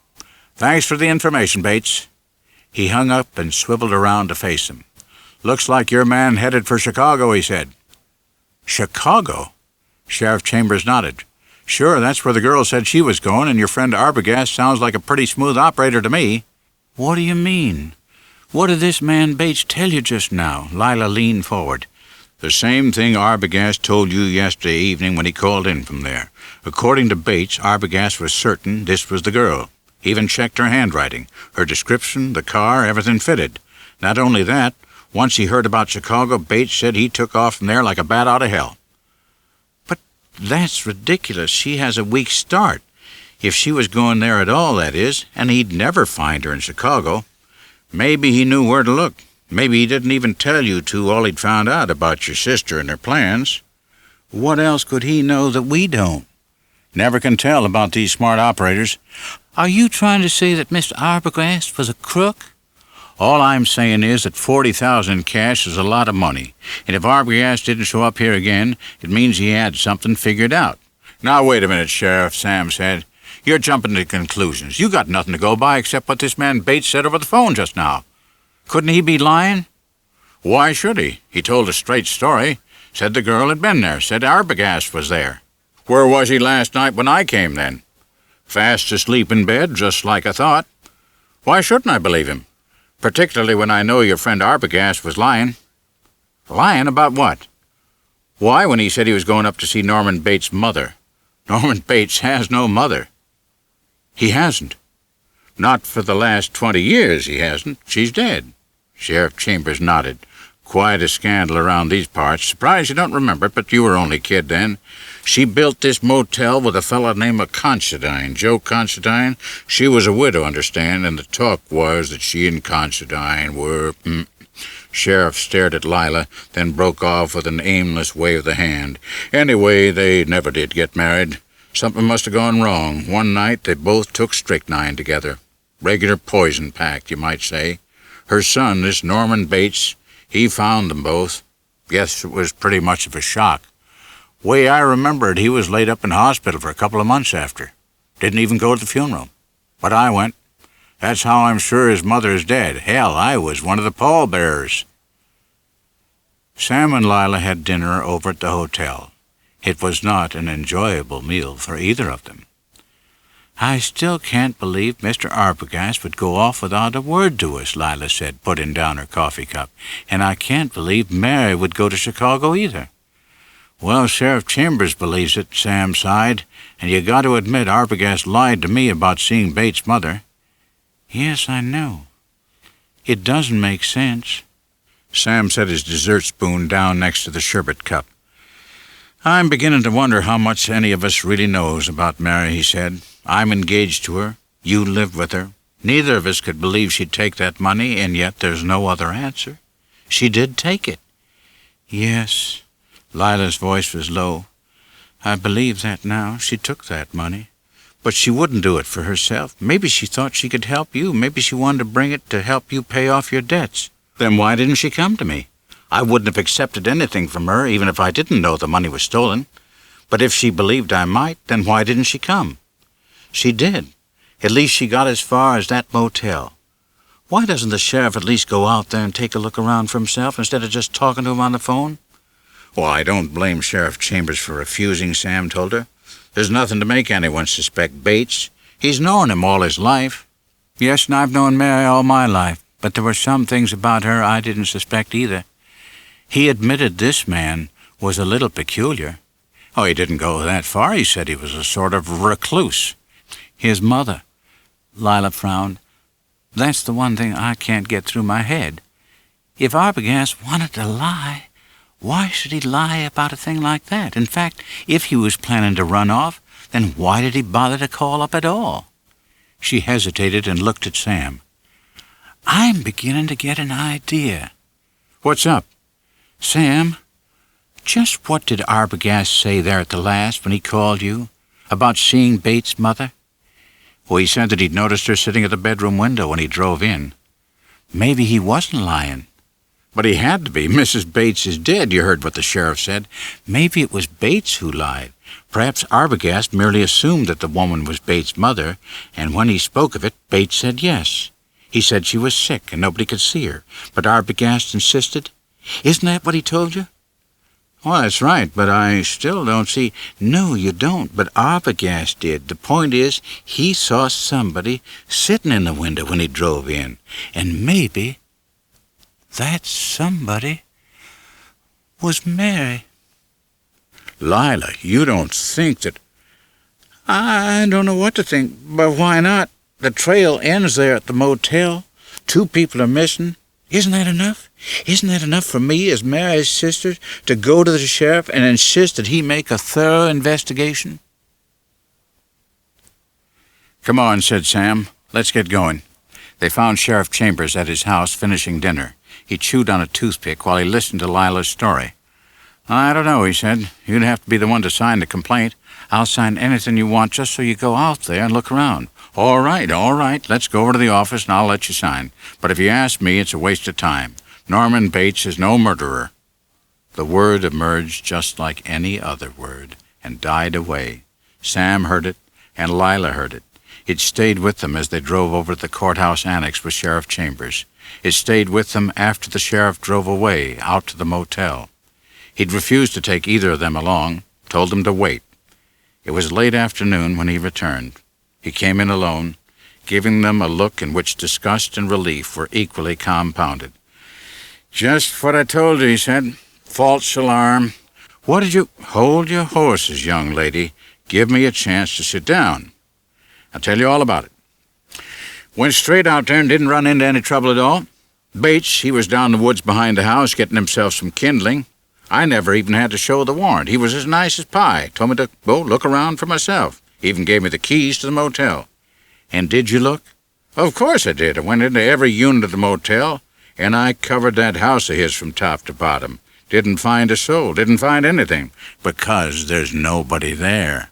Thanks for the information, Bates. He hung up and swiveled around to face him. Looks like your man headed for Chicago, he said. Chicago? Sheriff Chambers nodded. Sure, that's where the girl said she was going, and your friend Arbogast sounds like a pretty smooth operator to me. What do you mean? What did this man Bates tell you just now? Lila leaned forward. The same thing Arbogast told you yesterday evening when he called in from there. According to Bates, Arbogast was certain this was the girl. He even checked her handwriting. Her description, the car, everything fitted. Not only that, once he heard about Chicago, Bates said he took off from there like a bat out of hell. But that's ridiculous. She has a weak start. If she was going there at all, that is, and he'd never find her in Chicago. Maybe he knew where to look. Maybe he didn't even tell you all he'd found out about your sister and her plans. What else could he know that we don't? Never can tell about these smart operators. Are you trying to say that Mr. Arbogast was a crook? All I'm saying is that $40,000 in cash is a lot of money, and if Arbogast didn't show up here again, it means he had something figured out. Now, wait a minute, Sheriff, Sam said. You're jumping to conclusions. You got nothing to go by except what this man Bates said over the phone just now. Couldn't he be lying? Why should he? He told a straight story. Said the girl had been there. Said Arbogast was there. Where was he last night when I came then? Fast asleep in bed, just like I thought. Why shouldn't I believe him? Particularly when I know your friend Arbogast was lying. Lying about what? Why, when he said he was going up to see Norman Bates' mother. Norman Bates has no mother. He hasn't. Not for the last 20 years, he hasn't. She's dead. Sheriff Chambers nodded. Quite a scandal around these parts. Surprised you don't remember it, but you were only a kid then. She built this motel with a fellow named Considine, Joe Considine. She was a widow, understand, and the talk was that she and Considine were... Sheriff stared at Lila, then broke off with an aimless wave of the hand. Anyway, they never did get married. Something must have gone wrong. One night they both took strychnine together. Regular poison pact, you might say. Her son, this Norman Bates, he found them both. Guess it was pretty much of a shock. Way I remember it, he was laid up in hospital for a couple of months after. Didn't even go to the funeral. But I went. That's how I'm sure his mother is dead. Hell, I was one of the pallbearers. Sam and Lila had dinner over at the hotel. It was not an enjoyable meal for either of them. I still can't believe Mr. Arbogast would go off without a word to us, Lila said, putting down her coffee cup. And I can't believe Mary would go to Chicago either. Well, Sheriff Chambers believes it, Sam sighed. And you got to admit Arbogast lied to me about seeing Bates' mother. Yes, I know. It doesn't make sense. Sam set his dessert spoon down next to the sherbet cup. I'm beginning to wonder how much any of us really knows about Mary, he said. I'm engaged to her. You live with her. Neither of us could believe she'd take that money, and yet there's no other answer. She did take it. Yes. Lila's voice was low. I believe that now. She took that money. But she wouldn't do it for herself. Maybe she thought she could help you. Maybe she wanted to bring it to help you pay off your debts. Then why didn't she come to me? I wouldn't have accepted anything from her, even if I didn't know the money was stolen. But if she believed I might, then why didn't she come? She did. At least she got as far as that motel. Why doesn't the sheriff at least go out there and take a look around for himself instead of just talking to him on the phone? Well, I don't blame Sheriff Chambers for refusing, Sam told her. There's nothing to make anyone suspect Bates. He's known him all his life. Yes, and I've known Mary all my life, but there were some things about her I didn't suspect either. He admitted this man was a little peculiar. Oh, he didn't go that far. He said he was a sort of recluse. His mother. Lila frowned. That's the one thing I can't get through my head. If Arbogast wanted to lie, why should he lie about a thing like that? In fact, if he was planning to run off, then why did he bother to call up at all? She hesitated and looked at Sam. I'm beginning to get an idea. What's up? Sam, just what did Arbogast say there at the last when he called you? About seeing Bates' mother? Well, he said that he'd noticed her sitting at the bedroom window when he drove in. Maybe he wasn't lying. But he had to be. Mrs. Bates is dead, you heard what the sheriff said. Maybe it was Bates who lied. Perhaps Arbogast merely assumed that the woman was Bates' mother, and when he spoke of it, Bates said yes. He said she was sick and nobody could see her, but Arbogast insisted. Isn't that what he told you? Well, that's right, but I still don't see... No, you don't, but Arbogast did. The point is, he saw somebody sitting in the window when he drove in, and maybe that somebody was Mary. Lila, you don't think that... I don't know what to think, but why not? The trail ends there at the motel. 2 people are missing. Isn't that enough? Isn't that enough for me as Mary's sister to go to the sheriff and insist that he make a thorough investigation? Come on, said Sam. Let's get going. They found Sheriff Chambers at his house finishing dinner. He chewed on a toothpick while he listened to Lila's story. I don't know, he said. You'd have to be the one to sign the complaint. I'll sign anything you want just so you go out there and look around. All right. Let's go over to the office and I'll let you sign. But if you ask me, it's a waste of time. Norman Bates is no murderer. The word emerged just like any other word and died away. Sam heard it, and Lila heard it. It stayed with them as they drove over to the courthouse annex with Sheriff Chambers. It stayed with them after the sheriff drove away out to the motel. He'd refused to take either of them along, told them to wait. It was late afternoon when he returned. He came in alone, giving them a look in which disgust and relief were equally compounded. "Just what I told you," he said. "False alarm. What did you—" "Hold your horses, young lady. Give me a chance to sit down. I'll tell you all about it. Went straight out there and didn't run into any trouble at all. Bates, he was down in the woods behind the house getting himself some kindling. I never even had to show the warrant. He was as nice as pie. Told me to go look around for myself. Even gave me the keys to the motel." "And did you look?" "Of course I did. I went into every unit of the motel, and I covered that house of his from top to bottom. Didn't find a soul, didn't find anything, because there's nobody there.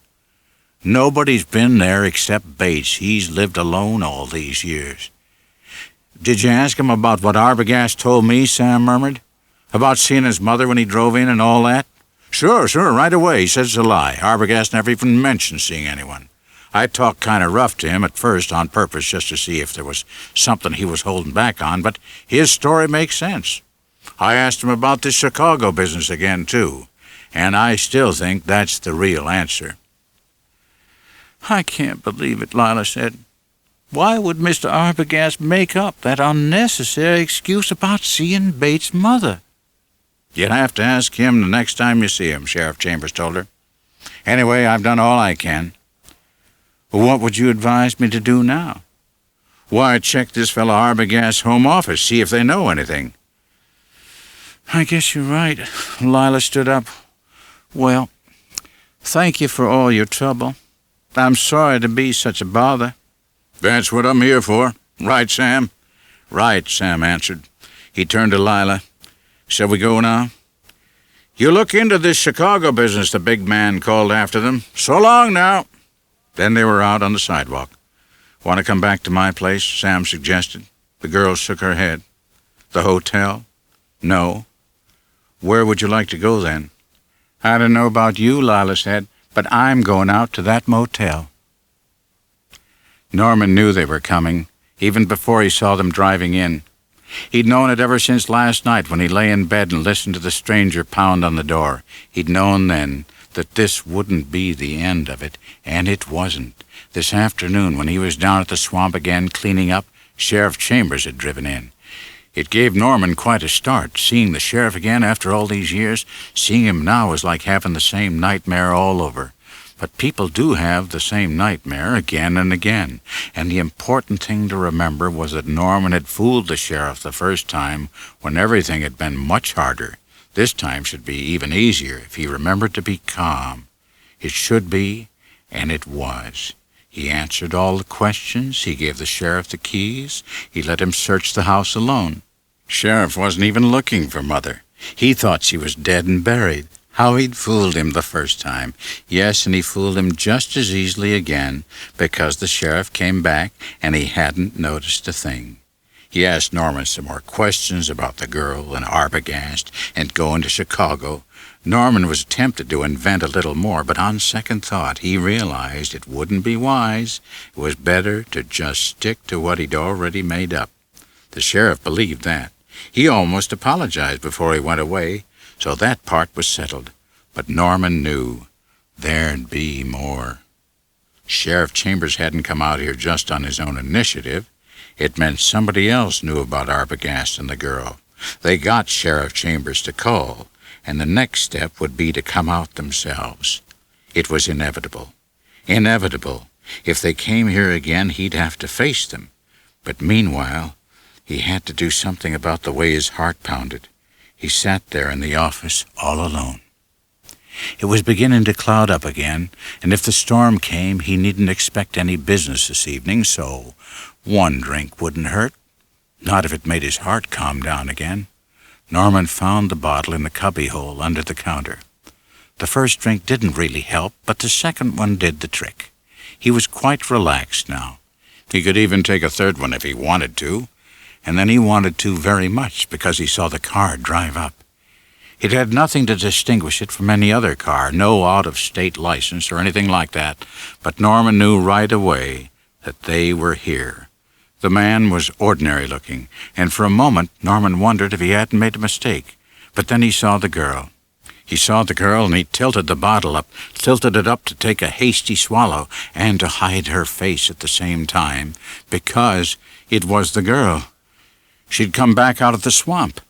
Nobody's been there except Bates. He's lived alone all these years." "Did you ask him about what Arbogast told me?" Sam murmured. "About seeing his mother when he drove in and all that?" Sure, right away. He said it's a lie. Arbogast never even mentioned seeing anyone. I talked kind of rough to him at first on purpose just to see if there was something he was holding back on, but his story makes sense. I asked him about this Chicago business again, too, and I still think that's the real answer." "I can't believe it," Lila said. "Why would Mr. Arbogast make up that unnecessary excuse about seeing Bates' mother?" "You'll have to ask him the next time you see him," Sheriff Chambers told her. "Anyway, I've done all I can." "What would you advise me to do now?" "Why, check this fellow Arbogast's home office, see if they know anything." "I guess you're right." Lila stood up. "Well, thank you for all your trouble. I'm sorry to be such a bother." "That's what I'm here for. Right, Sam?" "Right," Sam answered. He turned to Lila. "Shall we go now?" "You look into this Chicago business," the big man called after them. "So long now." Then they were out on the sidewalk. "Want to come back to my place?" Sam suggested. The girl shook her head. "The hotel?" "No." "Where would you like to go then?" "I don't know about you," Lila said, "but I'm going out to that motel." Norman knew they were coming, even before he saw them driving in. He'd known it ever since last night when he lay in bed and listened to the stranger pound on the door. He'd known then that this wouldn't be the end of it, and it wasn't. This afternoon, when he was down at the swamp again cleaning up, Sheriff Chambers had driven in. It gave Norman quite a start. Seeing the sheriff again after all these years, seeing him now was like having the same nightmare all over. But people do have the same nightmare again and again, and the important thing to remember was that Norman had fooled the sheriff the first time when everything had been much harder. This time should be even easier if he remembered to be calm. It should be, and it was. He answered all the questions. He gave the sheriff the keys. He let him search the house alone. Sheriff wasn't even looking for Mother. He thought she was dead and buried. How he'd fooled him the first time. Yes, and he fooled him just as easily again, because the sheriff came back and he hadn't noticed a thing. He asked Norman some more questions about the girl and Arbogast and going to Chicago. Norman was tempted to invent a little more, but on second thought he realized it wouldn't be wise. It was better to just stick to what he'd already made up. The sheriff believed that. He almost apologized before he went away, so that part was settled. But Norman knew there'd be more. Sheriff Chambers hadn't come out here just on his own initiative. It meant somebody else knew about Arbogast and the girl. They got Sheriff Chambers to call, and the next step would be to come out themselves. It was inevitable. Inevitable. If they came here again, he'd have to face them. But meanwhile, he had to do something about the way his heart pounded. He sat there in the office all alone. It was beginning to cloud up again, and if the storm came, he needn't expect any business this evening, so one drink wouldn't hurt. Not if it made his heart calm down again. Norman found the bottle in the cubbyhole under the counter. The first drink didn't really help, but the second one did the trick. He was quite relaxed now. He could even take a third one if he wanted to, and then he wanted to very much because he saw the car drive up. It had nothing to distinguish it from any other car, no out-of-state license or anything like that, but Norman knew right away that they were here. The man was ordinary-looking, and for a moment Norman wondered if he hadn't made a mistake. But then he saw the girl. He saw the girl, and he tilted the bottle up, tilted it up to take a hasty swallow and to hide her face at the same time, because it was the girl. She'd come back out of the swamp.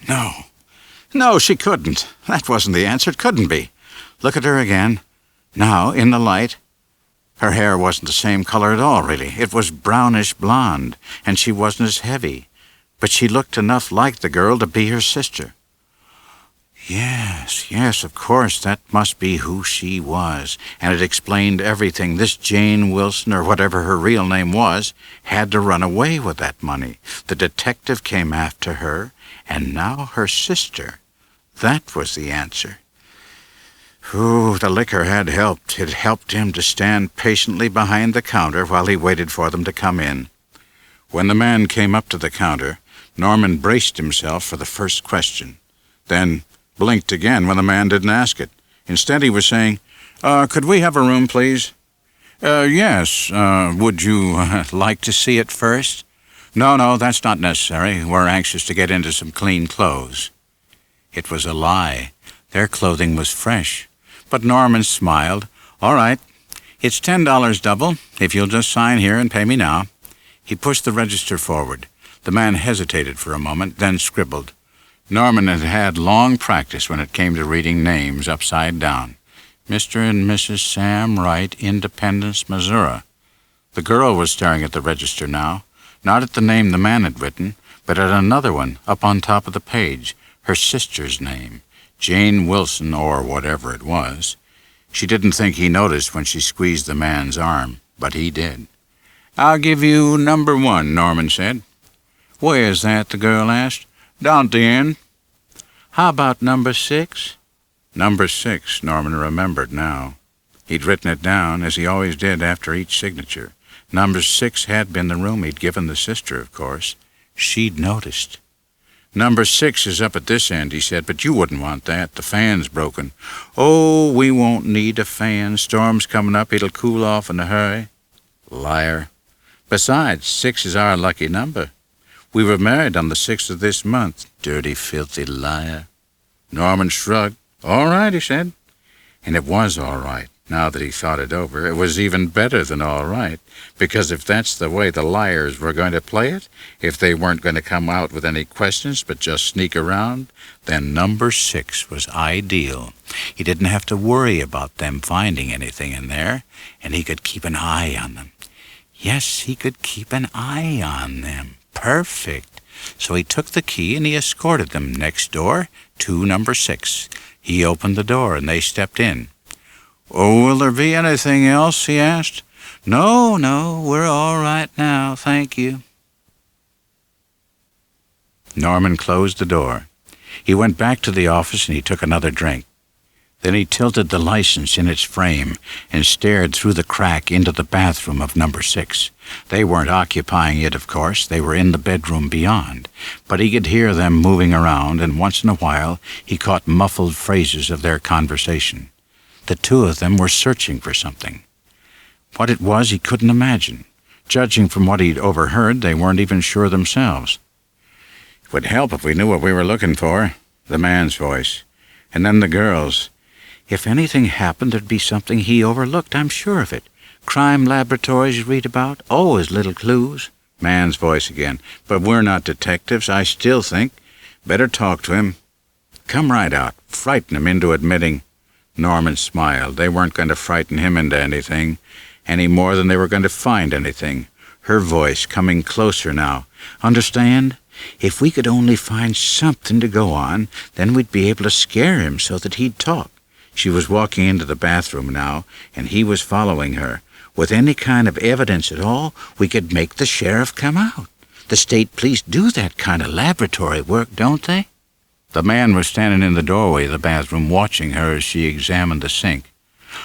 No, she couldn't. That wasn't the answer. It couldn't be. Look at her again. Now, in the light. Her hair wasn't the same color at all, really. It was brownish blonde, and she wasn't as heavy. But she looked enough like the girl to be her sister. Yes, of course, that must be who she was, and it explained everything. This Jane Wilson, or whatever her real name was, had to run away with that money. The detective came after her, and now her sister. That was the answer. Ooh, the liquor had helped. It helped him to stand patiently behind the counter while he waited for them to come in. When the man came up to the counter, Norman braced himself for the first question, then blinked again when the man didn't ask it. Instead, he was saying, could we have a room, please? Yes. Would you like to see it first? No, that's not necessary. We're anxious to get into some clean clothes. It was a lie. Their clothing was fresh. But Norman smiled. All right. It's $10 double, if you'll just sign here and pay me now. He pushed the register forward. The man hesitated for a moment, then scribbled. Norman had had long practice when it came to reading names upside down. Mr. and Mrs. Sam Wright, Independence, Missouri. The girl was staring at the register now, not at the name the man had written, but at another one up on top of the page, her sister's name, Jane Wilson, or whatever it was. She didn't think he noticed when she squeezed the man's arm, but he did. I'll give you number 1, Norman said. Where's that? The girl asked. Down at the end. How about number 6? Number 6, Norman remembered now. He'd written it down, as he always did after each signature. Number 6 had been the room he'd given the sister, of course. She'd noticed. Number 6 is up at this end, he said, but you wouldn't want that. The fan's broken. Oh, we won't need a fan. Storm's coming up. It'll cool off in a hurry. Liar. Besides, 6 is our lucky number. We were married on the 6th of this month. Dirty, filthy liar. Norman shrugged. All right, he said. And it was all right. Now that he thought it over, it was even better than all right, because if that's the way the liars were going to play it, if they weren't going to come out with any questions but just sneak around, then number 6 was ideal. He didn't have to worry about them finding anything in there, and he could keep an eye on them. Yes, he could keep an eye on them. Perfect. So he took the key and he escorted them next door to number 6. He opened the door and they stepped in. Oh, will there be anything else? He asked. No, we're all right now, thank you. Norman closed the door. He went back to the office and he took another drink. Then he tilted the license in its frame and stared through the crack into the bathroom of number 6. They weren't occupying it, of course. They were in the bedroom beyond. But he could hear them moving around, and once in a while he caught muffled phrases of their conversation. The two of them were searching for something. What it was he couldn't imagine. Judging from what he'd overheard, they weren't even sure themselves. It would help if we knew what we were looking for, the man's voice. And then the girl's. If anything happened, there'd be something he overlooked, I'm sure of it. Crime laboratories you read about, always little clues. Man's voice again. But we're not detectives, I still think. Better talk to him. Come right out. Frighten him into admitting. Norman smiled. They weren't going to frighten him into anything, any more than they were going to find anything. Her voice coming closer now. Understand? If we could only find something to go on, then we'd be able to scare him so that he'd talk. She was walking into the bathroom now, and he was following her. With any kind of evidence at all, we could make the sheriff come out. The state police do that kind of laboratory work, don't they? The man was standing in the doorway of the bathroom watching her as she examined the sink.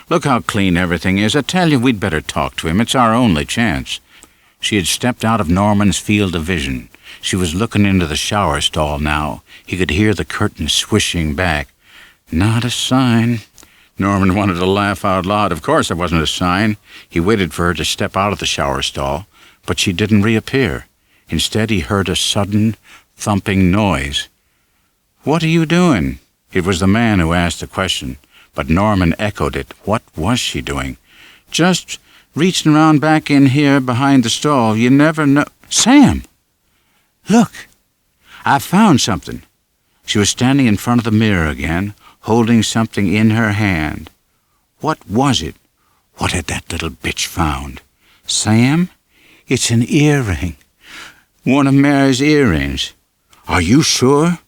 Look how clean everything is. I tell you, we'd better talk to him. It's our only chance. She had stepped out of Norman's field of vision. She was looking into the shower stall now. He could hear the curtain swishing back. Not a sign. Norman wanted to laugh out loud. Of course it wasn't a sign. He waited for her to step out of the shower stall. but she didn't reappear. Instead, he heard a sudden, thumping noise. "What are you doing?" It was the man who asked the question, but Norman echoed it. What was she doing? "Just reaching around back in here behind the stall. You never know—" "Sam! Look! I found something." She was standing in front of the mirror again, holding something in her hand. What was it? What had that little bitch found? "Sam, it's an earring. One of Mary's earrings." "Are you sure?"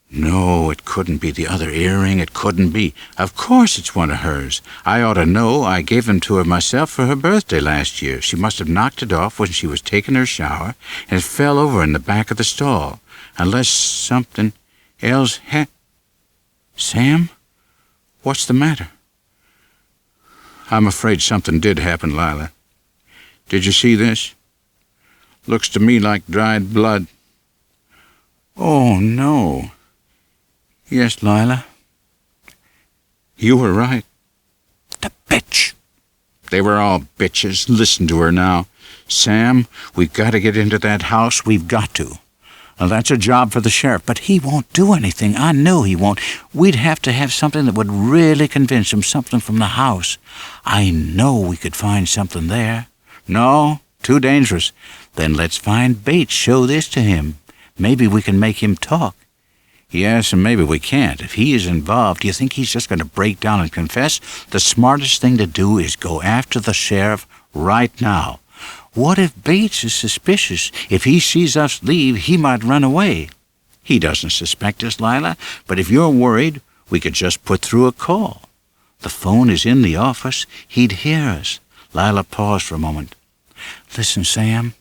"No, it couldn't be the other earring. It couldn't be. Of course it's one of hers. I ought to know. I gave them to her myself for her birthday last year. She must have knocked it off when she was taking her shower, and it fell over in the back of the stall. Unless something else Sam, what's the matter?" "I'm afraid something did happen, Lila. Did you see this? Looks to me like dried blood." "Oh, no." "Yes, Lila. You were right." "The bitch." They were all bitches. Listen to her now. "Sam, we've got to get into that house. We've got to. Well, that's a job for the sheriff, but he won't do anything. I know he won't. We'd have to have something that would really convince him, something from the house. I know we could find something there." "No, too dangerous." "Then let's find Bates, show this to him. Maybe we can make him talk." "Yes, and maybe we can't. If he is involved, do you think he's just going to break down and confess? The smartest thing to do is go after the sheriff right now. What if Bates is suspicious? If he sees us leave, he might run away." "He doesn't suspect us, Lila, but if you're worried, we could just put through a call. The phone is in the office. He'd hear us." Lila paused for a moment. "Listen, Sam.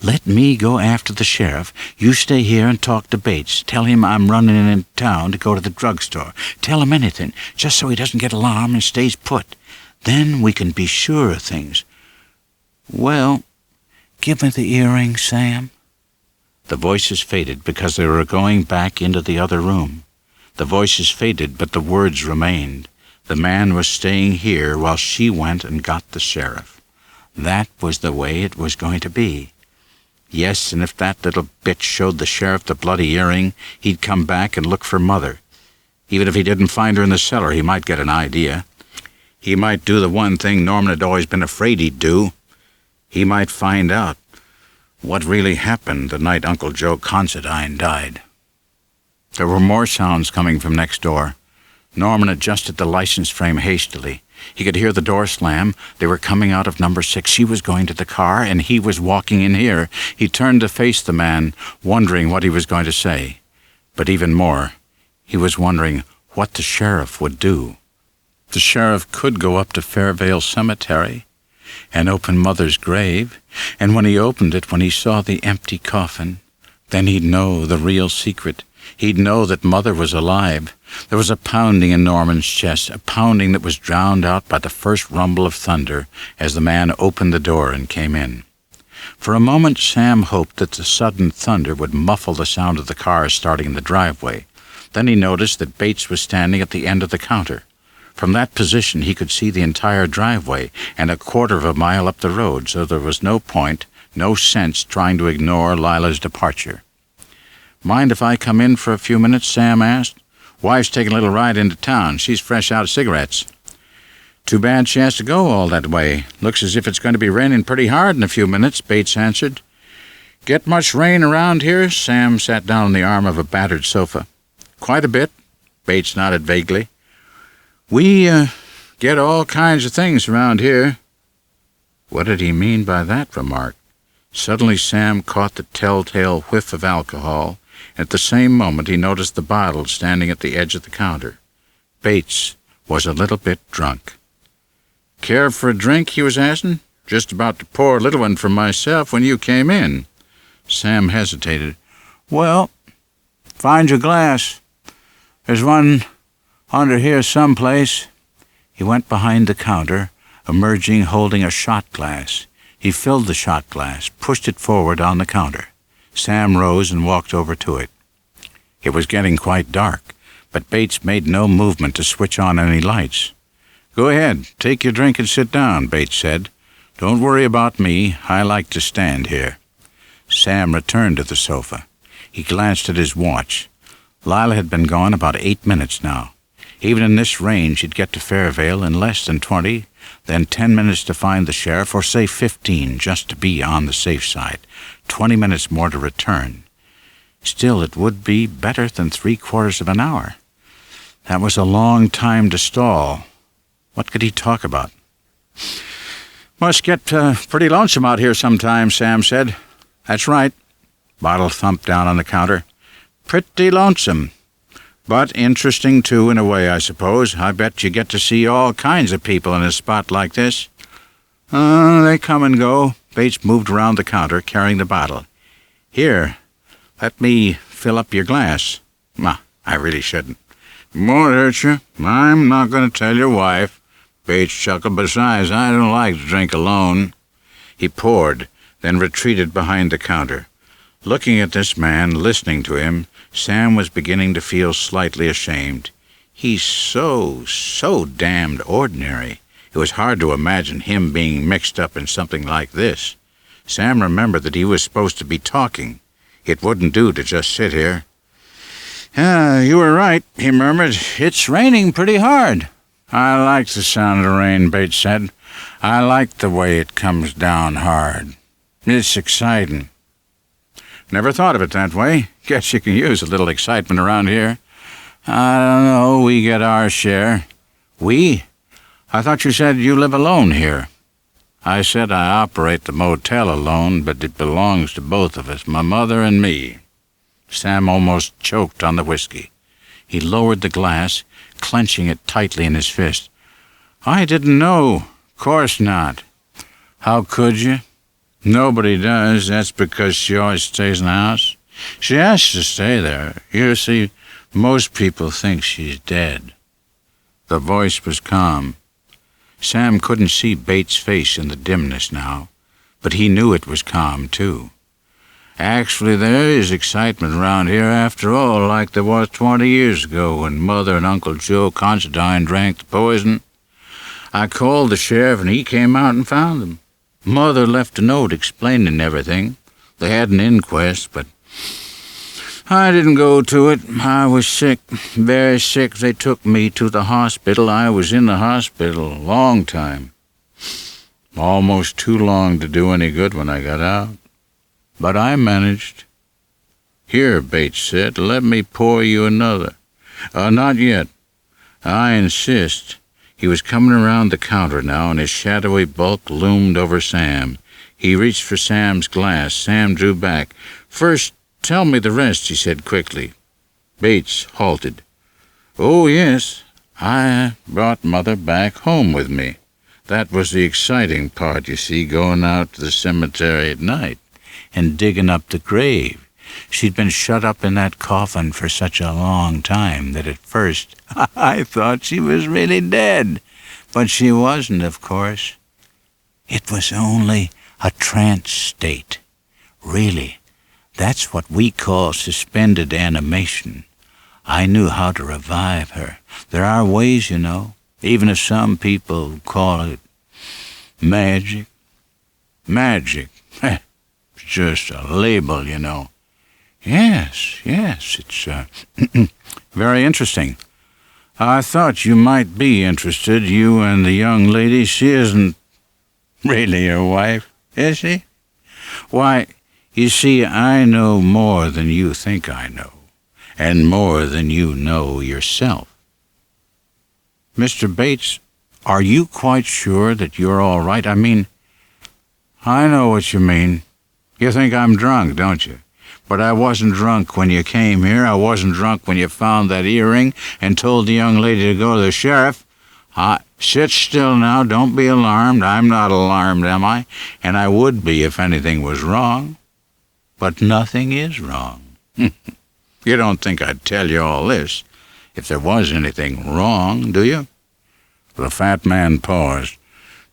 Let me go after the sheriff. You stay here and talk to Bates. Tell him I'm running in town to go to the drugstore. Tell him anything, just so he doesn't get alarmed and stays put. Then we can be sure of things." "Well, give me the earring, Sam." The voices faded because they were going back into the other room. The voices faded, but the words remained. The man was staying here while she went and got the sheriff. That was the way it was going to be. Yes, and if that little bitch showed the sheriff the bloody earring, he'd come back and look for Mother. Even if he didn't find her in the cellar, he might get an idea. He might do the one thing Norman had always been afraid he'd do. He might find out what really happened the night Uncle Joe Considine died. There were more sounds coming from next door. Norman adjusted the license frame hastily. He could hear the door slam. They were coming out of number 6. She was going to the car, and he was walking in here. He turned to face the man, wondering what he was going to say. But even more, he was wondering what the sheriff would do. The sheriff could go up to Fairvale Cemetery and open Mother's grave, and when he opened it, when he saw the empty coffin, then he'd know the real secret. He'd know that Mother was alive. There was a pounding in Norman's chest, a pounding that was drowned out by the first rumble of thunder as the man opened the door and came in. For a moment, Sam hoped that the sudden thunder would muffle the sound of the car starting in the driveway. Then he noticed that Bates was standing at the end of the counter. From that position, he could see the entire driveway and a quarter of a mile up the road, so there was no point, no sense trying to ignore Lila's departure. "Mind if I come in for a few minutes?" Sam asked. "Wife's taking a little ride into town. She's fresh out of cigarettes." "Too bad she has to go all that way. Looks as if it's going to be raining pretty hard in a few minutes," Bates answered. "Get much rain around here?" Sam sat down on the arm of a battered sofa. "Quite a bit," Bates nodded vaguely. "We get all kinds of things around here." What did he mean by that remark? Suddenly Sam caught the telltale whiff of alcohol. At the same moment he noticed the bottle standing at the edge of the counter. Bates was a little bit drunk. "Care for a drink?" he was asking. "Just about to pour a little one for myself when you came in." Sam hesitated. "Well, find your glass. There's one under here someplace." He went behind the counter, emerging holding a shot glass. He filled the shot glass, pushed it forward on the counter. Sam rose and walked over to it. It was getting quite dark, but Bates made no movement to switch on any lights. "Go ahead, take your drink and sit down," Bates said. Don't worry about me. I like to stand here." Sam returned to the sofa. He glanced at his watch. Lila had been gone about 8 minutes now. Even in this range, he'd get to Fairvale in less than 20, then 10 minutes to find the sheriff, or say 15, just to be on the safe side. 20 minutes more to return. Still, it would be better than 3/4 of an hour. That was a long time to stall. What could he talk about? "Must get pretty lonesome out here sometimes," Sam said. "That's right." Bottle thumped down on the counter. "Pretty lonesome. But interesting, too, in a way, I suppose. I bet you get to see all kinds of people in a spot like this." They come and go." Bates moved around the counter, carrying the bottle. "Here, let me fill up your glass." I really shouldn't." "Won't hurt you. I'm not going to tell your wife." Bates chuckled. "Besides, I don't like to drink alone." He poured, then retreated behind the counter. Looking at this man, listening to him, Sam was beginning to feel slightly ashamed. He's so damned ordinary. It was hard to imagine him being mixed up in something like this. Sam remembered that he was supposed to be talking. It wouldn't do to just sit here. "You were right," he murmured. "It's raining pretty hard." "I like the sound of rain," Bates said. "I like the way it comes down hard. It's exciting." "Never thought of it that way. Guess you can use a little excitement around here." "I don't know. We get our share." "We? I thought you said you live alone here." "I said I operate the motel alone, but it belongs to both of us, my mother and me." Sam almost choked on the whiskey. He lowered the glass, clenching it tightly in his fist. "I didn't know. Course not." "How could you?" "Nobody does. That's because she always stays in the house. She has to stay there. You see, most people think she's dead." The voice was calm. Sam couldn't see Bates' face in the dimness now, but he knew it was calm, too. "Actually, there is excitement around here after all, like there was 20 years ago when Mother and Uncle Joe Considine drank the poison. I called the sheriff and he came out and found them. Mother left a note explaining everything. They had an inquest, but I didn't go to it. I was sick, very sick. They took me to the hospital. I was in the hospital a long time. Almost too long to do any good when I got out. But I managed." "Here," Bates said, "let me pour you another." "Not yet. I insist." He was coming around the counter now, and his shadowy bulk loomed over Sam. He reached for Sam's glass. Sam drew back. "First, tell me the rest," he said quickly. Bates halted. "Oh, yes. I brought Mother back home with me. That was the exciting part, you see, going out to the cemetery at night and digging up the grave. She'd been shut up in that coffin for such a long time that at first I thought she was really dead. But she wasn't, of course. It was only a trance state. Really, that's what we call suspended animation. I knew how to revive her. There are ways, you know, even if some people call it magic. Magic. It's just a label, you know. Yes, it's very interesting. I thought you might be interested, you and the young lady. She isn't really your wife, is she? Why, you see, I know more than you think I know, and more than you know yourself. Mr. Bates, are you quite sure that you're all right? I mean, I know what you mean. You think I'm drunk, don't you? But I wasn't drunk when you came here. I wasn't drunk when you found that earring and told the young lady to go to the sheriff. Sit still now. Don't be alarmed. I'm not alarmed, am I? And I would be if anything was wrong. But nothing is wrong. You don't think I'd tell you all this if there was anything wrong, do you?" The fat man paused.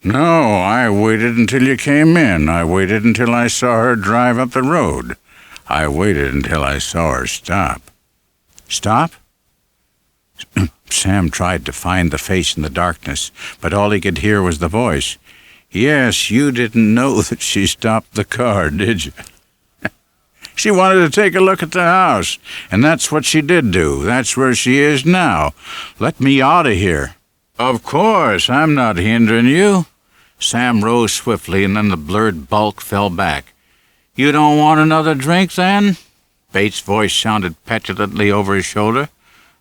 "No, I waited until you came in. I waited until I saw her drive up the road. I waited until I saw her stop." "Stop?" Sam tried to find the face in the darkness, but all he could hear was the voice. Yes, you didn't know that she stopped the car, did you? She wanted to take a look at the house, and that's what she did do. That's where she is now. Let me out of here." "Of course, I'm not hindering you." Sam rose swiftly, and then the blurred bulk fell back. "You don't want another drink, then?" Bates' voice sounded petulantly over his shoulder.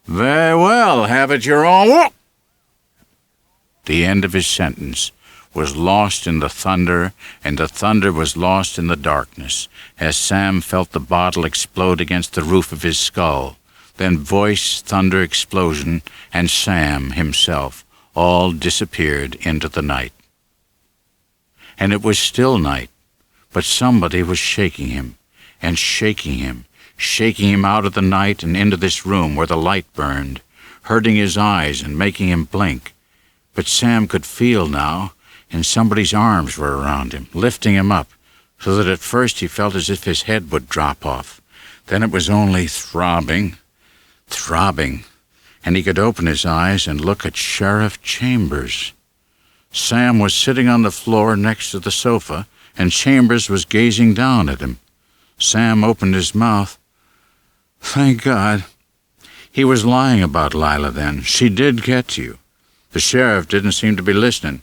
"Very well, have it your own way." The end of his sentence was lost in the thunder, and the thunder was lost in the darkness, as Sam felt the bottle explode against the roof of his skull. Then voice, thunder, explosion, and Sam himself all disappeared into the night. And it was still night, but somebody was shaking him, and shaking him out of the night and into this room where the light burned, hurting his eyes and making him blink. But Sam could feel now, and somebody's arms were around him, lifting him up, so that at first he felt as if his head would drop off. Then it was only throbbing, and he could open his eyes and look at Sheriff Chambers. Sam was sitting on the floor next to the sofa, and Chambers was gazing down at him. Sam opened his mouth. "Thank God." He was lying about Lila then. She did get you. The sheriff didn't seem to be listening.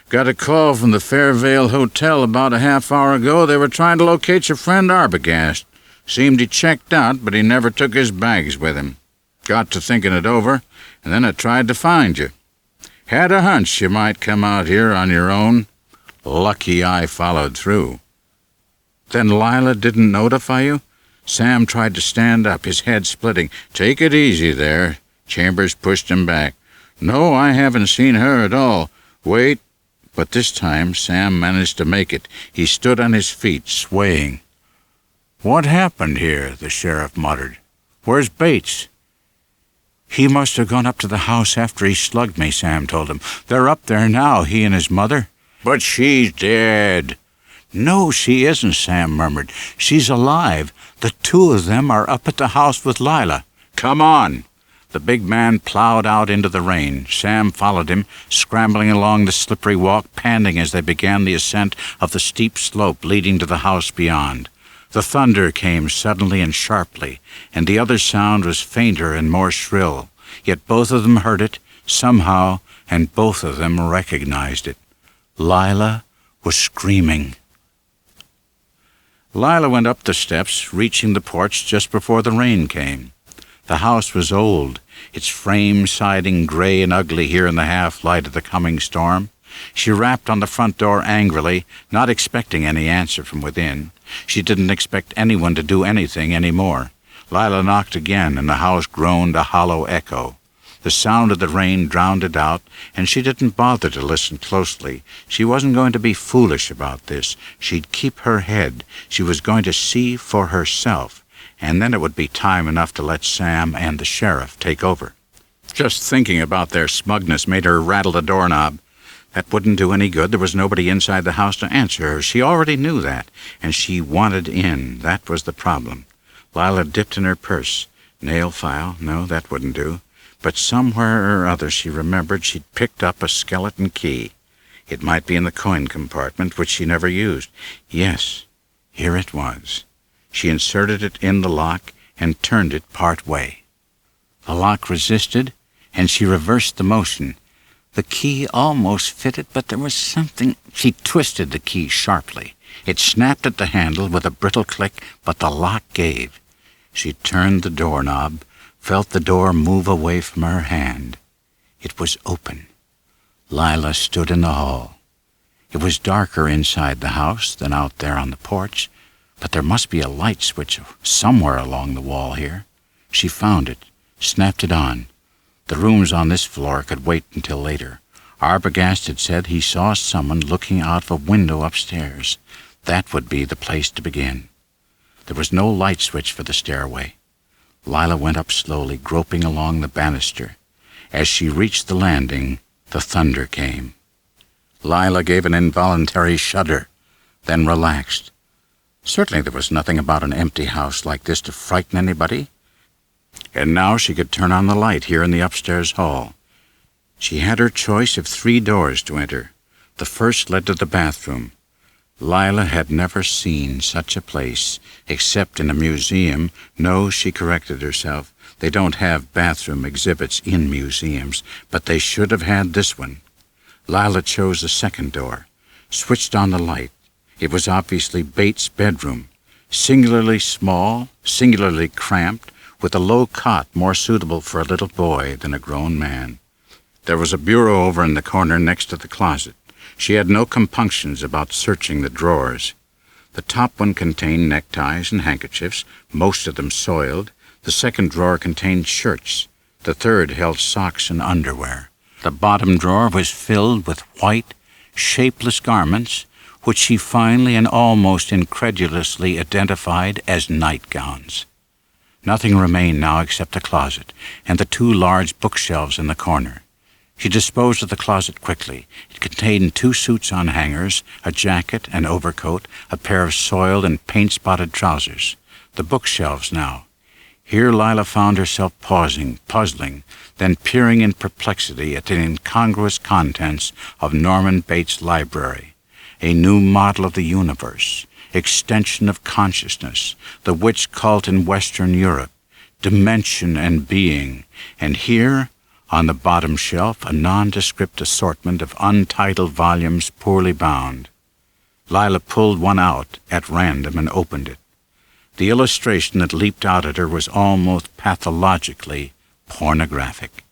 "Got a call from the Fairvale Hotel about a half-hour ago. They were trying to locate your friend Arbogast. Seemed he checked out, but he never took his bags with him. Got to thinking it over, and then I tried to find you. Had a hunch you might come out here on your own. Lucky I followed through." "Then Lila didn't notify you?" Sam tried to stand up, his head splitting. "Take it easy there." Chambers pushed him back. "No, I haven't seen her at all. Wait." But this time Sam managed to make it. He stood on his feet, swaying. "What happened here?" the sheriff muttered. "Where's Bates?" "He must have gone up to the house after he slugged me," Sam told him. "They're up there now, he and his mother." "But she's dead." "No, she isn't," Sam murmured. "She's alive. The two of them are up at the house with Lila." "Come on." The big man plowed out into the rain. Sam followed him, scrambling along the slippery walk, panting as they began the ascent of the steep slope leading to the house beyond. The thunder came suddenly and sharply, and the other sound was fainter and more shrill. Yet both of them heard it, somehow, and both of them recognized it. Lila was screaming. Lila went up the steps, reaching the porch just before the rain came. The house was old, its frame siding gray and ugly here in the half-light of the coming storm. She rapped on the front door angrily, not expecting any answer from within. She didn't expect anyone to do anything any more. Lila knocked again, and the house groaned a hollow echo. The sound of the rain drowned it out, and she didn't bother to listen closely. She wasn't going to be foolish about this. She'd keep her head. She was going to see for herself, and then it would be time enough to let Sam and the sheriff take over. Just thinking about their smugness made her rattle the doorknob. That wouldn't do any good. There was nobody inside the house to answer her. She already knew that, and she wanted in. That was the problem. Lila dipped in her purse. Nail file? No, that wouldn't do. But somewhere or other she remembered she'd picked up a skeleton key. It might be in the coin compartment, which she never used. Yes, here it was. She inserted it in the lock and turned it part way. The lock resisted, and she reversed the motion. The key almost fitted, but there was something. She twisted the key sharply. It snapped at the handle with a brittle click, but the lock gave. She turned the doorknob, felt the door move away from her hand. It was open. Lila stood in the hall. It was darker inside the house than out there on the porch, but there must be a light switch somewhere along the wall here. She found it, snapped it on. The rooms on this floor could wait until later. Arbogast had said he saw someone looking out of a window upstairs. That would be the place to begin. There was no light switch for the stairway. Lila went up slowly, groping along the banister. As she reached the landing, the thunder came. Lila gave an involuntary shudder, then relaxed. Certainly there was nothing about an empty house like this to frighten anybody. And now she could turn on the light here in the upstairs hall. She had her choice of 3 doors to enter. The first led to the bathroom. Lila had never seen such a place, except in a museum. No, she corrected herself. They don't have bathroom exhibits in museums, but they should have had this one. Lila chose the second door, switched on the light. It was obviously Bates' bedroom, singularly small, singularly cramped, with a low cot more suitable for a little boy than a grown man. There was a bureau over in the corner next to the closet. She had no compunctions about searching the drawers. The top one contained neckties and handkerchiefs, most of them soiled. The second drawer contained shirts. The third held socks and underwear. The bottom drawer was filled with white, shapeless garments, which she finally and almost incredulously identified as nightgowns. Nothing remained now except the closet and the two large bookshelves in the corner. She disposed of the closet quickly. It contained 2 suits on hangers, a jacket, an overcoat, a pair of soiled and paint-spotted trousers. The bookshelves now. Here Lila found herself pausing, puzzling, then peering in perplexity at the incongruous contents of Norman Bates' library. A new model of the universe, extension of consciousness, the witch cult in Western Europe, dimension and being, and here, on the bottom shelf, a nondescript assortment of untitled volumes poorly bound. Lila pulled one out at random and opened it. The illustration that leaped out at her was almost pathologically pornographic.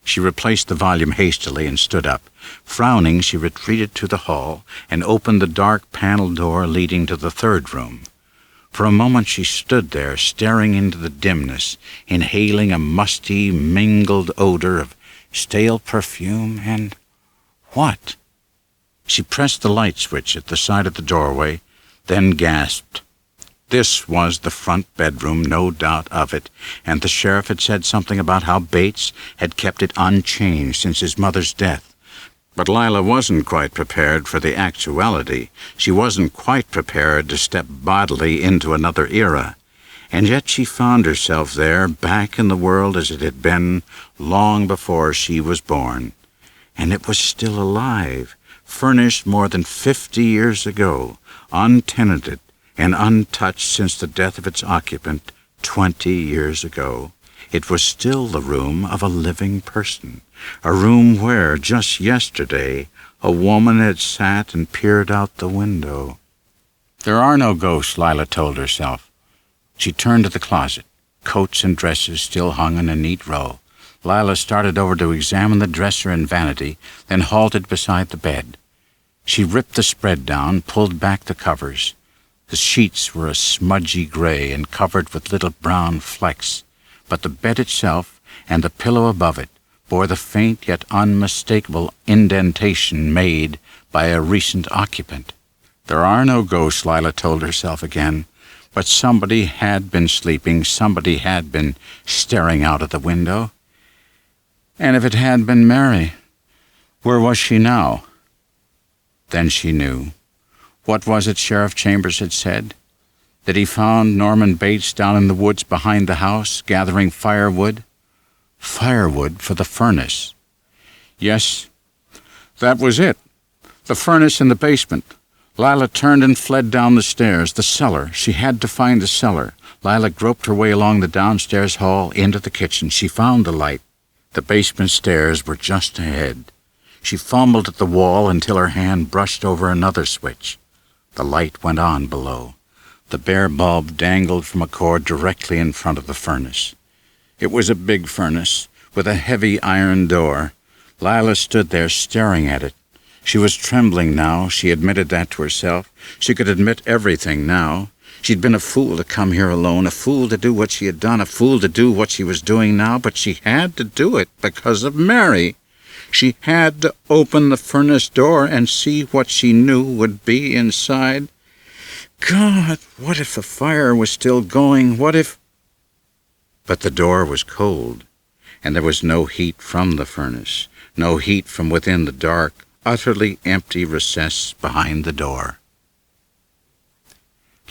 She replaced the volume hastily and stood up. Frowning, she retreated to the hall and opened the dark panel door leading to the third room. For a moment she stood there, staring into the dimness, inhaling a musty, mingled odor of stale perfume and what? She pressed the light switch at the side of the doorway, then gasped. This was the front bedroom, no doubt of it, and the sheriff had said something about how Bates had kept it unchanged since his mother's death. But Lila wasn't quite prepared for the actuality. She wasn't quite prepared to step bodily into another era. And yet she found herself there, back in the world as it had been long before she was born. And it was still alive, furnished more than 50 years ago, untenanted and untouched since the death of its occupant 20 years ago. It was still the room of a living person, a room where, just yesterday, a woman had sat and peered out the window. There are no ghosts, Lila told herself. She turned to the closet. Coats and dresses still hung in a neat row. Lila started over to examine the dresser and vanity, then halted beside the bed. She ripped the spread down, pulled back the covers. The sheets were a smudgy gray and covered with little brown flecks, but the bed itself and the pillow above it bore the faint yet unmistakable indentation made by a recent occupant. There are no ghosts, Lila told herself again, but somebody had been sleeping, somebody had been staring out of the window. And if it had been Mary, where was she now? Then she knew. What was it Sheriff Chambers had said? That he found Norman Bates down in the woods behind the house, gathering firewood? Firewood for the furnace. Yes, that was it. The furnace in the basement. Lila turned and fled down the stairs. The cellar. She had to find the cellar. Lila groped her way along the downstairs hall into the kitchen. She found the light. The basement stairs were just ahead. She fumbled at the wall until her hand brushed over another switch. The light went on below. The bare bulb dangled from a cord directly in front of the furnace. It was a big furnace, with a heavy iron door. Lila stood there staring at it. She was trembling now. She admitted that to herself. She could admit everything now. She'd been a fool to come here alone, a fool to do what she had done, a fool to do what she was doing now, but she had to do it because of Mary. She had to open the furnace door and see what she knew would be inside. God, what if the fire was still going? What if... But the door was cold, and there was no heat from the furnace, no heat from within the dark, utterly empty recess behind the door.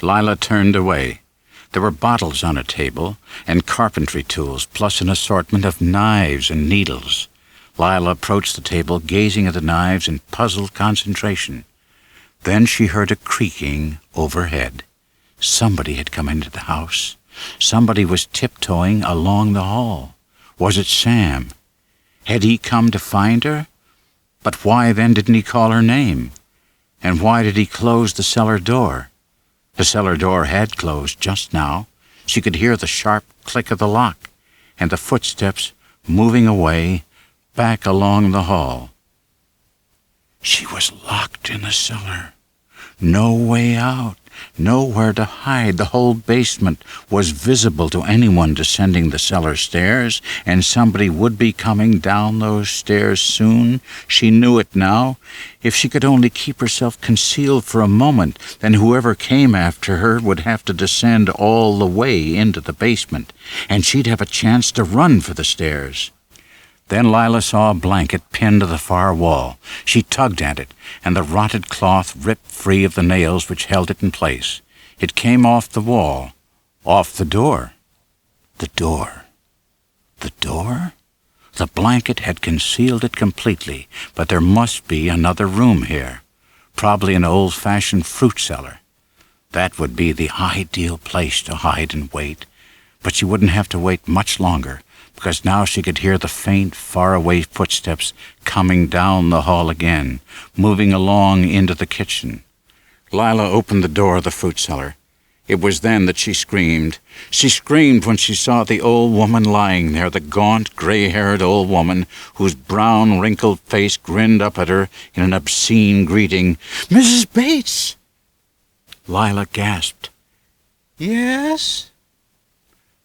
Lila turned away. There were bottles on a table, and carpentry tools, plus an assortment of knives and needles. Lila approached the table, gazing at the knives in puzzled concentration. Then she heard a creaking overhead. Somebody had come into the house. Somebody was tiptoeing along the hall. Was it Sam? Had he come to find her? But why then didn't he call her name? And why did he close the cellar door? The cellar door had closed just now. She could hear the sharp click of the lock, and the footsteps moving away back along the hall. She was locked in the cellar. No way out, nowhere to hide. The whole basement was visible to anyone descending the cellar stairs, and somebody would be coming down those stairs soon. She knew it now. If she could only keep herself concealed for a moment, then whoever came after her would have to descend all the way into the basement, and she'd have a chance to run for the stairs. Then Lila saw a blanket pinned to the far wall. She tugged at it, and the rotted cloth ripped free of the nails which held it in place. It came off the wall, off the door. The door. The door? The blanket had concealed it completely, but there must be another room here. Probably an old-fashioned fruit cellar. That would be the ideal place to hide and wait. But she wouldn't have to wait much longer, because now she could hear the faint, far-away footsteps coming down the hall again, moving along into the kitchen. Lila opened the door of the fruit cellar. It was then that she screamed. She screamed when she saw the old woman lying there, the gaunt, gray-haired old woman whose brown, wrinkled face grinned up at her in an obscene greeting. "Mrs. Bates!" Lila gasped. "Yes?"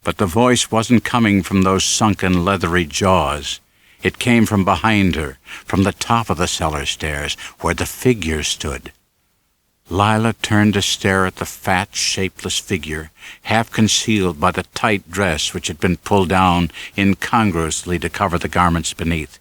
But the voice wasn't coming from those sunken, leathery jaws. It came from behind her, from the top of the cellar stairs, where the figure stood. Lila turned to stare at the fat, shapeless figure, half concealed by the tight dress which had been pulled down incongruously to cover the garments beneath.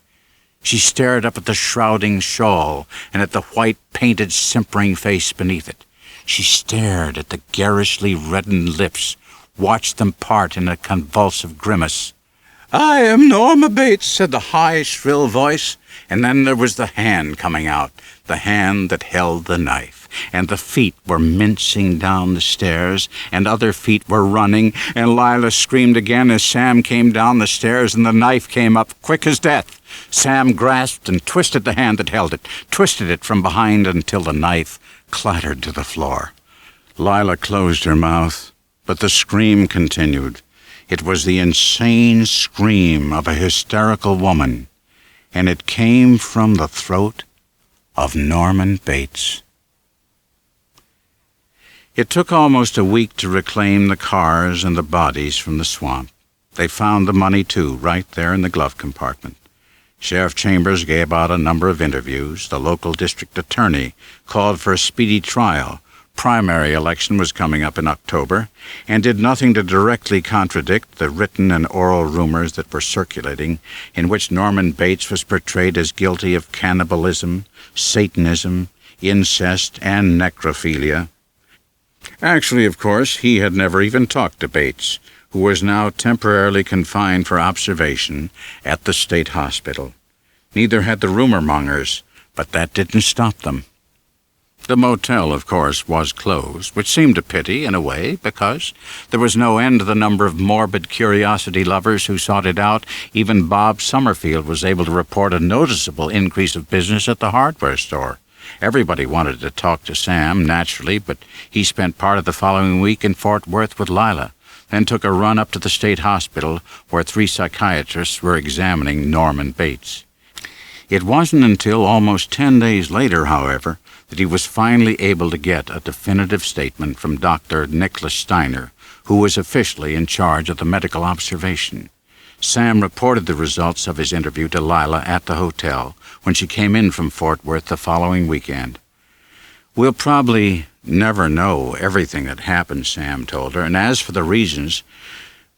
She stared up at the shrouding shawl and at the white, painted, simpering face beneath it. She stared at the garishly reddened lips, watched them part in a convulsive grimace. "I am Norma Bates," said the high, shrill voice, and then there was the hand coming out, the hand that held the knife, and the feet were mincing down the stairs, and other feet were running, and Lila screamed again as Sam came down the stairs, and the knife came up quick as death. Sam grasped and twisted the hand that held it, twisted it from behind until the knife clattered to the floor. Lila closed her mouth, but the scream continued. It was the insane scream of a hysterical woman, and it came from the throat of Norman Bates. It took almost a week to reclaim the cars and the bodies from the swamp. They found the money, too, right there in the glove compartment. Sheriff Chambers gave out a number of interviews. The local district attorney called for a speedy trial. Primary election was coming up in October, and did nothing to directly contradict the written and oral rumors that were circulating, in which Norman Bates was portrayed as guilty of cannibalism, Satanism, incest, and necrophilia. Actually, of course, he had never even talked to Bates, who was now temporarily confined for observation at the state hospital. Neither had the rumor-mongers, but that didn't stop them. The motel, of course, was closed, which seemed a pity in a way, because there was no end to the number of morbid curiosity lovers who sought it out. Even Bob Summerfield was able to report a noticeable increase of business at the hardware store. Everybody wanted to talk to Sam, naturally, but he spent part of the following week in Fort Worth with Lila, then took a run up to the state hospital where 3 psychiatrists were examining Norman Bates. It wasn't until almost 10 days later, however, that he was finally able to get a definitive statement from Dr. Nicholas Steiner, who was officially in charge of the medical observation. Sam reported the results of his interview to Lila at the hotel when she came in from Fort Worth the following weekend. "We'll probably never know everything that happened," Sam told her, "and as for the reasons,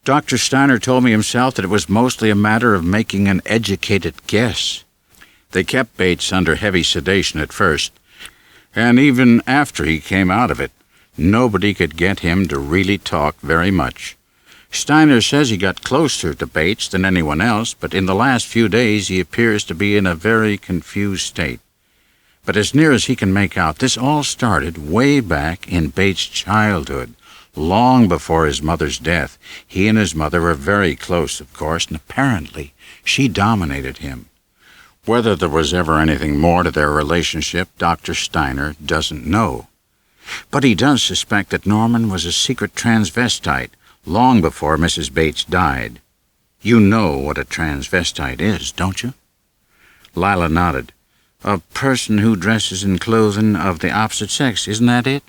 Dr. Steiner told me himself that it was mostly a matter of making an educated guess. They kept Bates under heavy sedation at first, and even after he came out of it, nobody could get him to really talk very much. Steiner says he got closer to Bates than anyone else, but in the last few days he appears to be in a very confused state. But as near as he can make out, this all started way back in Bates' childhood, long before his mother's death. He and his mother were very close, of course, and apparently she dominated him. Whether there was ever anything more to their relationship, Dr. Steiner doesn't know. But he does suspect that Norman was a secret transvestite long before Mrs. Bates died. You know what a transvestite is, don't you? Lila nodded. A person who dresses in clothing of the opposite sex, isn't that it?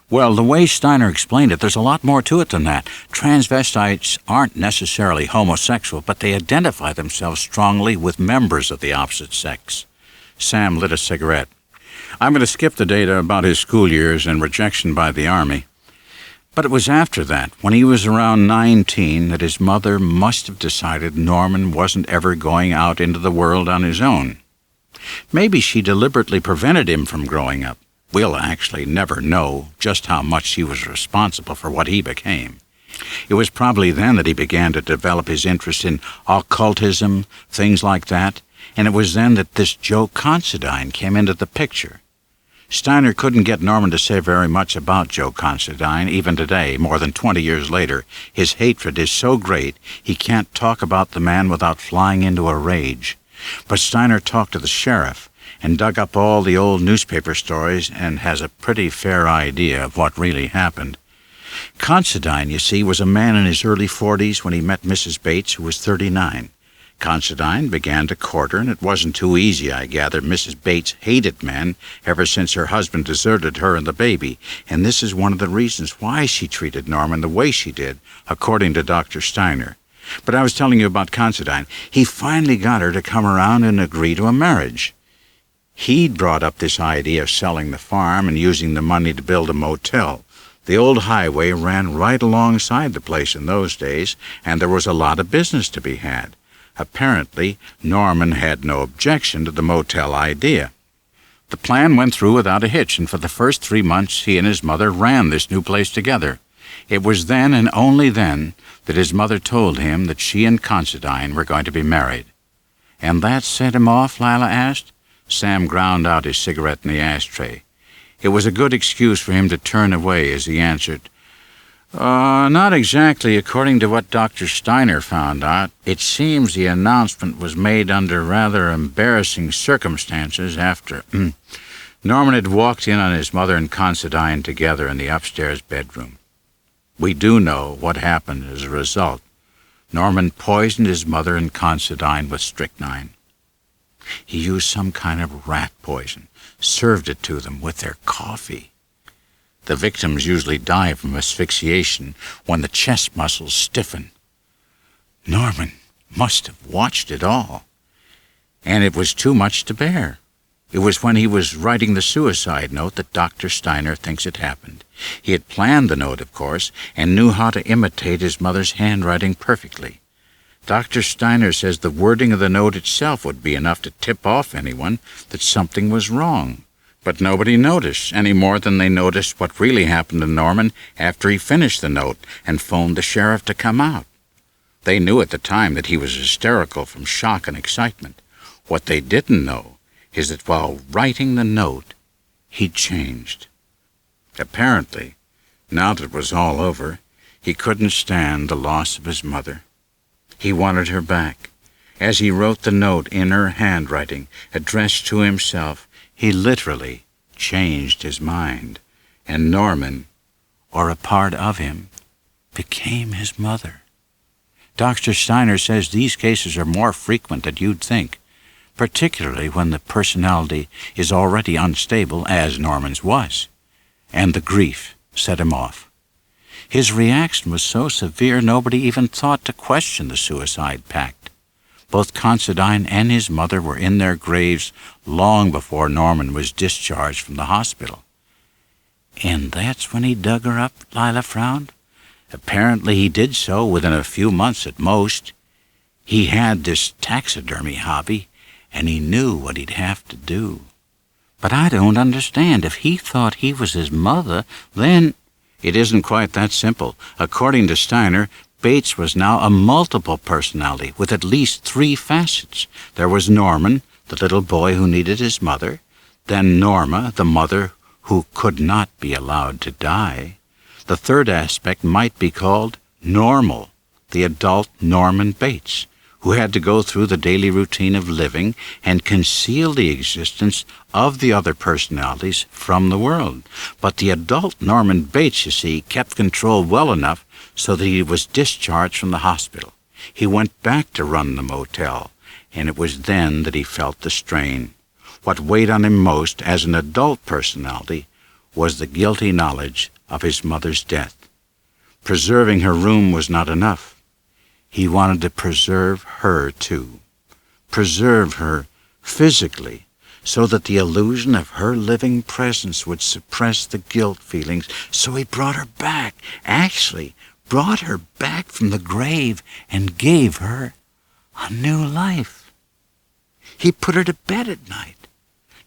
Well, the way Steiner explained it, there's a lot more to it than that. Transvestites aren't necessarily homosexual, but they identify themselves strongly with members of the opposite sex. Sam lit a cigarette. I'm going to skip the data about his school years and rejection by the Army. But it was after that, when he was around 19, that his mother must have decided Norman wasn't ever going out into the world on his own. Maybe she deliberately prevented him from growing up. We'll actually never know just how much she was responsible for what he became. It was probably then that he began to develop his interest in occultism, things like that, and it was then that this Joe Considine came into the picture. Steiner couldn't get Norman to say very much about Joe Considine, even today, more than 20 years later. His hatred is so great he can't talk about the man without flying into a rage. But Steiner talked to the sheriff and dug up all the old newspaper stories and has a pretty fair idea of what really happened. Considine, you see, was a man in his early 40s when he met Mrs. Bates, who was 39. Considine began to court her, and it wasn't too easy, I gather. Mrs. Bates hated men ever since her husband deserted her and the baby, and this is one of the reasons why she treated Norman the way she did, according to Dr. Steiner. But I was telling you about Considine. He finally got her to come around and agree to a marriage. He'd brought up this idea of selling the farm and using the money to build a motel. The old highway ran right alongside the place in those days, and there was a lot of business to be had. Apparently, Norman had no objection to the motel idea. The plan went through without a hitch, and for the first 3 months he and his mother ran this new place together. It was then and only then that his mother told him that she and Considine were going to be married. And that set him off, Lila asked. Sam ground out his cigarette in the ashtray. It was a good excuse for him to turn away as he answered, Not exactly according to what Dr. Steiner found out. It seems the announcement was made under rather embarrassing circumstances after Norman had walked in on his mother and Considine together in the upstairs bedroom. We do know what happened as a result. Norman poisoned his mother and Considine with strychnine. He used some kind of rat poison, served it to them with their coffee. The victims usually die from asphyxiation when the chest muscles stiffen. Norman must have watched it all, and it was too much to bear. It was when he was writing the suicide note that Dr. Steiner thinks it happened. He had planned the note, of course, and knew how to imitate his mother's handwriting perfectly. Dr. Steiner says the wording of the note itself would be enough to tip off anyone that something was wrong. But nobody noticed, any more than they noticed what really happened to Norman after he finished the note and phoned the sheriff to come out. They knew at the time that he was hysterical from shock and excitement. What they didn't know is that while writing the note, he'd changed. Apparently, now that it was all over, he couldn't stand the loss of his mother. He wanted her back. As he wrote the note in her handwriting, addressed to himself, he literally changed his mind, and Norman, or a part of him, became his mother. Dr. Steiner says these cases are more frequent than you'd think, particularly when the personality is already unstable, as Norman's was, and the grief set him off. His reaction was so severe nobody even thought to question the suicide pact. Both Considine and his mother were in their graves long before Norman was discharged from the hospital. And that's when he dug her up, Lila frowned. Apparently he did so within a few months at most. He had this taxidermy hobby, and he knew what he'd have to do. But I don't understand. If he thought he was his mother, then... It isn't quite that simple. According to Steiner, Bates was now a multiple personality with at least 3 facets. There was Norman, the little boy who needed his mother, then Norma, the mother who could not be allowed to die. The third aspect might be called Normal, the adult Norman Bates, who had to go through the daily routine of living and conceal the existence of the other personalities from the world. But the adult Norman Bates, you see, kept control well enough so that he was discharged from the hospital. He went back to run the motel, and it was then that he felt the strain. What weighed on him most as an adult personality was the guilty knowledge of his mother's death. Preserving her room was not enough. He wanted to preserve her, too. Preserve her physically, so that the illusion of her living presence would suppress the guilt feelings. So he brought her back, actually brought her back from the grave and gave her a new life. He put her to bed at night,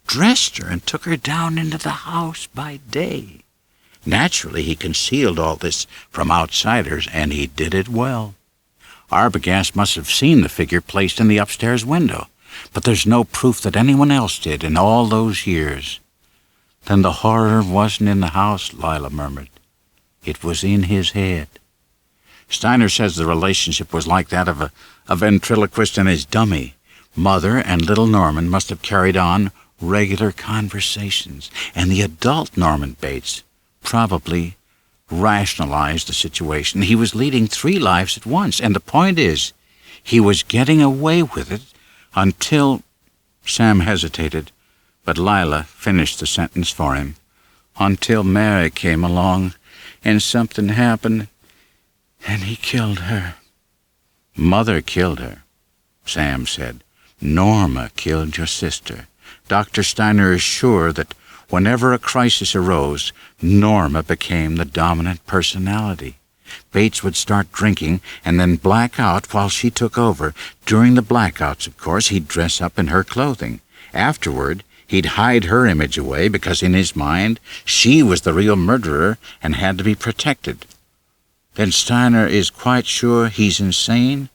dressed her, and took her down into the house by day. Naturally, he concealed all this from outsiders, and he did it well. Arbogast must have seen the figure placed in the upstairs window, but there's no proof that anyone else did in all those years. Then the horror wasn't in the house, Lila murmured. It was in his head. Steiner says the relationship was like that of a ventriloquist and his dummy. Mother and little Norman must have carried on regular conversations, and the adult Norman Bates probably rationalized the situation. He was leading 3 lives at once, and the point is, he was getting away with it until... Sam hesitated, but Lila finished the sentence for him. Until Mary came along, and something happened, and he killed her. Mother killed her, Sam said. Norma killed your sister. Dr. Steiner is sure that whenever a crisis arose, Norma became the dominant personality. Bates would start drinking and then black out while she took over. During the blackouts, of course, he'd dress up in her clothing. Afterward, he'd hide her image away because in his mind, she was the real murderer and had to be protected. Then Steiner is quite sure he's insane?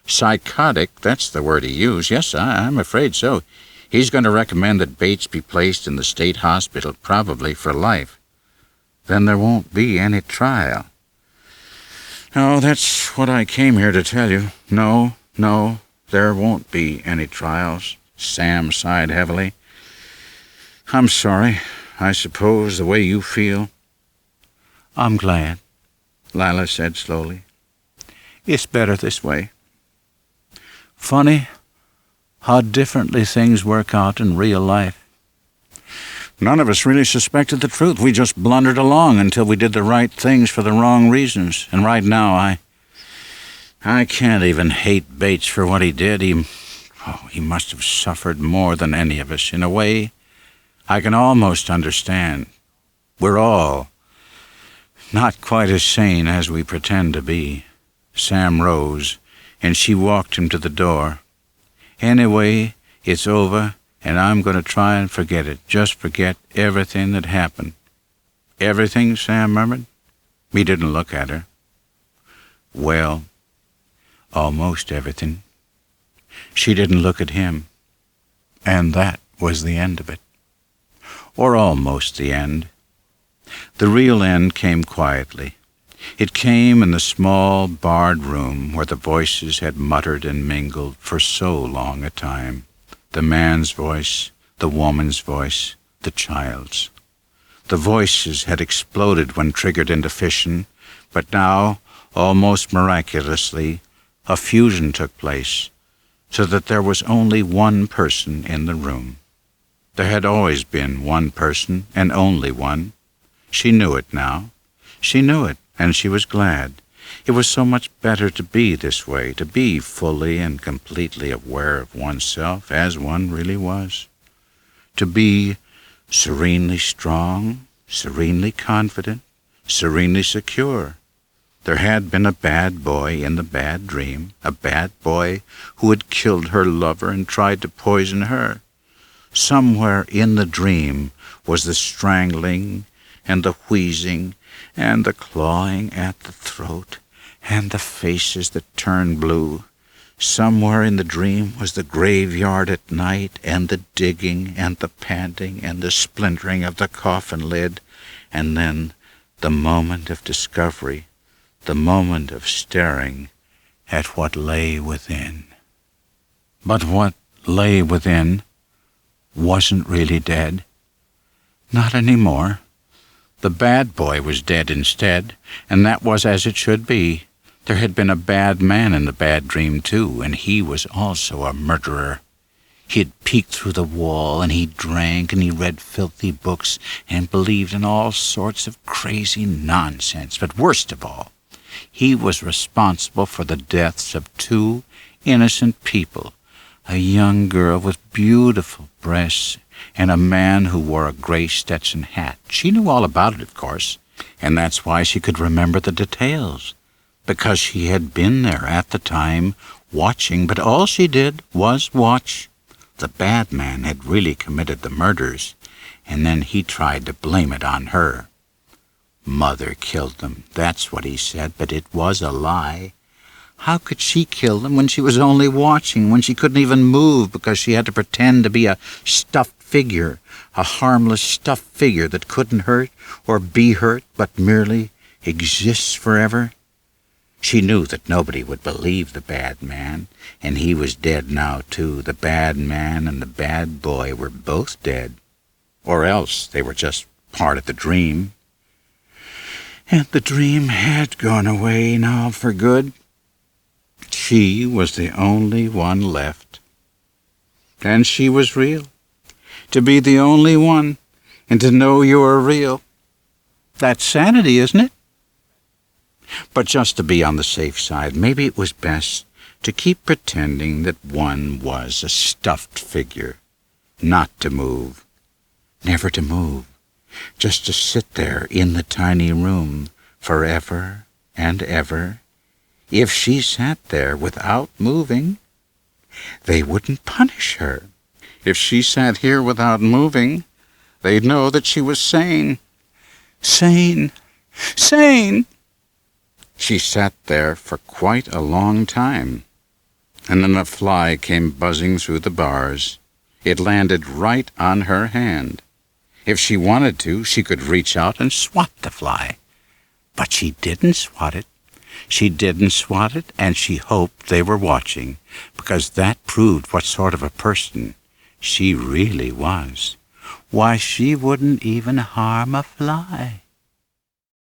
Psychotic, that's the word he used. Yes, I'm afraid so. He's going to recommend that Bates be placed in the state hospital, probably for life. Then there won't be any trial. No, that's what I came here to tell you. No, there won't be any trials. Sam sighed heavily. I'm sorry. I suppose the way you feel. I'm glad, Lila said slowly. It's better this way. Funny how differently things work out in real life. None of us really suspected the truth. We just blundered along until we did the right things for the wrong reasons. And right now, I can't even hate Bates for what he did. He must have suffered more than any of us. In a way, I can almost understand. We're all not quite as sane as we pretend to be. Sam rose, and she walked him to the door. Anyway, it's over, and I'm going to try and forget it. Just forget everything that happened. Everything, Sam murmured. He didn't look at her. Well, almost everything. She didn't look at him. And that was the end of it. Or almost the end. The real end came quietly. It came in the small, barred room where the voices had muttered and mingled for so long a time. The man's voice, the woman's voice, the child's. The voices had exploded when triggered into fission, but now, almost miraculously, a fusion took place, so that there was only one person in the room. There had always been one person, and only one. She knew it now. She knew it, and she was glad. It was so much better to be this way, to be fully and completely aware of oneself as one really was. To be serenely strong, serenely confident, serenely secure. There had been a bad boy in the bad dream, a bad boy who had killed her lover and tried to poison her. Somewhere in the dream was the strangling and the wheezing and the clawing at the throat, and the faces that turned blue. Somewhere in the dream was the graveyard at night, and the digging, and the panting, and the splintering of the coffin lid, and then the moment of discovery, the moment of staring at what lay within. But what lay within wasn't really dead. Not anymore. The bad boy was dead instead, and that was as it should be. There had been a bad man in the bad dream, too, and he was also a murderer. He had peeked through the wall, and he drank, and he read filthy books, and believed in all sorts of crazy nonsense. But worst of all, he was responsible for the deaths of 2 innocent people, a young girl with beautiful breasts, and a man who wore a gray Stetson hat. She knew all about it, of course, and that's why she could remember the details, because she had been there at the time, watching, but all she did was watch. The bad man had really committed the murders, and then he tried to blame it on her. Mother killed them, that's what he said, but it was a lie. How could she kill them when she was only watching, when she couldn't even move because she had to pretend to be a stuffed figure, a harmless stuffed figure that couldn't hurt or be hurt, but merely exists forever? She knew that nobody would believe the bad man, and he was dead now, too. The bad man and the bad boy were both dead, or else they were just part of the dream. And the dream had gone away now for good. She was the only one left. And she was real. To be the only one, and to know you are real. That's sanity, isn't it? But just to be on the safe side, maybe it was best to keep pretending that one was a stuffed figure, not to move, never to move, just to sit there in the tiny room forever and ever. If she sat there without moving, they wouldn't punish her. If she sat here without moving, they'd know that she was sane. Sane! Sane! She sat there for quite a long time, and then a fly came buzzing through the bars. It landed right on her hand. If she wanted to, she could reach out and swat the fly. But she didn't swat it. She didn't swat it, and she hoped they were watching, because that proved what sort of a person she really was. Why, she wouldn't even harm a fly.